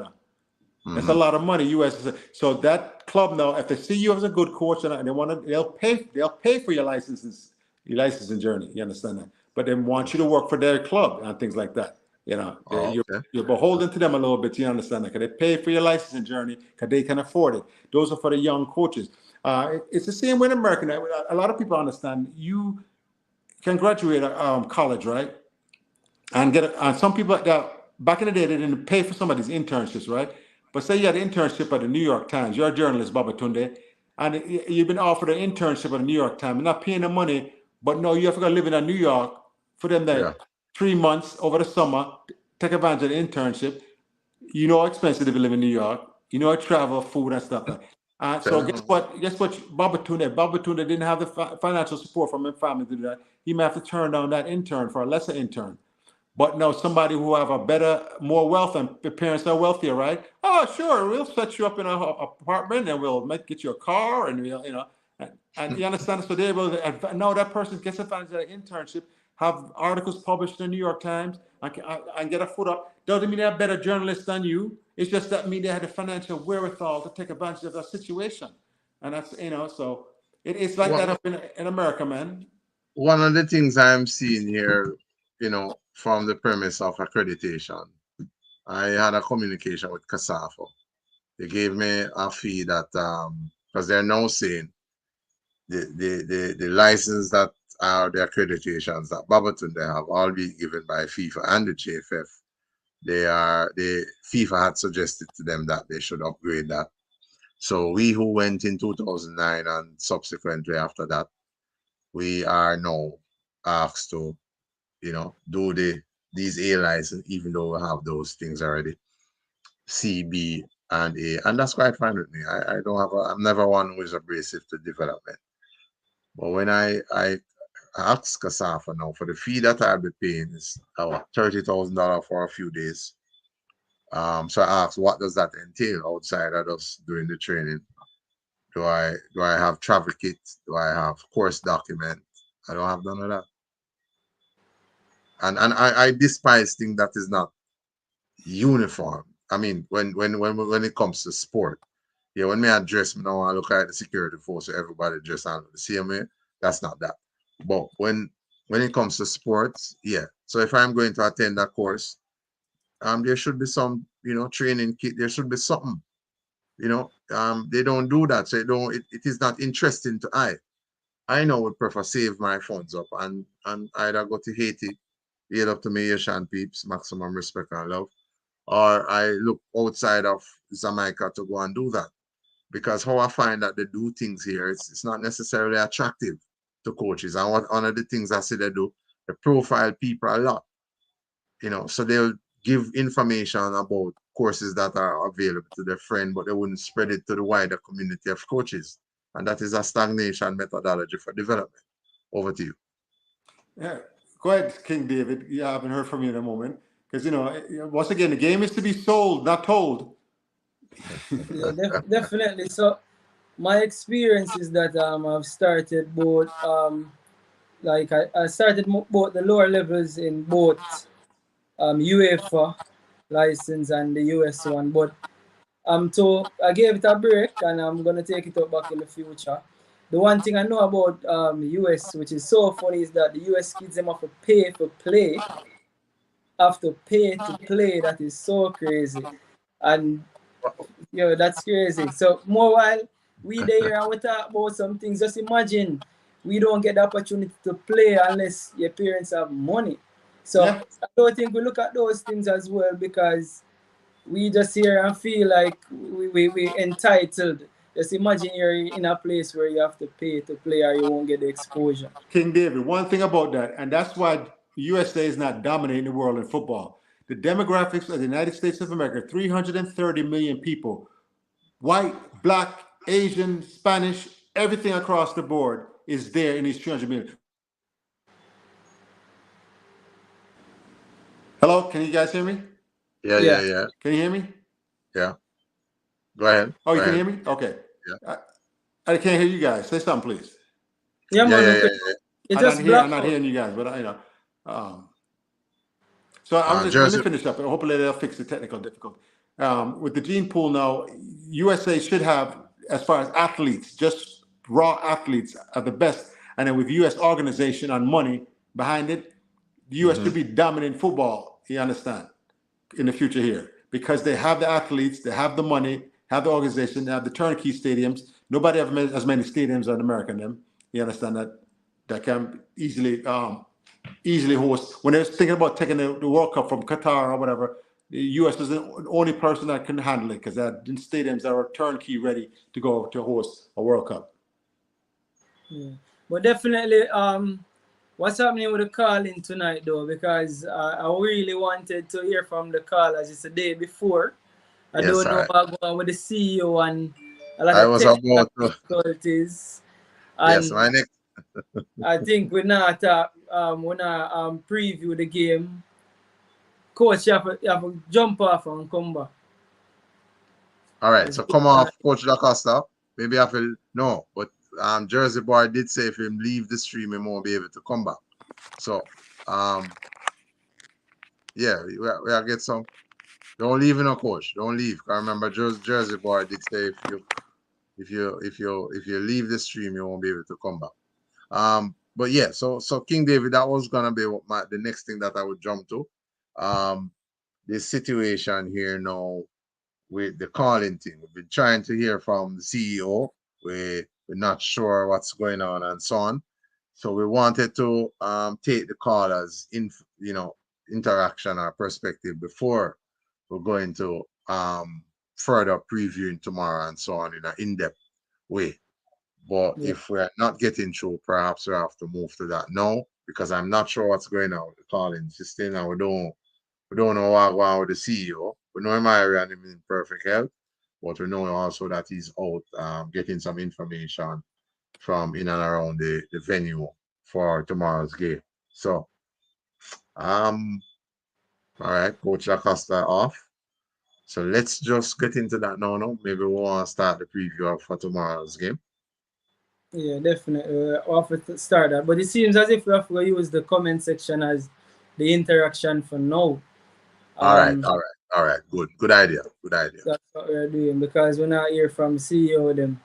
That's a lot of money, US. So that club now, if they see you as a good coach and they want to, they'll pay for your licensing journey. You understand that? But they want you to work for their club and things like that. You're beholden to them a little bit. You understand that? Because they pay for your licensing journey because they can afford it. Those are for the young coaches. It's the same way in America. A lot of people understand you can graduate college, right? And some people that back in the day they didn't pay for some of these internships, right? But say you had an internship at the New York Times. You're a journalist, Babatunde, and you've been offered an internship at the New York Times. You're not paying the money, but no, you have to go live in New York for them that 3 months over the summer, take advantage of the internship. You know how expensive to live in New York. You know how travel, food, and stuff like that. So guess what? Babatunde didn't have the financial support from his family to do that. He may have to turn down that intern for a lesser intern. But no, somebody who have a better, more wealth, and the parents are wealthier, right? Oh, sure, we'll set you up in an apartment, and we'll get you a car, and we'll, and you understand. So they're able to. Now that person gets advantage of the internship, have articles published in the New York Times, and get a foot up. Doesn't mean they're better journalists than you. It's just that mean they had the financial wherewithal to take advantage of that situation, and that's So it's like that up in America, man. One of the things I'm seeing here, from the premise of accreditation, I had a communication with CASAFO. They gave me a fee that because they're now saying the license that are the accreditations that Babatunde have all been given by FIFA and the JFF. The FIFA had suggested to them that they should upgrade that. So we who went in 2009 and subsequently after that, we are now asked to do these A license, even though we have those things already, C, B, and A, and that's quite fine with me. I'm never one who is abrasive to development. But when I asked CASAFA now for the fee that I'll be paying is $30,000 for a few days. So I asked, what does that entail outside of us doing the training? Do I have travel kit? Do I have course document? I don't have none of that. And I despise things that is not uniform. I mean, when it comes to sport, when me address me now, I look at the security force, so everybody dress on the same way. That's not that. But when it comes to sports, So if I'm going to attend that course, there should be some, training kit. There should be something. They don't do that, so it is not interesting to I know would prefer save my funds up and either go to Haiti, yield up to me Asian peeps, maximum respect and love, or I look outside of Jamaica to go and do that. Because how I find that they do things here, it's not necessarily attractive. to coaches. And one of the things I see they do, they profile people a lot, you know, so they'll give information about courses that are available to their friend, but they wouldn't spread it to the wider community of coaches. And that is a stagnation methodology for development. Over to you. Yeah, go ahead, King David. Yeah, I haven't heard from you in a moment. Because, you know, once again, the game is to be sold, not told. Yeah, definitely. So my experience is that I've started both like I started both the lower levels in both UEFA license and the US one, but so I gave it a break and I'm gonna take it up back in the future. The one thing I know about US, which is so funny, is that the US kids them have to pay for play. Have to pay to play. That is so crazy, and yo, that's crazy. So more while we there and we talk about some things, just imagine we don't get the opportunity to play unless your parents have money. So Yeah. I don't think we look at those things as well, because we just hear and feel like we entitled. Just imagine you're in a place where you have to pay to play or you won't get the exposure. King David, one thing about that, and that's why USA is not dominating the world in football. The demographics of the United States of America, 330 million people, white, black, Asian, Spanish, everything across the board is there in these 300 million. Hello, can you guys hear me? Yeah. Can you hear me? Yeah. Go ahead. Oh, you can hear me? Okay. Yeah. I can't hear you guys. Say something, please. Yeah, man. I'm not hearing you guys, but I, you know. So let me finish up, and hopefully they'll fix the technical difficulty. With the gene pool now, USA should have, as far as athletes, just raw athletes are the best. And then with US organization and money behind it, the US should be dominant football, you understand, in the future here. Because they have the athletes, they have the money, have the organization, they have the turnkey stadiums. Nobody has as many stadiums as America them. You understand that can easily host. When they're thinking about taking the World Cup from Qatar or whatever, the US is the only person that can handle it, because that stadiums that are turnkey ready to go to host a World Cup. Yeah. But definitely, what's happening with the calling tonight, though? Because I really wanted to hear from the callers. It's the day before. I don't know what's going on with the CEO and a lot of technical difficulties. And yes, my next. I think we're not preview the game. Coach, you have to jump off and come back. All right, so come off, Coach Da Costa. Maybe I feel no, but Jersey Boy did say if him leave the stream, he won't be able to come back. So yeah, we'll get some. Don't leave, no, Coach. Don't leave. I remember Jersey Boy did say if you leave the stream, you won't be able to come back. But yeah, so King David, that was gonna be the next thing that I would jump to. The situation here now with the calling thing. We've been trying to hear from the CEO. We're not sure what's going on and so on. So we wanted to take the callers in, interaction or perspective before we're going to further previewing tomorrow and so on in an in-depth way. But if we're not getting through, perhaps we have to move to that now, because I'm not sure what's going on with the calling system. Now we don't know what's going on with the CEO. We know him and him in perfect health, but we know also that he's out getting some information from in and around the venue for tomorrow's game. So, all right, Coach Acosta off. So let's just get into that now. Maybe we want to start the preview for tomorrow's game. Yeah, definitely. We'll have to start that. But it seems as if we have to use the comment section as the interaction for now. All right. Good idea. That's what we're doing, because we're not hear from CEO them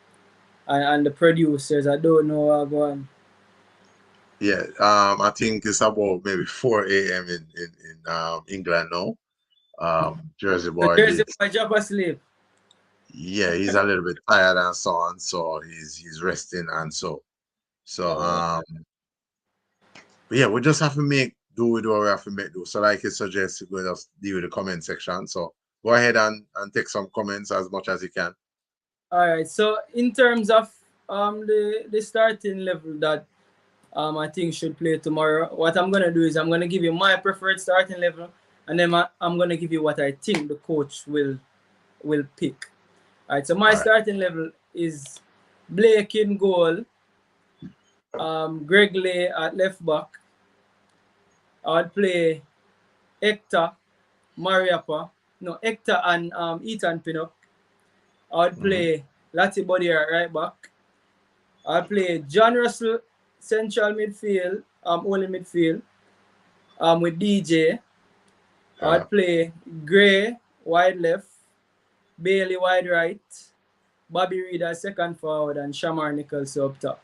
and the producers. I don't know what's going on. Yeah, I think it's about maybe 4 a.m. in England now. Jersey Boy. Jersey Boy drop asleep. Yeah, he's a little bit tired and so on, so he's resting and so. Yeah, we just have to make do with what we have to make do. So like you suggest, we just deal with the comment section. So go ahead and take some comments as much as you can. All right. So in terms of the starting level that I think should play tomorrow. What I'm gonna do is I'm gonna give you my preferred starting level, and then I'm gonna give you what I think the coach will pick. All right. So my starting level is Blake in goal, Greg Lay at left back. I'd play Hector, Mariappa, no Hector and Ethan Pinnock. I'd play Lati Body at right back. I'd play John Russell central midfield, only midfield, with DJ. I'd play Gray wide left, Bailey wide right, Bobby Reed as second forward, and Shamar Nichols up top.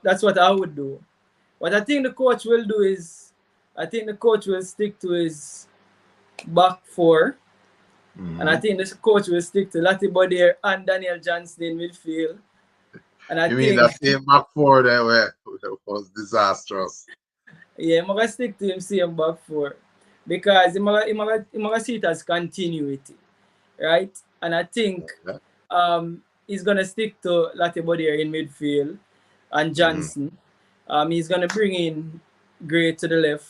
That's what I would do. What I think the coach will do is, I think the coach will stick to his back four. And I think the coach will stick to Lati Bodier and Daniel Johnston in midfield. And I mean that same back four that was disastrous? Yeah, I'm going to stick to him same back four. Because I'm going to see it as continuity. Right? And I think he's going to stick to Lati Bodier in midfield and Johnson. He's going to bring in Gray to the left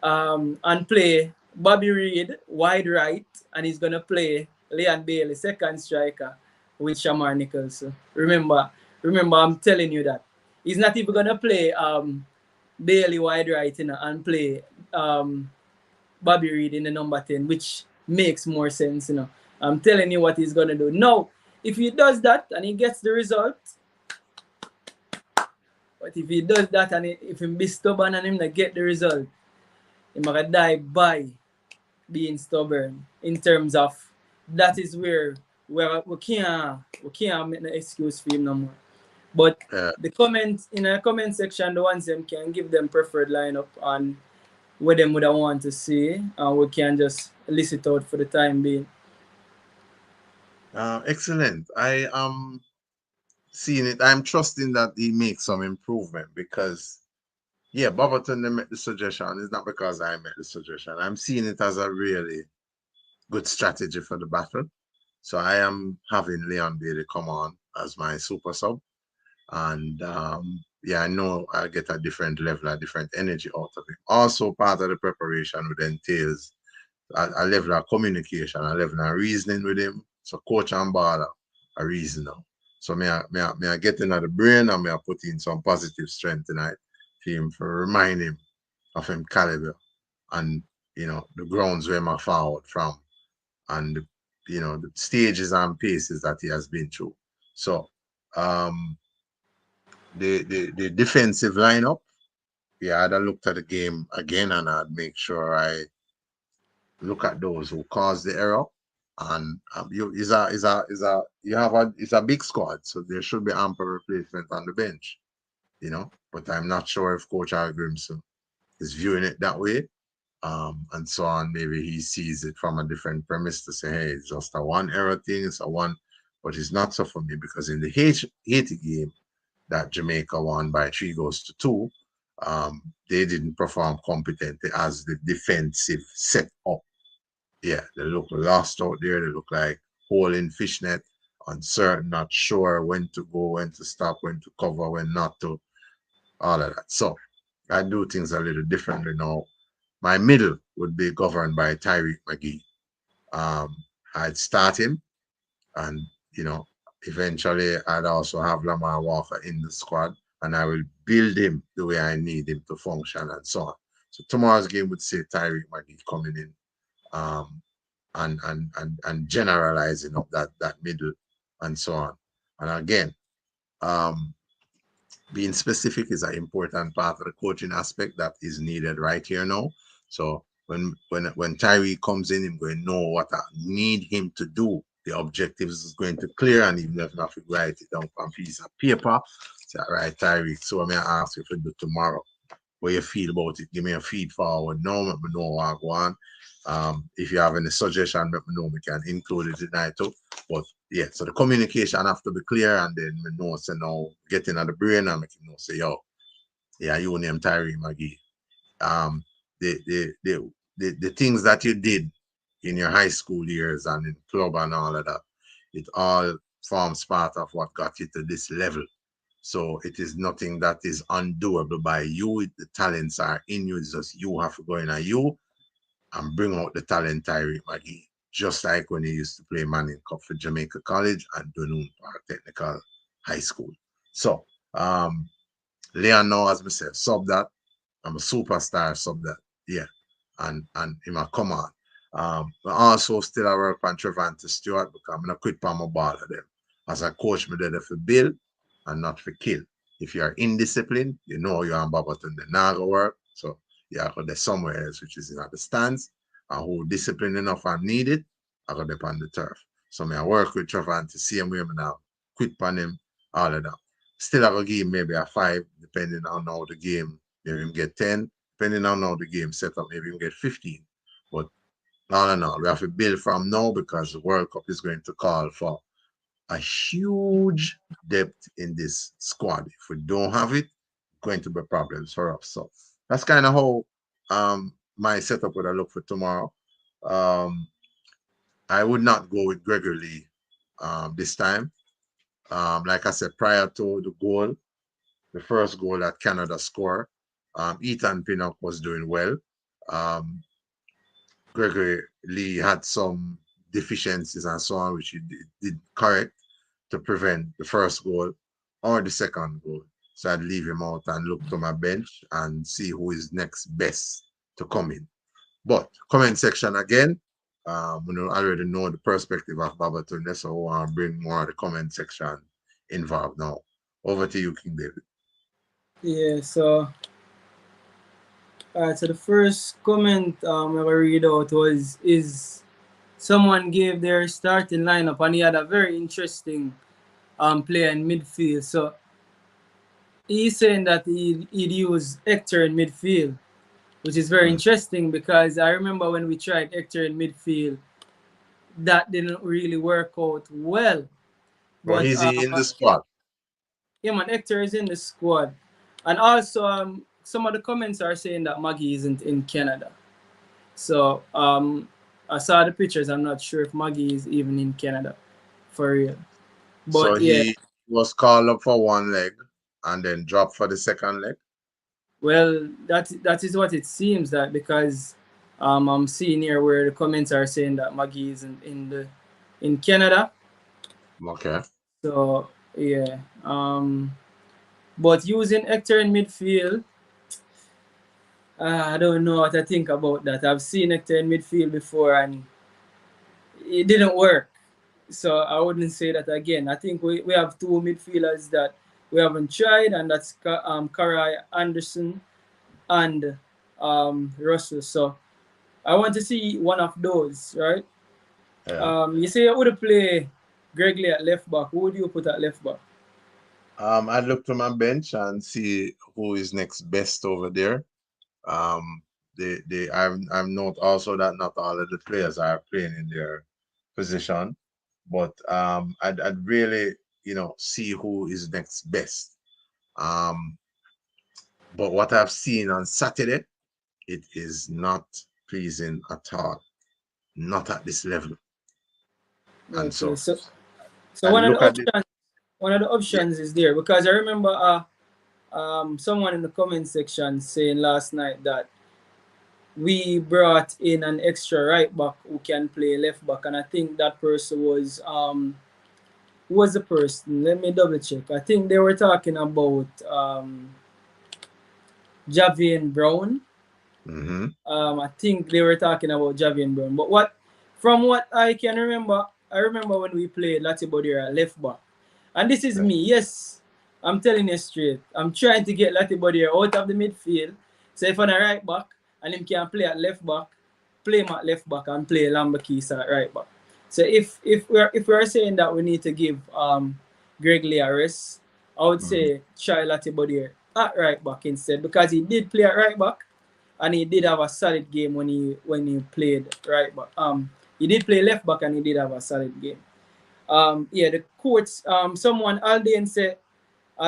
and play Bobby Reed wide right, and he's going to play Leon Bailey second striker with Shamar Nichols. Remember, I'm telling you that. He's not even going to play Bailey wide right and play Bobby Reed in the number 10, which makes more sense. I'm telling you what he's going to do. Now, if he does that and he gets the result, but if he does that and if he be stubborn and him not get the result, he might die by being stubborn. In terms of that is where we can't make no excuse for him no more. But the comments in the comment section, the ones them can give them preferred lineup and what them would want to see, and we can just list it out for the time being. Excellent. I am seeing it. I'm trusting that he makes some improvement because, yeah, Boberton they made the suggestion. It's not because I made the suggestion. I'm seeing it as a really good strategy for the battle. So I am having Leon Bailey come on as my super sub. And yeah, I know I'll get a different level, a different energy out of it. Also, part of the preparation would entails a level of communication, a level of reasoning with him. So coach and baller are reasoner. So me I get into the brain and me I put in some positive strength tonight for him, for remind him of him caliber and the grounds where I forward from and the stages and paces that he has been through. So the defensive lineup, yeah, I'd have looked at the game again and I'd make sure I look at those who caused the error. And it's a big squad, so there should be ample replacement on the bench, But I'm not sure if Coach Grimson is viewing it that way, and so on. Maybe he sees it from a different premise to say, hey, it's just a one error thing, it's a one, but it's not so for me because in the Haiti game that Jamaica won by 3-2, they didn't perform competently as the defensive set up. Yeah, they look lost out there. They look like hole in fishnet, uncertain, not sure when to go, when to stop, when to cover, when not to, all of that. So I do things a little differently now. My middle would be governed by Tyreek McGee. I'd start him, and eventually I'd also have Lamar Walker in the squad, and I will build him the way I need him to function and so on. So tomorrow's game would say Tyreek McGee coming in. And generalizing of that middle and so on. And again, being specific is an important part of the coaching aspect that is needed right here now. So when Tyree comes in, I'm going to know what I need him to do. The objectives is going to clear, and even if not, write it down on a piece of paper. Say, all right, Tyree, so I'm going to ask you for do tomorrow. What you feel about it? Give me a feed forward now, let me know what I go on. If you have any suggestion, let me know. We can include it tonight too. But yeah, so the communication have to be clear, and then we know, so now getting at the brain and making know say, yo, yeah, you name Tyree McGee. The things that you did in your high school years and in club and all of that, it all forms part of what got you to this level. So it is nothing that is undoable by you. The talents are in you. It's just you have to go in at you and bring out the talent Tyree McGee. Just like when he used to play Manning Cup for Jamaica College and Dunoon Park Technical High School. So Leon now, as I said, sub that. I'm a superstar sub that. Yeah. And he might come on. But also still I work on Trevante Stewart because I'm gonna quit for my ball of them. As a coach, me there for build and not for kill. If you are indisciplined, you know you're on Babaton the Naga work. So you are there somewhere else, which is in the stands, and who disciplined enough and needed, I got up on the turf. So I work with Trevante to see him where now, quit on him, all of that. Still I go give him maybe a 5, depending on how the game, maybe him get 10, depending on how the game set up, maybe him get 15. But all in all, we have to build from now because the World Cup is going to call for a huge depth in this squad. If we don't have it, going to be problems for us. So that's kind of how my setup would I look for tomorrow. I would not go with Gregory Lee this time. Like I said, prior to the goal, the first goal that Canada scored, Ethan Pinnock was doing well. Gregory Lee had some deficiencies and so on, which he did correct to prevent the first goal or the second goal. So I'd leave him out and look to my bench and see who is next best to come in. But comment section again, we already know the perspective of Babatunde, so I want to bring more of the comment section involved now. Over to you, King David. Yeah, so so the first comment I read out is someone gave their starting lineup and he had a very interesting player in midfield. So he's saying that he'd use Hector in midfield, which is very interesting because I remember when we tried Hector in midfield, that didn't really work out well. But he's in the squad. Yeah, man, Hector is in the squad. And also, some of the comments are saying that Maggie isn't in Canada. So I saw the pictures. I'm not sure if Maggie is even in Canada, for real. But so he was called up for one leg and then dropped for the second leg? Well, that is what it seems that because I'm seeing here where the comments are saying that Maggie isn't in Canada. Okay. So yeah. But using Hector in midfield, I don't know what I think about that. I've seen Hector in midfield before and it didn't work. So I wouldn't say that again. I think we have two midfielders that we haven't tried, and that's Karai Anderson and Russell. So I want to see one of those, right? Yeah. You say you would play Greg Lee at left back. Who would you put at left back? I'd look to my bench and see who is next best over there. I've note also that not all of the players are playing in their position, but I'd really see who is next best. But what I've seen on Saturday, it is not pleasing at all, not at this level. And okay, so one of the options is there because I remember someone in the comment section saying last night that we brought in an extra right back who can play left back, and I think that person was who was the person? Let me double check. I think they were talking about Javian Brown. I think they were talking about Javian Brown. But from what I can remember, I remember when we played Latibodira left back. And this is me. Yes, I'm telling you straight. I'm trying to get Latibodira out of the midfield. So if I'm a right back and him can play at left back, play him at left back and play Lambakis at right back. So if we're saying that we need to give Greg Lee a rest, I would say try Latibodira at right back instead because he did play at right back. And he did have a solid game when he played right back. He did play left back and he did have a solid game. The coach, someone Alden said,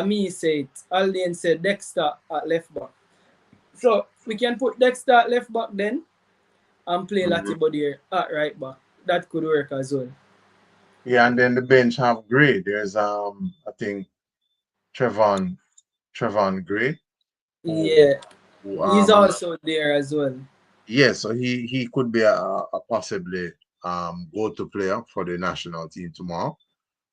me said Alden said Dexter at left back. So we can put Dexter at left back then and play Latibodire at right back. That could work as well. Yeah, and then the bench have Gray. There's I think Trevon Gray. Yeah, he's I'm also there as well. yeah, so he could be a possibly go-to player for the national team tomorrow.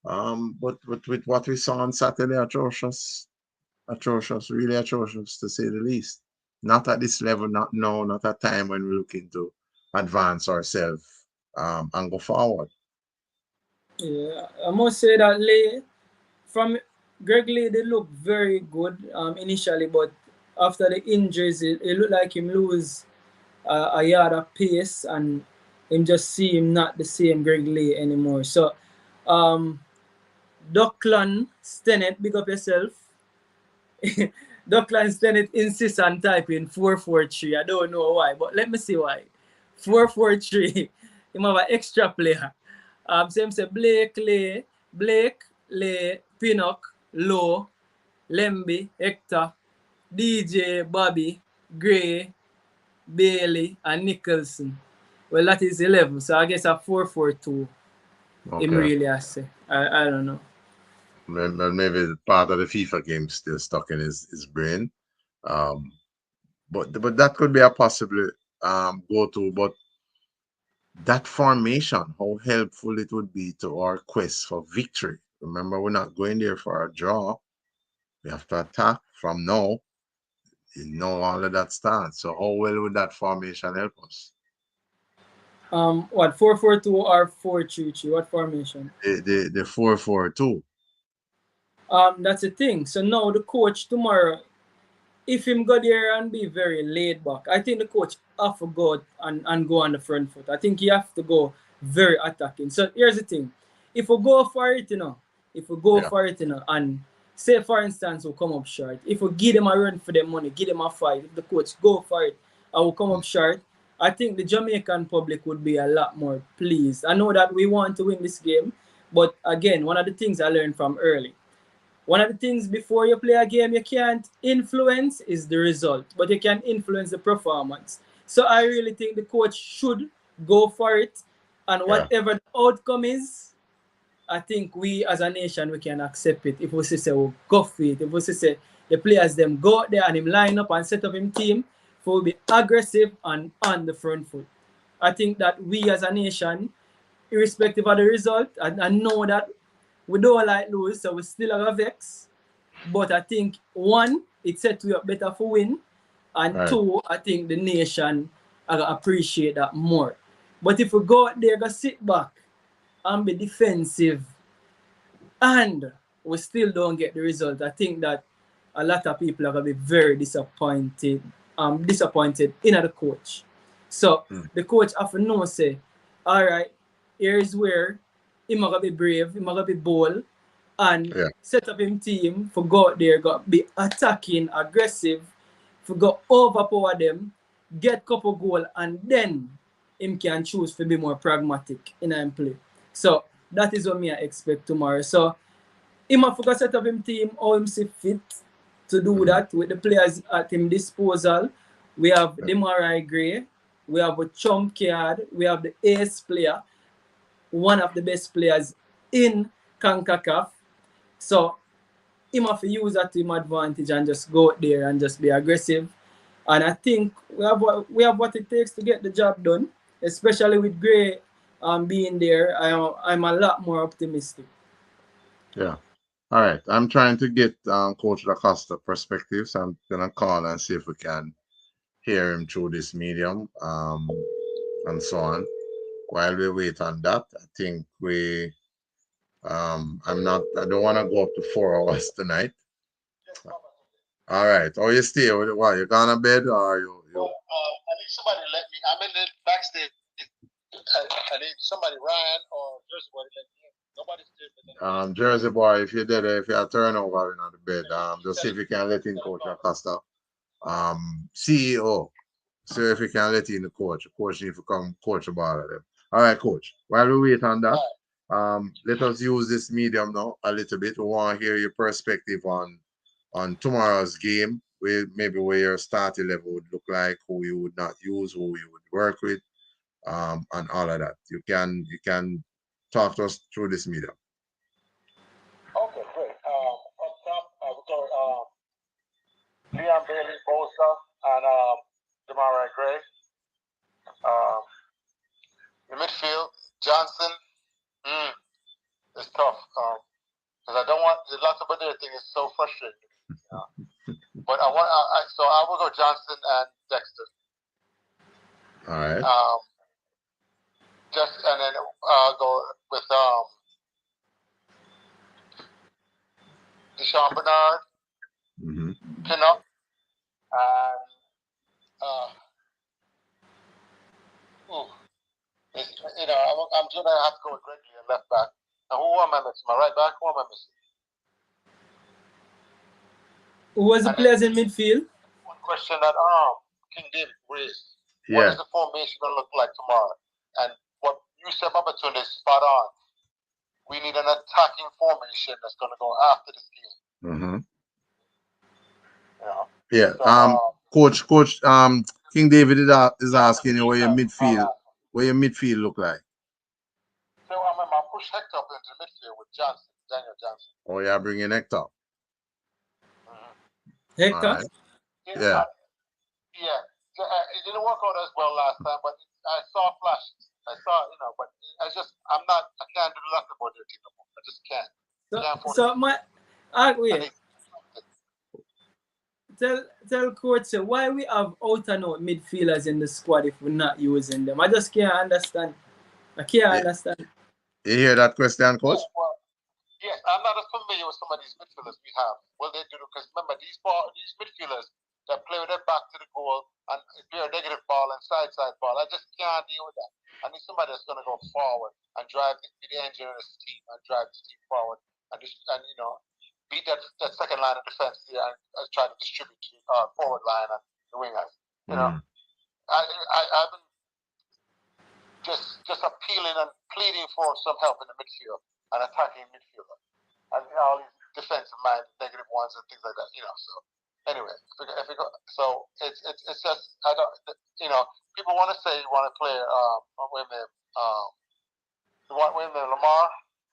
But with what we saw on Saturday, atrocious, really atrocious to say the least. Not at this level, not at time when we're looking to advance ourselves and go forward. Yeah, I must say that from Greg Lee, they look very good initially, but after the injuries, it looked like him lose a yard of pace, and him just see him not the same Greg Lee anymore. So, Duckland Stennett, big up yourself. Duckland Stennett insists on typing 4-4-3. I don't know why, but let me see why. 4-4-3. Him have an extra player. Same say Blake, Lay, Pinnock, Low, Lemby, Hector, DJ, Bobby, Gray, Bailey, and Nicholson. Well, that is 11. So I guess a 4-4-2. Okay. Him really has to say. I don't know. Maybe part of the FIFA game still stuck in his brain. But that could be a possible go-to. But that formation, how helpful it would be to our quest for victory. Remember, we're not going there for a draw. We have to attack from now. You know all of that starts. So how well would that formation help us? What 4-4-2 or 4-3-3? What formation? The 4-4-2. That's the thing. So now the coach tomorrow, if him go there and be very laid back, I think the coach have to go and go on the front foot. I think he have to go very attacking. So here's the thing. If we go for it, and say for instance we'll come up short. If we give them a run for their money, give them a fight, if the coach go for it and we'll come up short, I think the Jamaican public would be a lot more pleased. I know that we want to win this game, but again, one of the things I learned from early, one of the things before you play a game you can't influence is the result, but you can influence the performance. So I really think the coach should go for it, and whatever the outcome is, I think we as a nation, we can accept it. If we say we'll go for it, if we say the players them go out there and him line up and set up him team for be aggressive and on the front foot. I think that we as a nation, irrespective of the result, and I know that we don't like lose, so we still have a vex. But I think one, it set we up better for win, and two, I think the nation are gonna appreciate that more. But if we go out there, go sit back and be defensive, and we still don't get the result, I think that a lot of people are gonna be very disappointed. Disappointed in the coach. So the coach have to know, say, all right, here's where he might be brave, he might be bold, and set up him team for go out there, go be attacking, aggressive, for go overpower them, get couple goal, and then him can choose to be more pragmatic in him play. So that is what me I expect tomorrow. So him have to set up him team how him see fit to do that with the players at him disposal. We have Demarai Gray, we have a trump card, we have the ace player, one of the best players in Concacaf. So him have to use that to him advantage and just go out there and just be aggressive. And I think we have what it takes to get the job done, especially with Gray being there. I'm a lot more optimistic. Yeah. All right. I'm trying to get Coach Lacosta perspective, so I'm gonna call and see if we can hear him through this medium and so on. While we wait on that, I think we I don't want to go up to 4 hours tonight. All right. Oh, you stay? What, you gone to bed or you? I need somebody to let me. I'm in the backstage. I need somebody, Ryan or Jersey boy, to let me in. Nobody's there. Jersey boy, if you're dead, if you're turnover in the bed, just see if you can let in Coach Acosta. CEO. So if you can let in the coach needs to come coach about them. All right, coach. While we wait on that, let us use this medium now a little bit. We want to hear your perspective on tomorrow's game, where your starting level would look like, who you would not use, who you would work with, and all of that. You can talk to us through this medium. Okay, great. Up top, we're Jamaica and Demarai Gray. The midfield, Johnson. It's tough. Because I don't want the Latabadere thing is so frustrating. But I will go Johnson and Dexter. All right. And then I'll go with Deshaun Bernard, Pinnock, and I'm gonna have to go with Gregory and left back. And who am I missing? My right back? Who am I missing? Who was the players in midfield? One question that King David raised. Yeah. What is the formation gonna look like tomorrow? And what you said, Babatunde, is spot on. We need an attacking formation that's gonna go after this game. Yeah. Coach, King David is asking you where your midfield look like. So I'm gonna push Hector up into midfield with Daniel Johnson. Oh, yeah, bringing Hector. Hector? Right. Yeah. It didn't work out as well last time, but I saw flashes. But I can't do the left about your team no more. I just can't. Tell coach why we have out and out midfielders in the squad if we're not using them. I just can't understand. I can't understand. You hear that question, coach? Well, yes, I'm not as familiar with some of these midfielders we have. Well, they do because remember these midfielders that play with their back to the goal and play a negative ball and side ball. I just can't deal with that. I need somebody that's going to go forward and drive the engine of this team and drive this team forward and beat that second line of defense here and try to distribute to forward line and the wingers. I've been just appealing and pleading for some help in the midfield and attacking midfielder and all these defensive minded negative ones and things like that. So anyway, if we go, so it's just I don't people want to say you want to play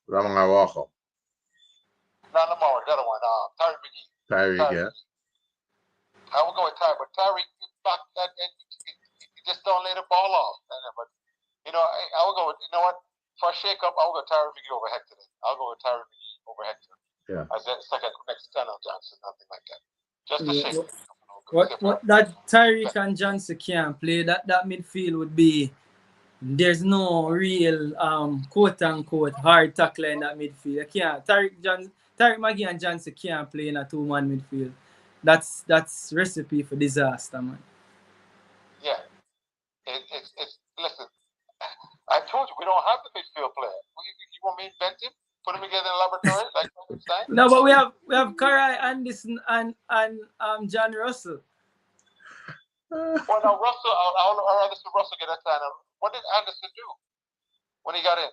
Lamar Walker. Not Lamar, the other one, Tyreek McGee. Tyreek, yeah. I will go with Tyreek, but Tyreek back that he just don't lay the ball off. But I will go with for a shake up, I will go Tyreek McGee over Hector. I'll go with Tyreek McGee over Hector. Yeah. As a second next to Johnson, nothing like that. Just a shake. What that Tyreek and Johnson can't play, that midfield would be there's no real quote unquote hard tackler in that midfield. Tyreek McGee and Johnson can't play in a 2-man midfield. That's recipe for disaster, man. Yeah. It's listen, I told you we don't have the midfield player. You want me to invent him? Put him together in the laboratory like No, but we have Karai Anderson and John Russell. Well, now Russell, I'd rather see Russell get a time. What did Anderson do when he got in?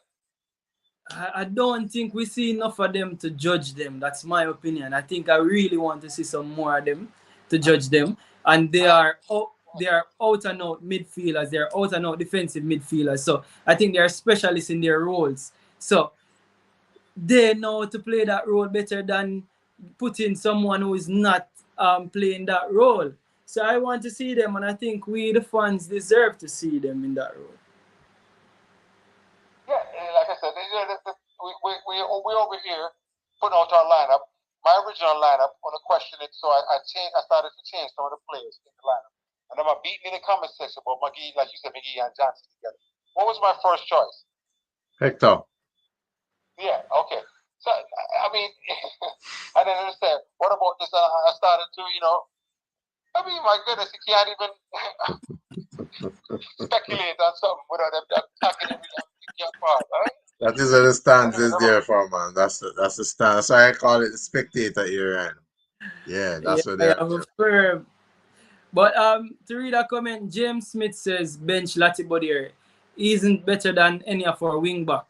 I don't think we see enough of them to judge them. That's my opinion. I think I really want to see some more of them to judge them. And they are out and out midfielders. They are out and out defensive midfielders. So I think they are specialists in their roles. So they know to play that role better than putting someone who is not playing that role. So I want to see them, and I think we, the fans, deserve to see them in that role. Yeah, like I said, we over here putting out our lineup. My original lineup, I want to question it, so I started to change some of the players in the lineup. And I'm beating in the comment section about McGee, like you said, McGee and Johnson together. What was my first choice? Hector. Yeah, okay. So, I mean, I didn't understand. What about this? I started to, I mean, my goodness, you can't even speculate on something without them attacking every part, right? That is what the stance is there for, man. That's the stance. So I call it the spectator era. Yeah, that's what they are. But to read a comment, James Smith says bench Latibodiere isn't better than any of our wing back.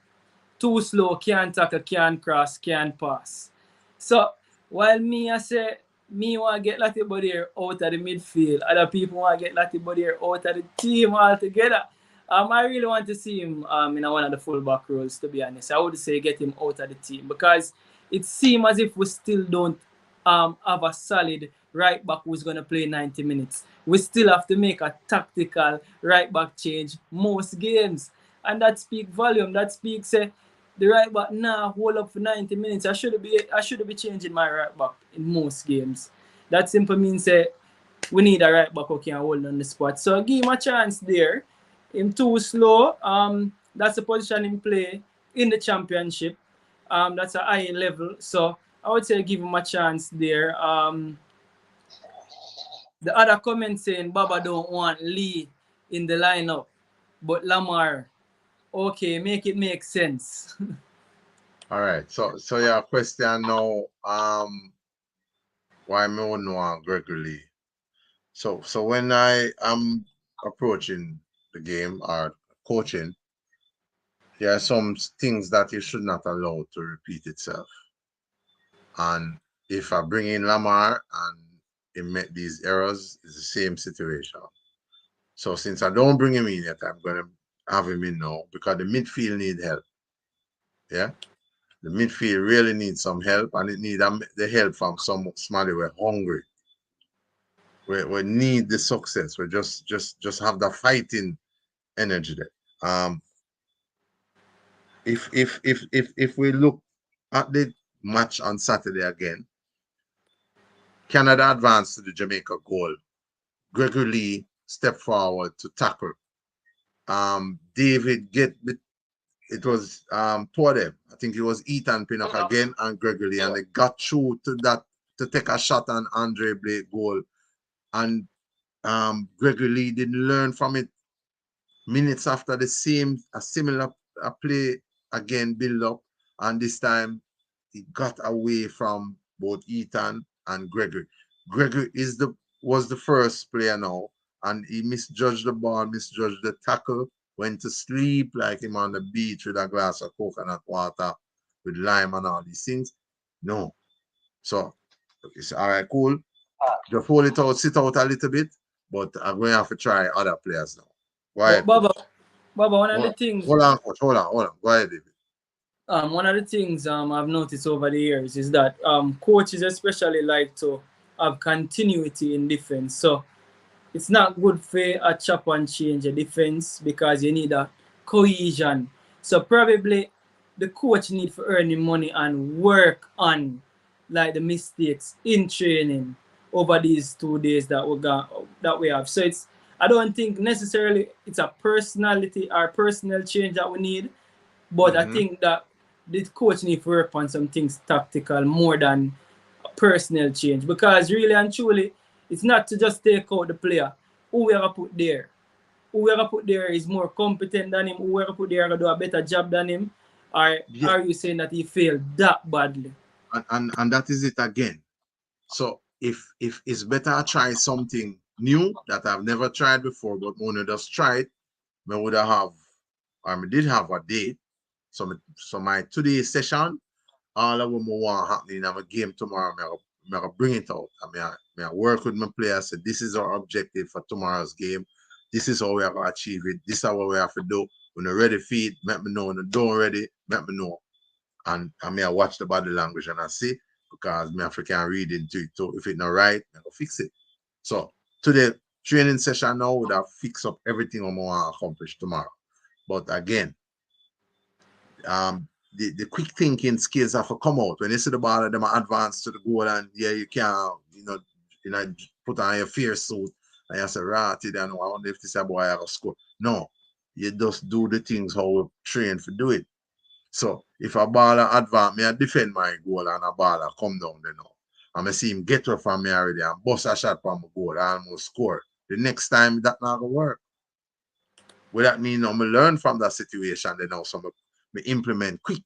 Too slow, can't tackle, can't cross, can't pass. So while I say me want to get Latibodiere out of the midfield, other people want to get Latibodiere out of the team altogether. I really want to see him in one of the fullback roles, to be honest. I would say get him out of the team because it seems as if we still don't have a solid right back who's going to play 90 minutes. We still have to make a tactical right back change most games. And that speaks volume. That speaks the right back now hold up for 90 minutes. I should be changing my right back in most games. That simply means we need a right back who can hold on the spot. So give him a chance there. Him too slow. That's the position in play in the championship. That's a high level. So I would say give him a chance there. The other comment saying Baba don't want Lee in the lineup, but Lamar, okay, make it make sense. All right. So your question now, why me wouldn't want Gregory Lee? So when I am approaching the game or coaching, there are some things that you should not allow to repeat itself. And if I bring in Lamar and he met these errors, it's the same situation. So since I don't bring him in yet, I'm going to have him in now because the midfield need help. Yeah? The midfield really needs some help, and it needs the help from somebody who are hungry. We need the success. We just have the fighting energy there. If we look at the match on Saturday again, Canada advanced to the Jamaica goal. Gregory Lee stepped forward to tackle. David it was two of them. I think it was Ethan Pinnock again and Gregory Lee, and they got through to that to take a shot on Andre Blake goal. And Gregory Lee didn't learn from it. Minutes after a similar play again build up, and this time he got away from both Ethan and Gregory. Gregory was the first player now, and he misjudged the ball, misjudged the tackle, went to sleep like him on the beach with a glass of coconut water with lime and all these things. No. So it's all right, cool. Just hold it out, sit out a little bit, but I'm going to have to try other players now. Go ahead. Baba, one of the things. Hold on, coach. Hold on. Go ahead, David. One of the things I've noticed over the years is that coaches especially like to have continuity in defense. So it's not good for a chop and change a defense because you need a cohesion. So probably the coach need to earn the money and work on like the mistakes in training over these 2 days that we have. So I don't think necessarily it's a personality or personal change that we need, but I think that the coach need to work on some things tactical more than a personal change, because really and truly it's not to just take out the player. Who we ever put there? Who we ever put there is more competent than him? Who we ever put there to do a better job than him? Or are you saying that he failed that badly? And that is it again. So if it's better I try something new that I've never tried before, but when I just try it, I did have a date. So my today's session, all of them want happening in a game tomorrow. I'm going to bring it out. I work with my players. Say, this is our objective for tomorrow's game. This is how we are going to achieve it. This is what we have to do. When you're ready for it, let me know. When you don't ready, let me know. And I watch the body language and I see, because I can read into it too. If it's not right, I will fix it. So today, training session now would have fixed up everything I want to accomplish tomorrow. But again, the quick thinking skills have to come out. When you see the ball, them advance to the goal, and you can, put on your fear suit and you say, right, I wonder if this boy have a score. No, you just do the things how we train to do it. So if a baller advance, I defend my goal and a baller come down there now. And I see him get up from me already and bust a shot from my goal and almost score. The next time that not gonna work. What that mean I learn from that situation then also we implement quick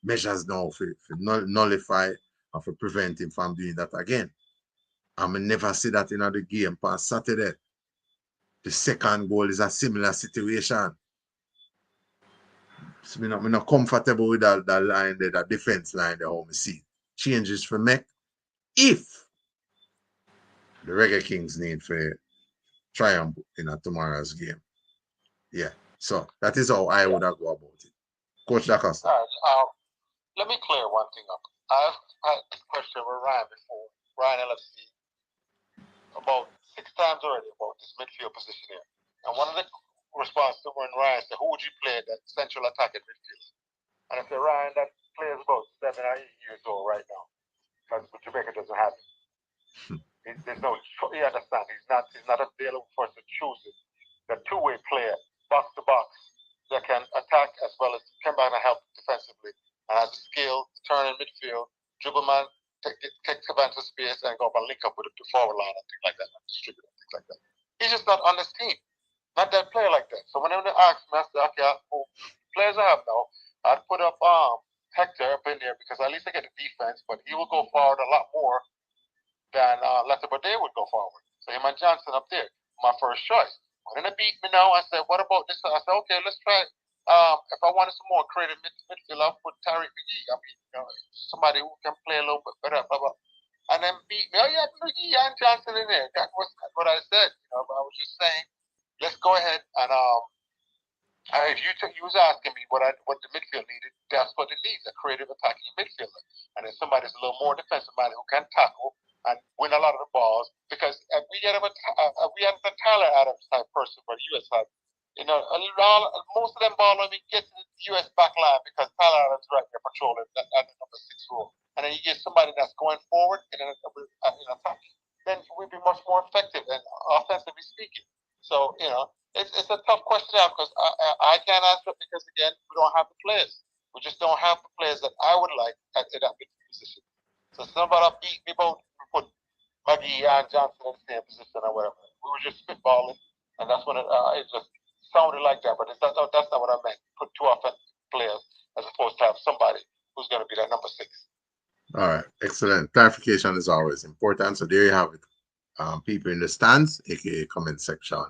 measures now for nullify and for prevent him from doing that again. I may never see that in other game past Saturday. The second goal is a similar situation. So I'm not comfortable with that line there, that defense line there, how we see. Changes for me if the Reggae Kings need for triumph in tomorrow's game. Yeah. So that is how I would have go about it. Coach Dacosta. Let me clear one thing up. I've had this question with Ryan before, Ryan LFC, about 6 times already about this midfield position here. And one of the responses to when Ryan said, who would you play at that central attacking midfield? And I said, Ryan, that player is about 7 or 8 years old right now. Because Jamaica doesn't have it. There's no, he understands, he's not available for us to choose it. The two-way player, box to box, that can attack as well as come back and help defensively. And has the skill to turn in midfield, dribble man, take advantage of space and go up and link up with the forward line and things like that, and distribute and things like that. He's just not on this team. Not that player like that. So whenever they ask me, I say, okay, players I have now, I'd put up Hector up in there because at least I get the defense, but he will go forward a lot more than Lester Bode would go forward. So him and Johnson up there, my first choice. When they beat me now, I said, what about this? I said, okay, let's try. If I wanted some more creative midfield, I'll put Tariq McGee. I mean, somebody who can play a little bit better, blah, blah. And then beat me. Oh, yeah, McGee and Johnson in there. That was what I said. I was just saying, let's go ahead and if you was asking me what the midfield needed, that's what it needs, a creative attacking midfielder. And then somebody's a little more defensive minded who can tackle and win a lot of the balls. Because if we had a Tyler Adams type person for the US side, most of them balls only get to the US back line because Tyler Adams right there patrolling at the number 6 role. And then you get somebody that's going forward in attack, then we'd be much more effective and offensively speaking. So, it's a tough question now because I can't answer it because, again, we don't have the players. We just don't have the players that I would like at that position. So somebody beat me both. We put Maggie and Johnson in the same position or whatever. We were just spitballing, and that's when it just sounded like that. But that's not what I meant. Put 2 offensive players as opposed to have somebody who's going to be that number 6. All right, excellent. Clarification is always important. So there you have it. People in the stands, aka comment section.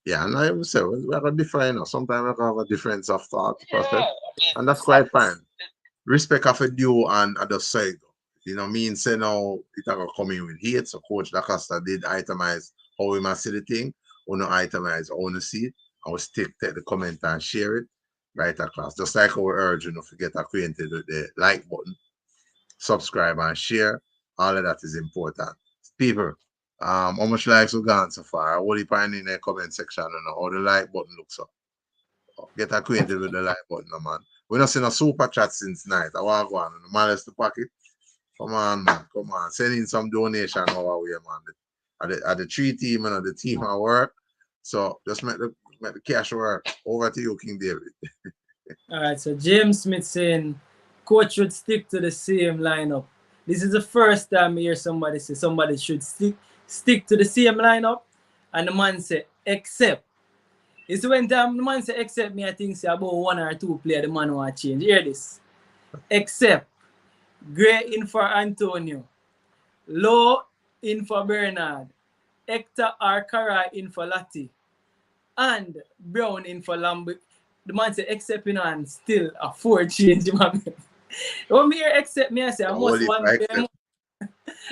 Yeah, and I would say we have a different, sometimes we have a difference of thought process, and that's quite fine. Respect of a duo and other side. Means say now it are come in with hate. So Coach DaCosta did itemize how we must see the thing, or no itemize how we see it. I will take the comment and share it right across. Just like our urge, to get acquainted with the like button, subscribe and share. All of that is important. People, how much likes we gone so far? What do you find in the comment section and how the like button looks up? Get acquainted with the like button, man. We're not seeing a super chat since night. I want to go on. The man is the pocket. Come on, man. Come on. Send in some donation our way, man. At the 3 team and the team at work. So just make the cash work. Over to you, King David. All right, so James Smith saying coach should stick to the same lineup. This is the first time I hear somebody say somebody should stick to the same lineup. And the man say, except. It's when the man say, except me, I think say about 1 or 2 players the man want to change. Hear this. Except Gray in for Antonio, Low in for Bernard, Hector or Karai in for Latti, and Brown in for Lambert. The man say, except and still a 4 change. When me hear except me, I say, I must want them.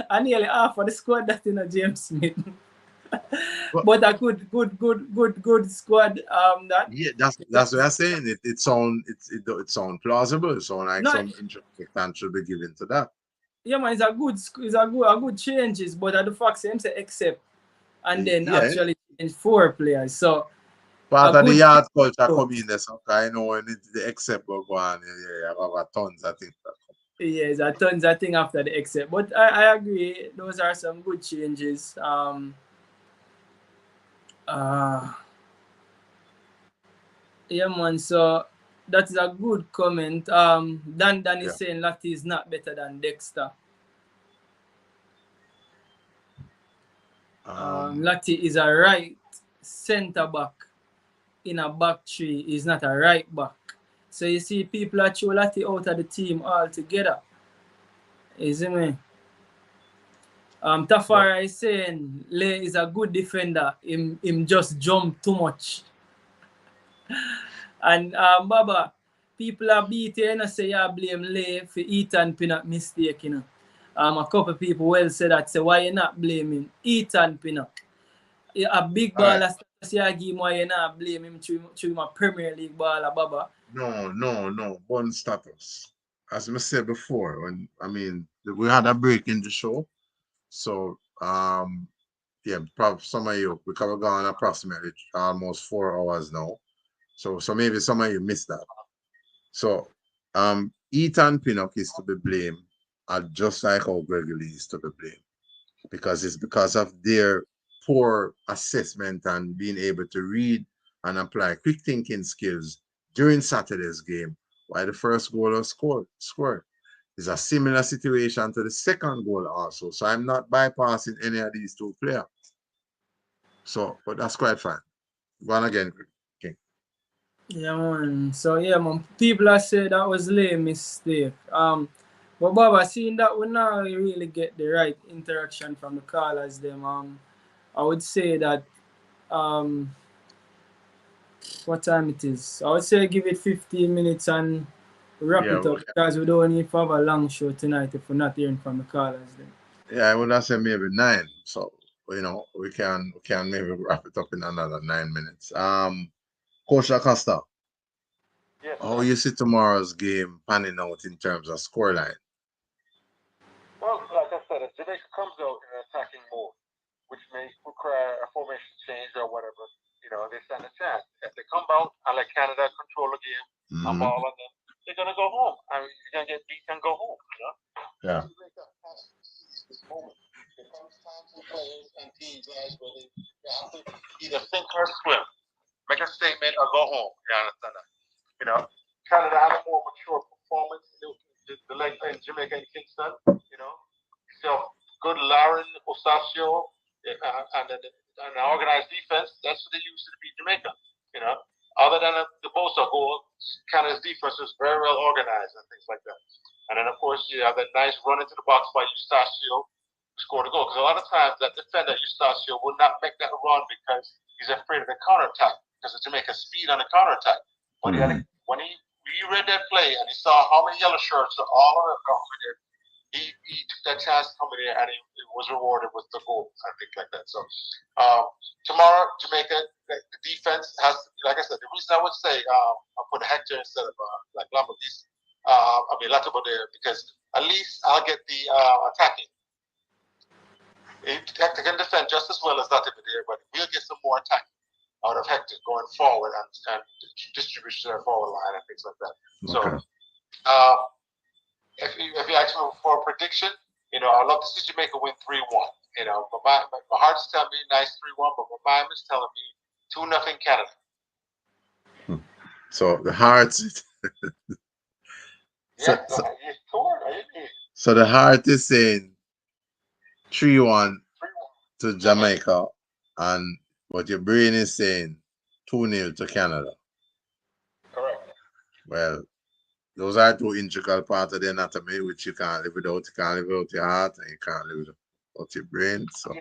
I nearly half of the squad that in a James Smith. But a good squad. Yeah, that's what I'm saying. It sound plausible. It sound like some interesting should be given to that. Yeah, man, it's a good changes, but at the fact same say except, and then actually change 4 players. So part of the yard culture come in there. So I know when the except go on, I have tons of things that come. Yes, tons of things after the except. But I agree, those are some good changes. Yeah, man. So that is a good comment. Dan is saying Latti is not better than Dexter. Latti is a right centre back in a back 3. He's not a right back. So you see, people are throw Latti out of the team altogether. You see me? Tafara is saying Lay is a good defender. Him just jump too much. And Baba, people are beating and say you blame Lay for Ethan Pinnock mistake, A couple of people well said that, say why you not blaming Ethan Pinnock? A big baller, you give him why you not blame him through my Premier League baller, Baba. No. One status. as I said before, we had a break in the show, so yeah, probably some of you we cover gone approximately almost 4 hours now, so maybe some of you missed that. So Ethan Pinnock is to be blamed, just like how Gregory is to be blamed, because it's because of their poor assessment and being able to read and apply quick thinking skills during Saturday's game, while the first goal was scored. It's a similar situation to the second goal also. So I'm not bypassing any of these two players. So, but that's quite fine. Go on again, King. Yeah, man. So yeah, man. People have said that was lame mistake. But Baba, seeing that we now really get the right interaction from the callers, them. I would say that what time it is? I would say give it 15 minutes and wrap it up, because we don't need to have a long show tonight if we're not hearing from the callers. Then. Yeah, I would have said maybe 9. So we can maybe wrap it up in another 9 minutes. Coach Acosta. Yes. How you see tomorrow's game panning out in terms of scoreline? Well, like I said, if Jamaica comes out in an attacking mode, which may require a formation change or whatever, they stand a chance. If they come out and let Canada control the game and ball on them, they're gonna go home. I mean, you're gonna get beat and go home. Yeah. Jamaica has to seize this moment. There comes times in players and teams' lives where they have to either sink or swim, make a statement or go home. You understand that? Canada had a more mature performance. The leg in Jamaica and Kingston. So good Lauren Osasio and an organized defense. That's what they used to beat Jamaica. Other than the Bosa goal, Canada's defense was very well organized and things like that. And then of course you have that nice run into the box by Eustachio to score the goal. Because a lot of times that defender Eustachio will not make that run because he's afraid of the counterattack, because of Jamaica's speed on the counterattack. But when he reread that play and he saw how many yellow shirts are all over there, he took that chance to come in there and he was rewarded with the goal and things like that. So tomorrow, Jamaica, the defense has, like I said, the reason I would say I put Hector instead of like Lamborghini, Latabo there, because at least I'll get the attacking. Hector can defend just as well as Latabo there, but we'll get some more attacking out of Hector going forward and distribution to their forward line and things like that. Okay. So if you ask me for a prediction, I'd love to see Jamaica win 3-1. But my heart's telling me nice 3-1, but my mind is telling me 2-0 Canada. So the heart. So the heart is saying 3-1 to Jamaica, and what your brain is saying 2-0 to Canada. Correct. Well, those are two integral parts of the anatomy which you can't live without. You can't live without your heart, and you can't live without your brain. So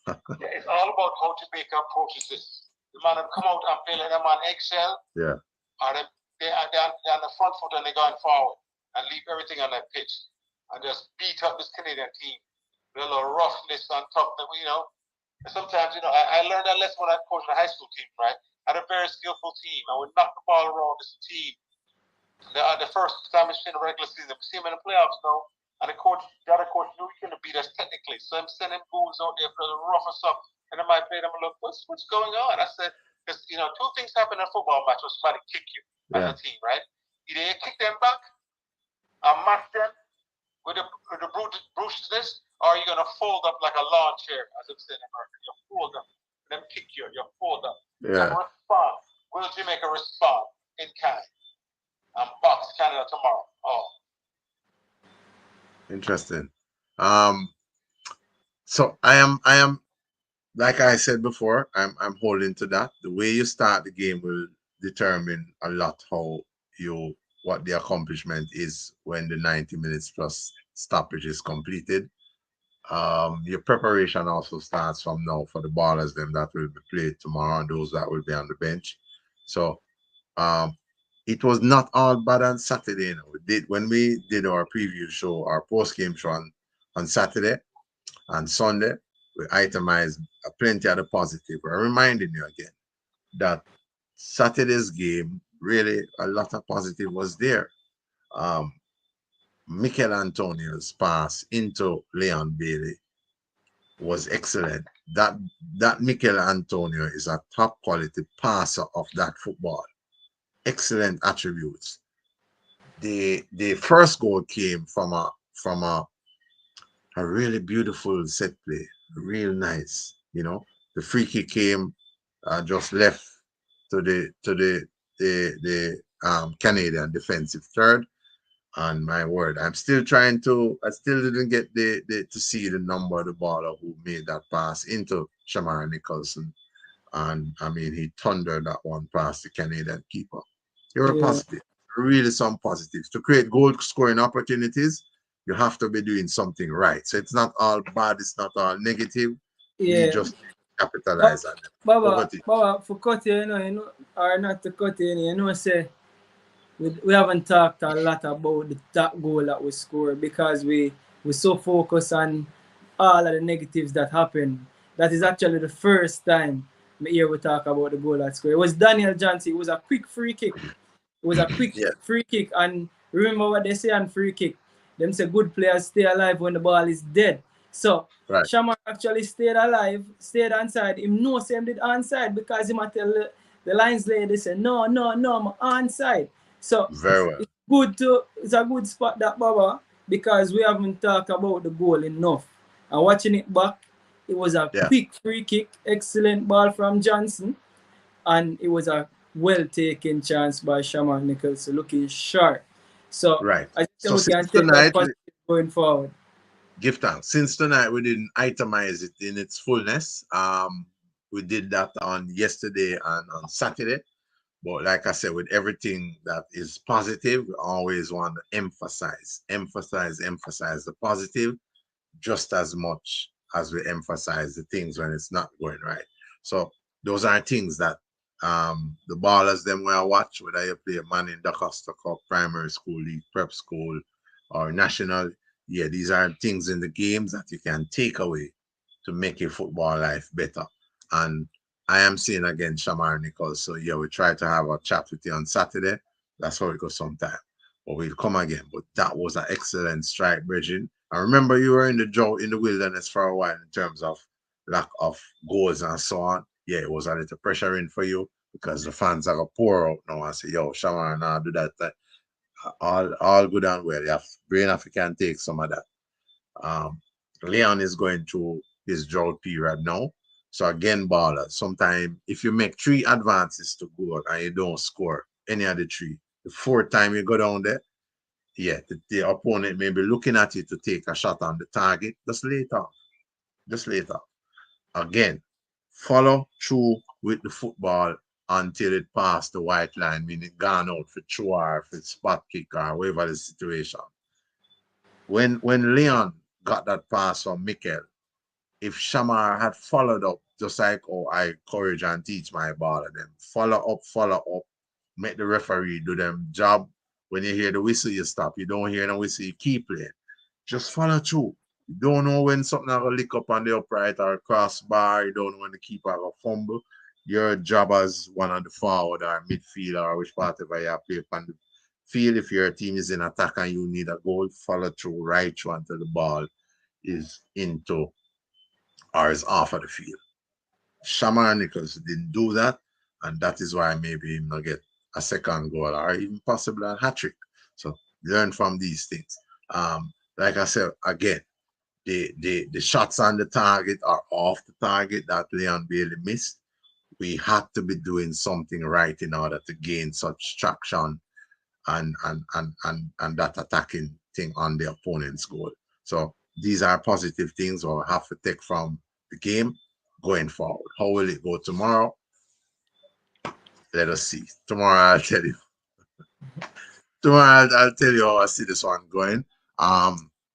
it's all about how Jamaica approaches this. The man have come out and play like them on eggshell. Yeah. Or they're on the front foot and they're going forward and leave everything on that pitch and just beat up this Canadian team. A little roughness on top of And sometimes, I learned that lesson when I coached the high school team, right? I had a very skillful team. I would knock the ball around this team. The first time it's in the regular season, we see him in the playoffs though, and the other coach knew he couldn't beat us technically, so I'm sending goons out there for the rough or something. And I might play them and look, what's going on? I said, because two things happen in a football match when somebody kick you as a team, right? Either you kick them back, or match them with the brutiousness, or you're gonna fold up like a lawn chair, as I'm saying in America. You fold up, and then kick you. You fold up. Yeah. And respond. Will Jamaica respond in kind? And box Canada tomorrow. Oh. Interesting. So I am like I said before, I'm holding to that. The way you start the game will determine a lot what the accomplishment is when the 90 minutes plus stoppage is completed. Your preparation also starts from now for the ballers them that will be played tomorrow and those that will be on the bench. So it was not all bad on Saturday. When we did our preview show, our post-game show on Saturday and Sunday, we itemized plenty of the positive. We're reminding you again that Saturday's game, really a lot of positive was there. Mikel Antonio's pass into Leon Bailey was excellent. That Mikel Antonio is a top quality passer of that football. Excellent attributes. The first goal came from a really beautiful set play, real nice. You know, the free kick came just left to the Canadian defensive third. And my word, I still didn't get to see the number of the baller who made that pass into Shamar Nicholson. And I mean, he thundered that one past the Canadian keeper. There were positive, really some positives. To create goal scoring opportunities, you have to be doing something right. So it's not all bad, it's not all negative. We just capitalize on them. Baba, for cut you, or not to cut you, say, we haven't talked a lot about that goal that we scored because we're so focused on all of the negatives that happened. That is actually the first time here we talk about the goal that scored. It was Daniel Johnson. It was a quick free kick. It was a quick free kick. And remember what they say on free kick. Them say good players stay alive when the ball is dead. So Shamar actually stayed alive, stayed onside. Him knows him did onside because him tell the lines lady say, no, I'm onside. So it's a good spot that Baba because we haven't talked about the goal enough. And watching it back, it was a quick free kick, excellent ball from Johnson, and it was a well-taken chance by Shamar Nicholson, looking sharp. So I think we can take that positive going forward. Give thanks. Since tonight we didn't itemize it in its fullness. We did that on yesterday and on Saturday. But like I said, with everything that is positive, we always want to emphasize the positive just as much as we emphasize the things when it's not going right. So those are things that the ballers them when I watch, whether you play Man in the Costa Cup, primary school, league, prep school, or national, these are things in the games that you can take away to make your football life better. And I am seeing again Shamar Nichols. So we try to have a chat with you on Saturday. That's how it goes sometime. But we'll come again. But that was an excellent strike, Bridget. I remember you were in the drought in the wilderness for a while in terms of lack of goals and so on. It was a little pressure in for you because the fans are gonna pour out now and say, yo, Shamar, now do that. All good and well. You have brain enough you can take some of that. Leon is going through his drought period now. So again, baller, sometimes if you make 3 advances to goal and you don't score any of the 3, the 4th time you go down there, the opponent may be looking at you to take a shot on the target. Just lay it off. Again, follow through with the football until it passed the white line, meaning gone out for throw or for spot kick or whatever the situation. When Leon got that pass from Mikel, if Shamar had followed up, just like I encourage and teach my baller them, follow up, make the referee do them job. When you hear the whistle, you stop. You don't hear the whistle, you keep playing. Just follow through. You don't know when something will lick up on the upright or crossbar. You don't know when the keeper will fumble. Your job as one of the forward or midfield or which part of you play on the field. If your team is in attack and you need a goal, follow through right through until the ball is into or is off of the field. Shamar Nichols didn't do that, and that is why maybe he will get a second goal or even possibly a hat-trick. So learn from these things. Like I said, again, the shots on the target are off the target that Leon Bailey missed. We had to be doing something right in order to gain such traction and that attacking thing on the opponent's goal. So these are positive things we'll have to take from the game going forward. How will it go tomorrow? Let us see. Tomorrow I'll tell you. I'll tell you how I see this one going.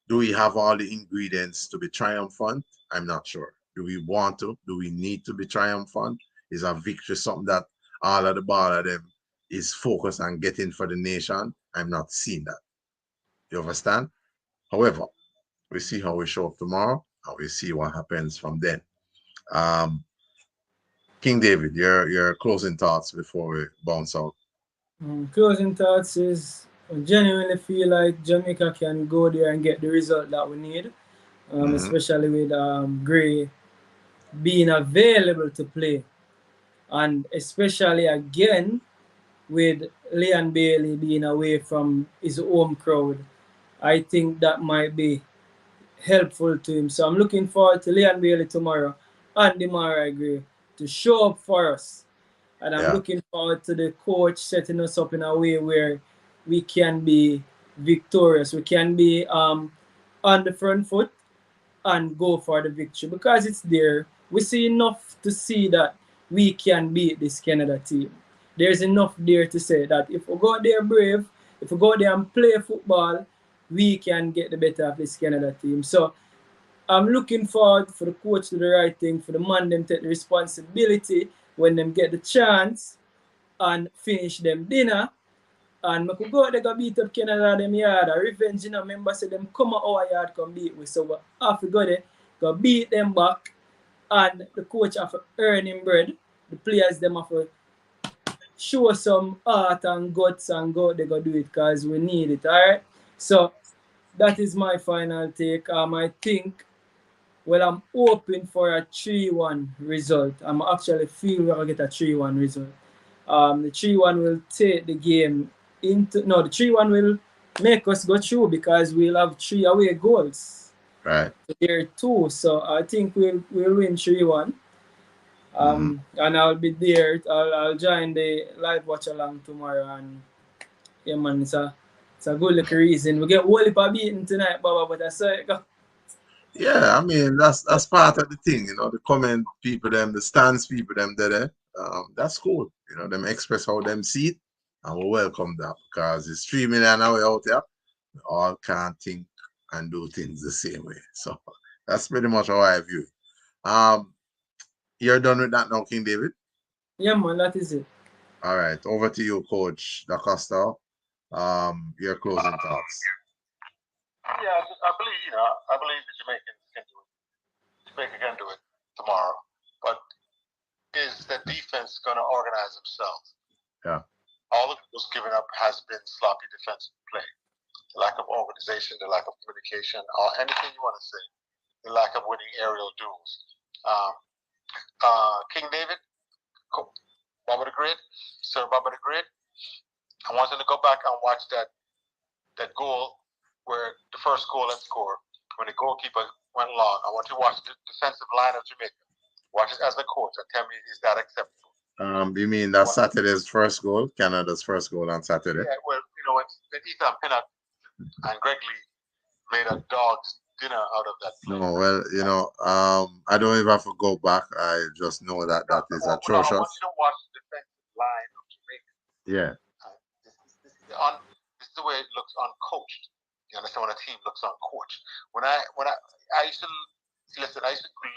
Do we have all the ingredients to be triumphant? I'm not sure. Do we want to? Do we need to be triumphant? Is a victory something that all of the ball of them is focused on getting for the nation? I'm not seeing that. You understand? However, we see how we show up tomorrow and we see what happens from then. King David, your closing thoughts before we bounce out. Closing thoughts is I genuinely feel like Jamaica can go there and get the result that we need, especially with Gray being available to play, and especially again with Leon Bailey being away from his home crowd. I think that might be helpful to him. So I'm looking forward to Leon Bailey tomorrow and Demarai Gray to show up for us. And I'm looking forward to the coach setting us up in a way where we can be victorious. We can be on the front foot and go for the victory because it's there. We see enough to see that we can beat this Canada team. There's enough there to say that if we go there brave, if we go there and play football, we can get the better of this Canada team. So I'm looking forward for the coach to do the right thing, for the man them take the responsibility when them get the chance and finish them dinner. And we could go there go beat up Canada them yard. A revenge, you know, remember say them come out our yard come beat we. So we have to go there, go beat them back, and the coach have to earn him bread. The players them have to show some heart and guts and go they go do it because we need it. Alright. So that is my final take. I think I'm hoping for a 3-1 result. I'm actually feel we're gonna get a 3-1 result. The 3-1 will take the game into the 3-1 will make us go through because we'll have 3 away goals. Right. There are 2, so I think we'll win 3-1. And I'll be there. I'll join the live watch along tomorrow. And yeah, man, it's a good little reason. We get Wally beaten tonight, Baba, but I saw it go. Yeah, I mean that's part of the thing, you know, the comment people them, the stance people them there. That's cool. You know, them express how them see it, and we welcome that because it's 3 million away out there. We all can't think and do things the same way. So that's pretty much how I view it. You're done with that now, King David? Yeah, man, that is it. All right, over to you, Coach Da Costa. Your closing thoughts. Yeah, I believe the Jamaicans can do it. Jamaica can do it tomorrow. But is the defense going to organize themselves? Yeah. All of what's given up has been sloppy defensive play. The lack of organization, the lack of communication, anything you want to say. The lack of winning aerial duels. King David, Baba the Great, Sir Baba the Great. I want them to go back and watch that goal where the first goal that scored when the goalkeeper went long. I want you to watch the defensive line of Jamaica. Watch it as a coach and tell me, is that acceptable? You mean that Saturday's first goal, Canada's first goal on Saturday? Yeah, well, you know, when Ethan Pinnock and Greg Lee made a dog's dinner out of that play. No, well, you know, I don't even have to go back. I just know that is atrocious. I want you to watch the defensive line of Jamaica. Yeah. This is the way it looks uncoached. You understand when a team looks uncoached. When I used to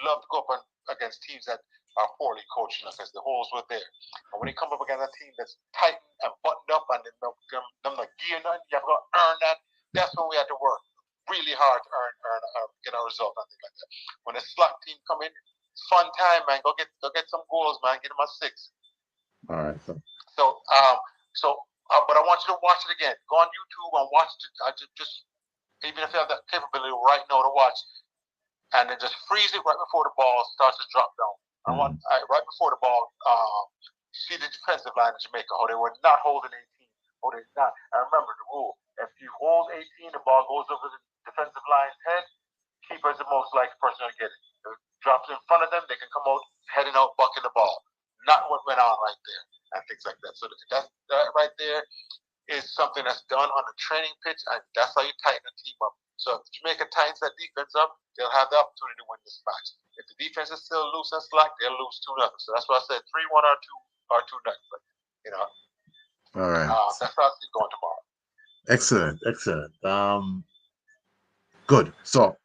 love to go up against teams that are poorly coached because the holes were there. And when you come up against a team that's tight and buttoned up and them like gear nothing, you have to earn that. That's when we had to work really hard to get a result and things like that. When a slack team come in, it's fun time, man. Go get some goals, man. Get them a 6. All right. But I want you to watch it again. Go on YouTube and watch it. Just even if you have that capability right now to watch, and then just freeze it right before the ball starts to drop down. I want right before the ball. See the defensive line of Jamaica, how they were not holding 18, how they not. And remember the rule: if you hold 18, the ball goes over the defensive line's head. Keeper is the most likely person to get it. If it drops in front of them, they can come out heading out, bucking the ball. Not what went on right there. And things like that. So that right there is something that's done on the training pitch, and that's how you tighten a team up. So if Jamaica tightens that defense up, they'll have the opportunity to win this match. If the defense is still loose and slack, they'll lose 2-0. So that's why I said 3-1 or 2-0. But you know, all right. That's how I see going tomorrow. Excellent. Good. So,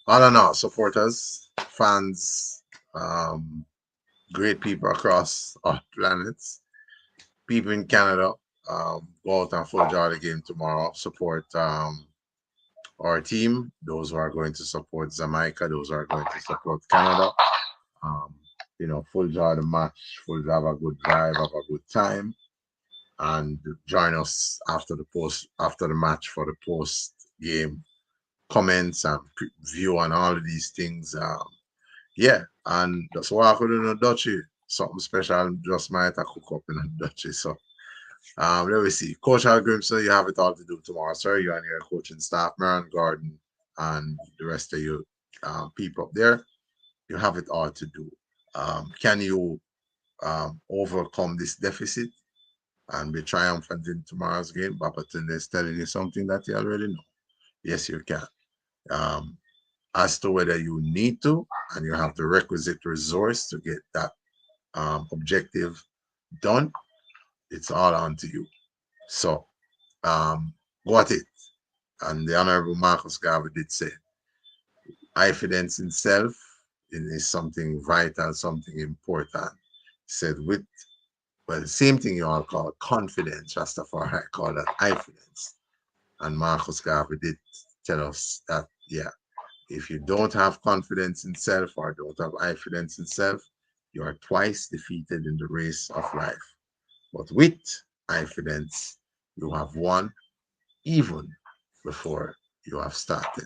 all in all, supporters, fans, great people across all planets, people in Canada, go out and full jar the game tomorrow. Support our team, those who are going to support Jamaica, those who are going to support Canada. You know, full jar the match, full jar have a good drive, have a good time. and join us after the match for the post game comments and view and all of these things. Yeah, and that's why I couldn't know Dutchy. Something special just might have cook up in a Dutchy. So let me see. Coach Al Grimson, you have it all to do tomorrow, sir. You and your coaching staff, Maran Gordon, and the rest of you people up there. You have it all to do. Can you overcome this deficit and be triumphant in tomorrow's game? Babatunde is telling you something that you already know. Yes, you can. As to whether you need to and you have the requisite resource to get that objective done, it's all on to you. So, go at it. And the Honorable Marcus Garvey did say, confidence in self is something vital, something important. Said with, well, the same thing you all call confidence, Rastafari call that confidence. And Marcus Garvey did tell us that, yeah, if you don't have confidence in self or don't have confidence in self, you are twice defeated in the race of life. But with confidence, you have won even before you have started.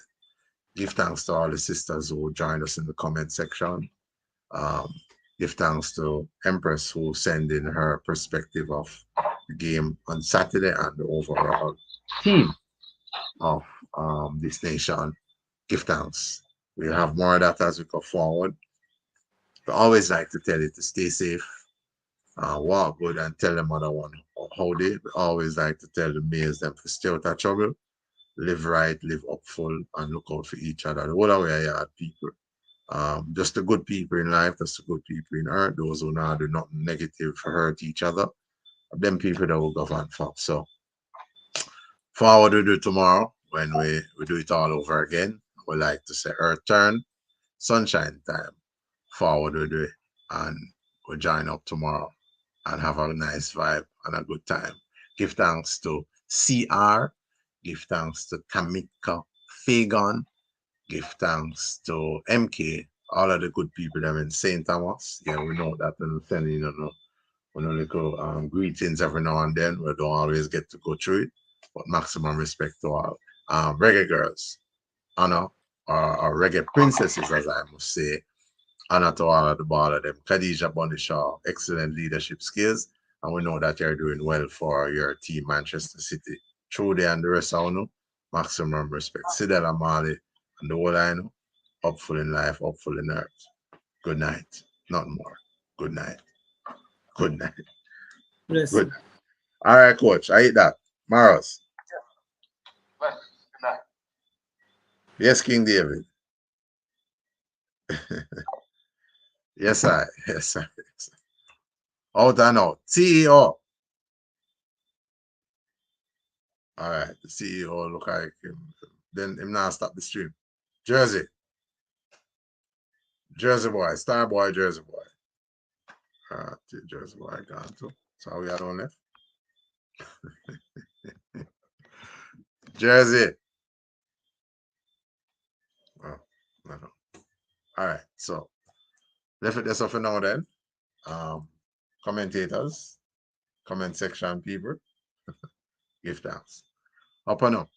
Give thanks to all the sisters who joined us in the comment section. Give thanks to Empress who sent in her perspective of the game on Saturday and the overall team of this nation. Give thanks. We have more of that as we go forward. We always like to tell you to stay safe, walk good, and tell them other one how they. We always like to tell the males them to stay out of trouble, live right, live upful, and look out for each other. The whole way are people. Just the good people in life, just the good people in earth, those who now do nothing negative for hurt each other. Them people that will govern for. So forward we do tomorrow when we do it all over again. We like to say earth turn, sunshine time. Forward we do it. And we'll join up tomorrow and have a nice vibe and a good time. Give thanks to CR. Give thanks to Kamika Fagan. Give thanks to MK, all of the good people that are in St. Thomas. Yeah, we know that and sending little greetings every now and then. We don't always get to go through it, but maximum respect to all. Reggae girls, honor, or reggae princesses, as I must say, honor to all of the ball of them. Khadija Bonishaw, excellent leadership skills, and we know that you're doing well for your team, Manchester City. Trudy and the rest of you, maximum respect. Sidela Mali and the whole I know, hopeful in life, hopeful in earth. Good night. Not more. Good night. Good night. Bless Good. you. All right, coach. I eat that. Maros. Good night. Yes, King David. Yes, I. Yes, I. Yes, I. Out and out. CEO. All right. The CEO look like him. Then him now stop the stream. Jersey. Jersey boy. Star boy, Jersey boy. Jersey boy gone too. So we had on left. Jersey. Oh, no. All right. So left it there so for now then. Commentators, comment section people, give thanks. Up and up.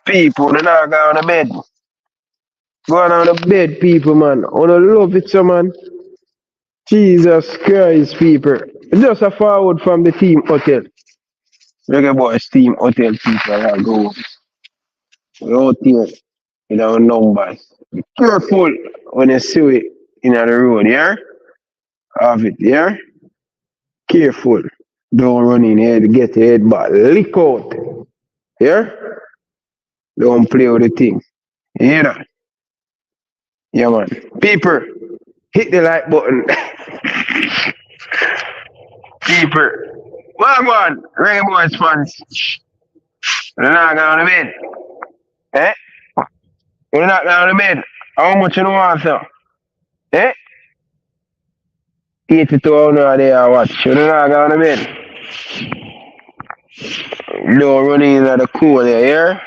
People, they're not going to bed. Going on the bed, people, man. I love it, so, man. Jesus Christ, people. Just a forward from the team hotel. Reggae Boys team hotel, people. I go. We out here with our numbers. Be careful when you see it in the road, yeah? Have it, yeah? Careful. Don't run in here to get your head back. Lick out. Yeah? Don't play with the thing. You hear that? Yeah, man. People, hit the like button. People, welcome on, Reggae Boys fans. You're not going to bed. Eh? You're not going to bed. How much you want, sir? Eh? 82 hours there I watch. You're not going to bed. Don't run in the cool there, yeah?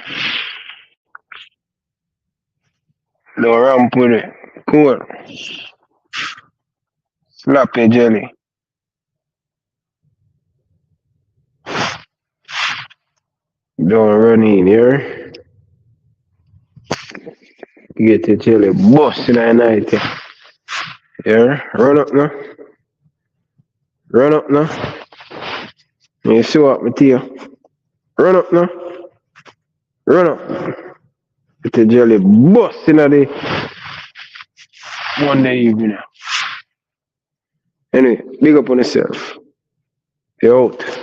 Don't ramp with it. Cool. Slap your jelly. Don't run in here. Get your jelly bust in the night. Yeah? Run up now. Run up now. You see what me tell you? Run up now. Run up. Get your jelly bust in the Monday evening. Anyway, big up on yourself. You're out.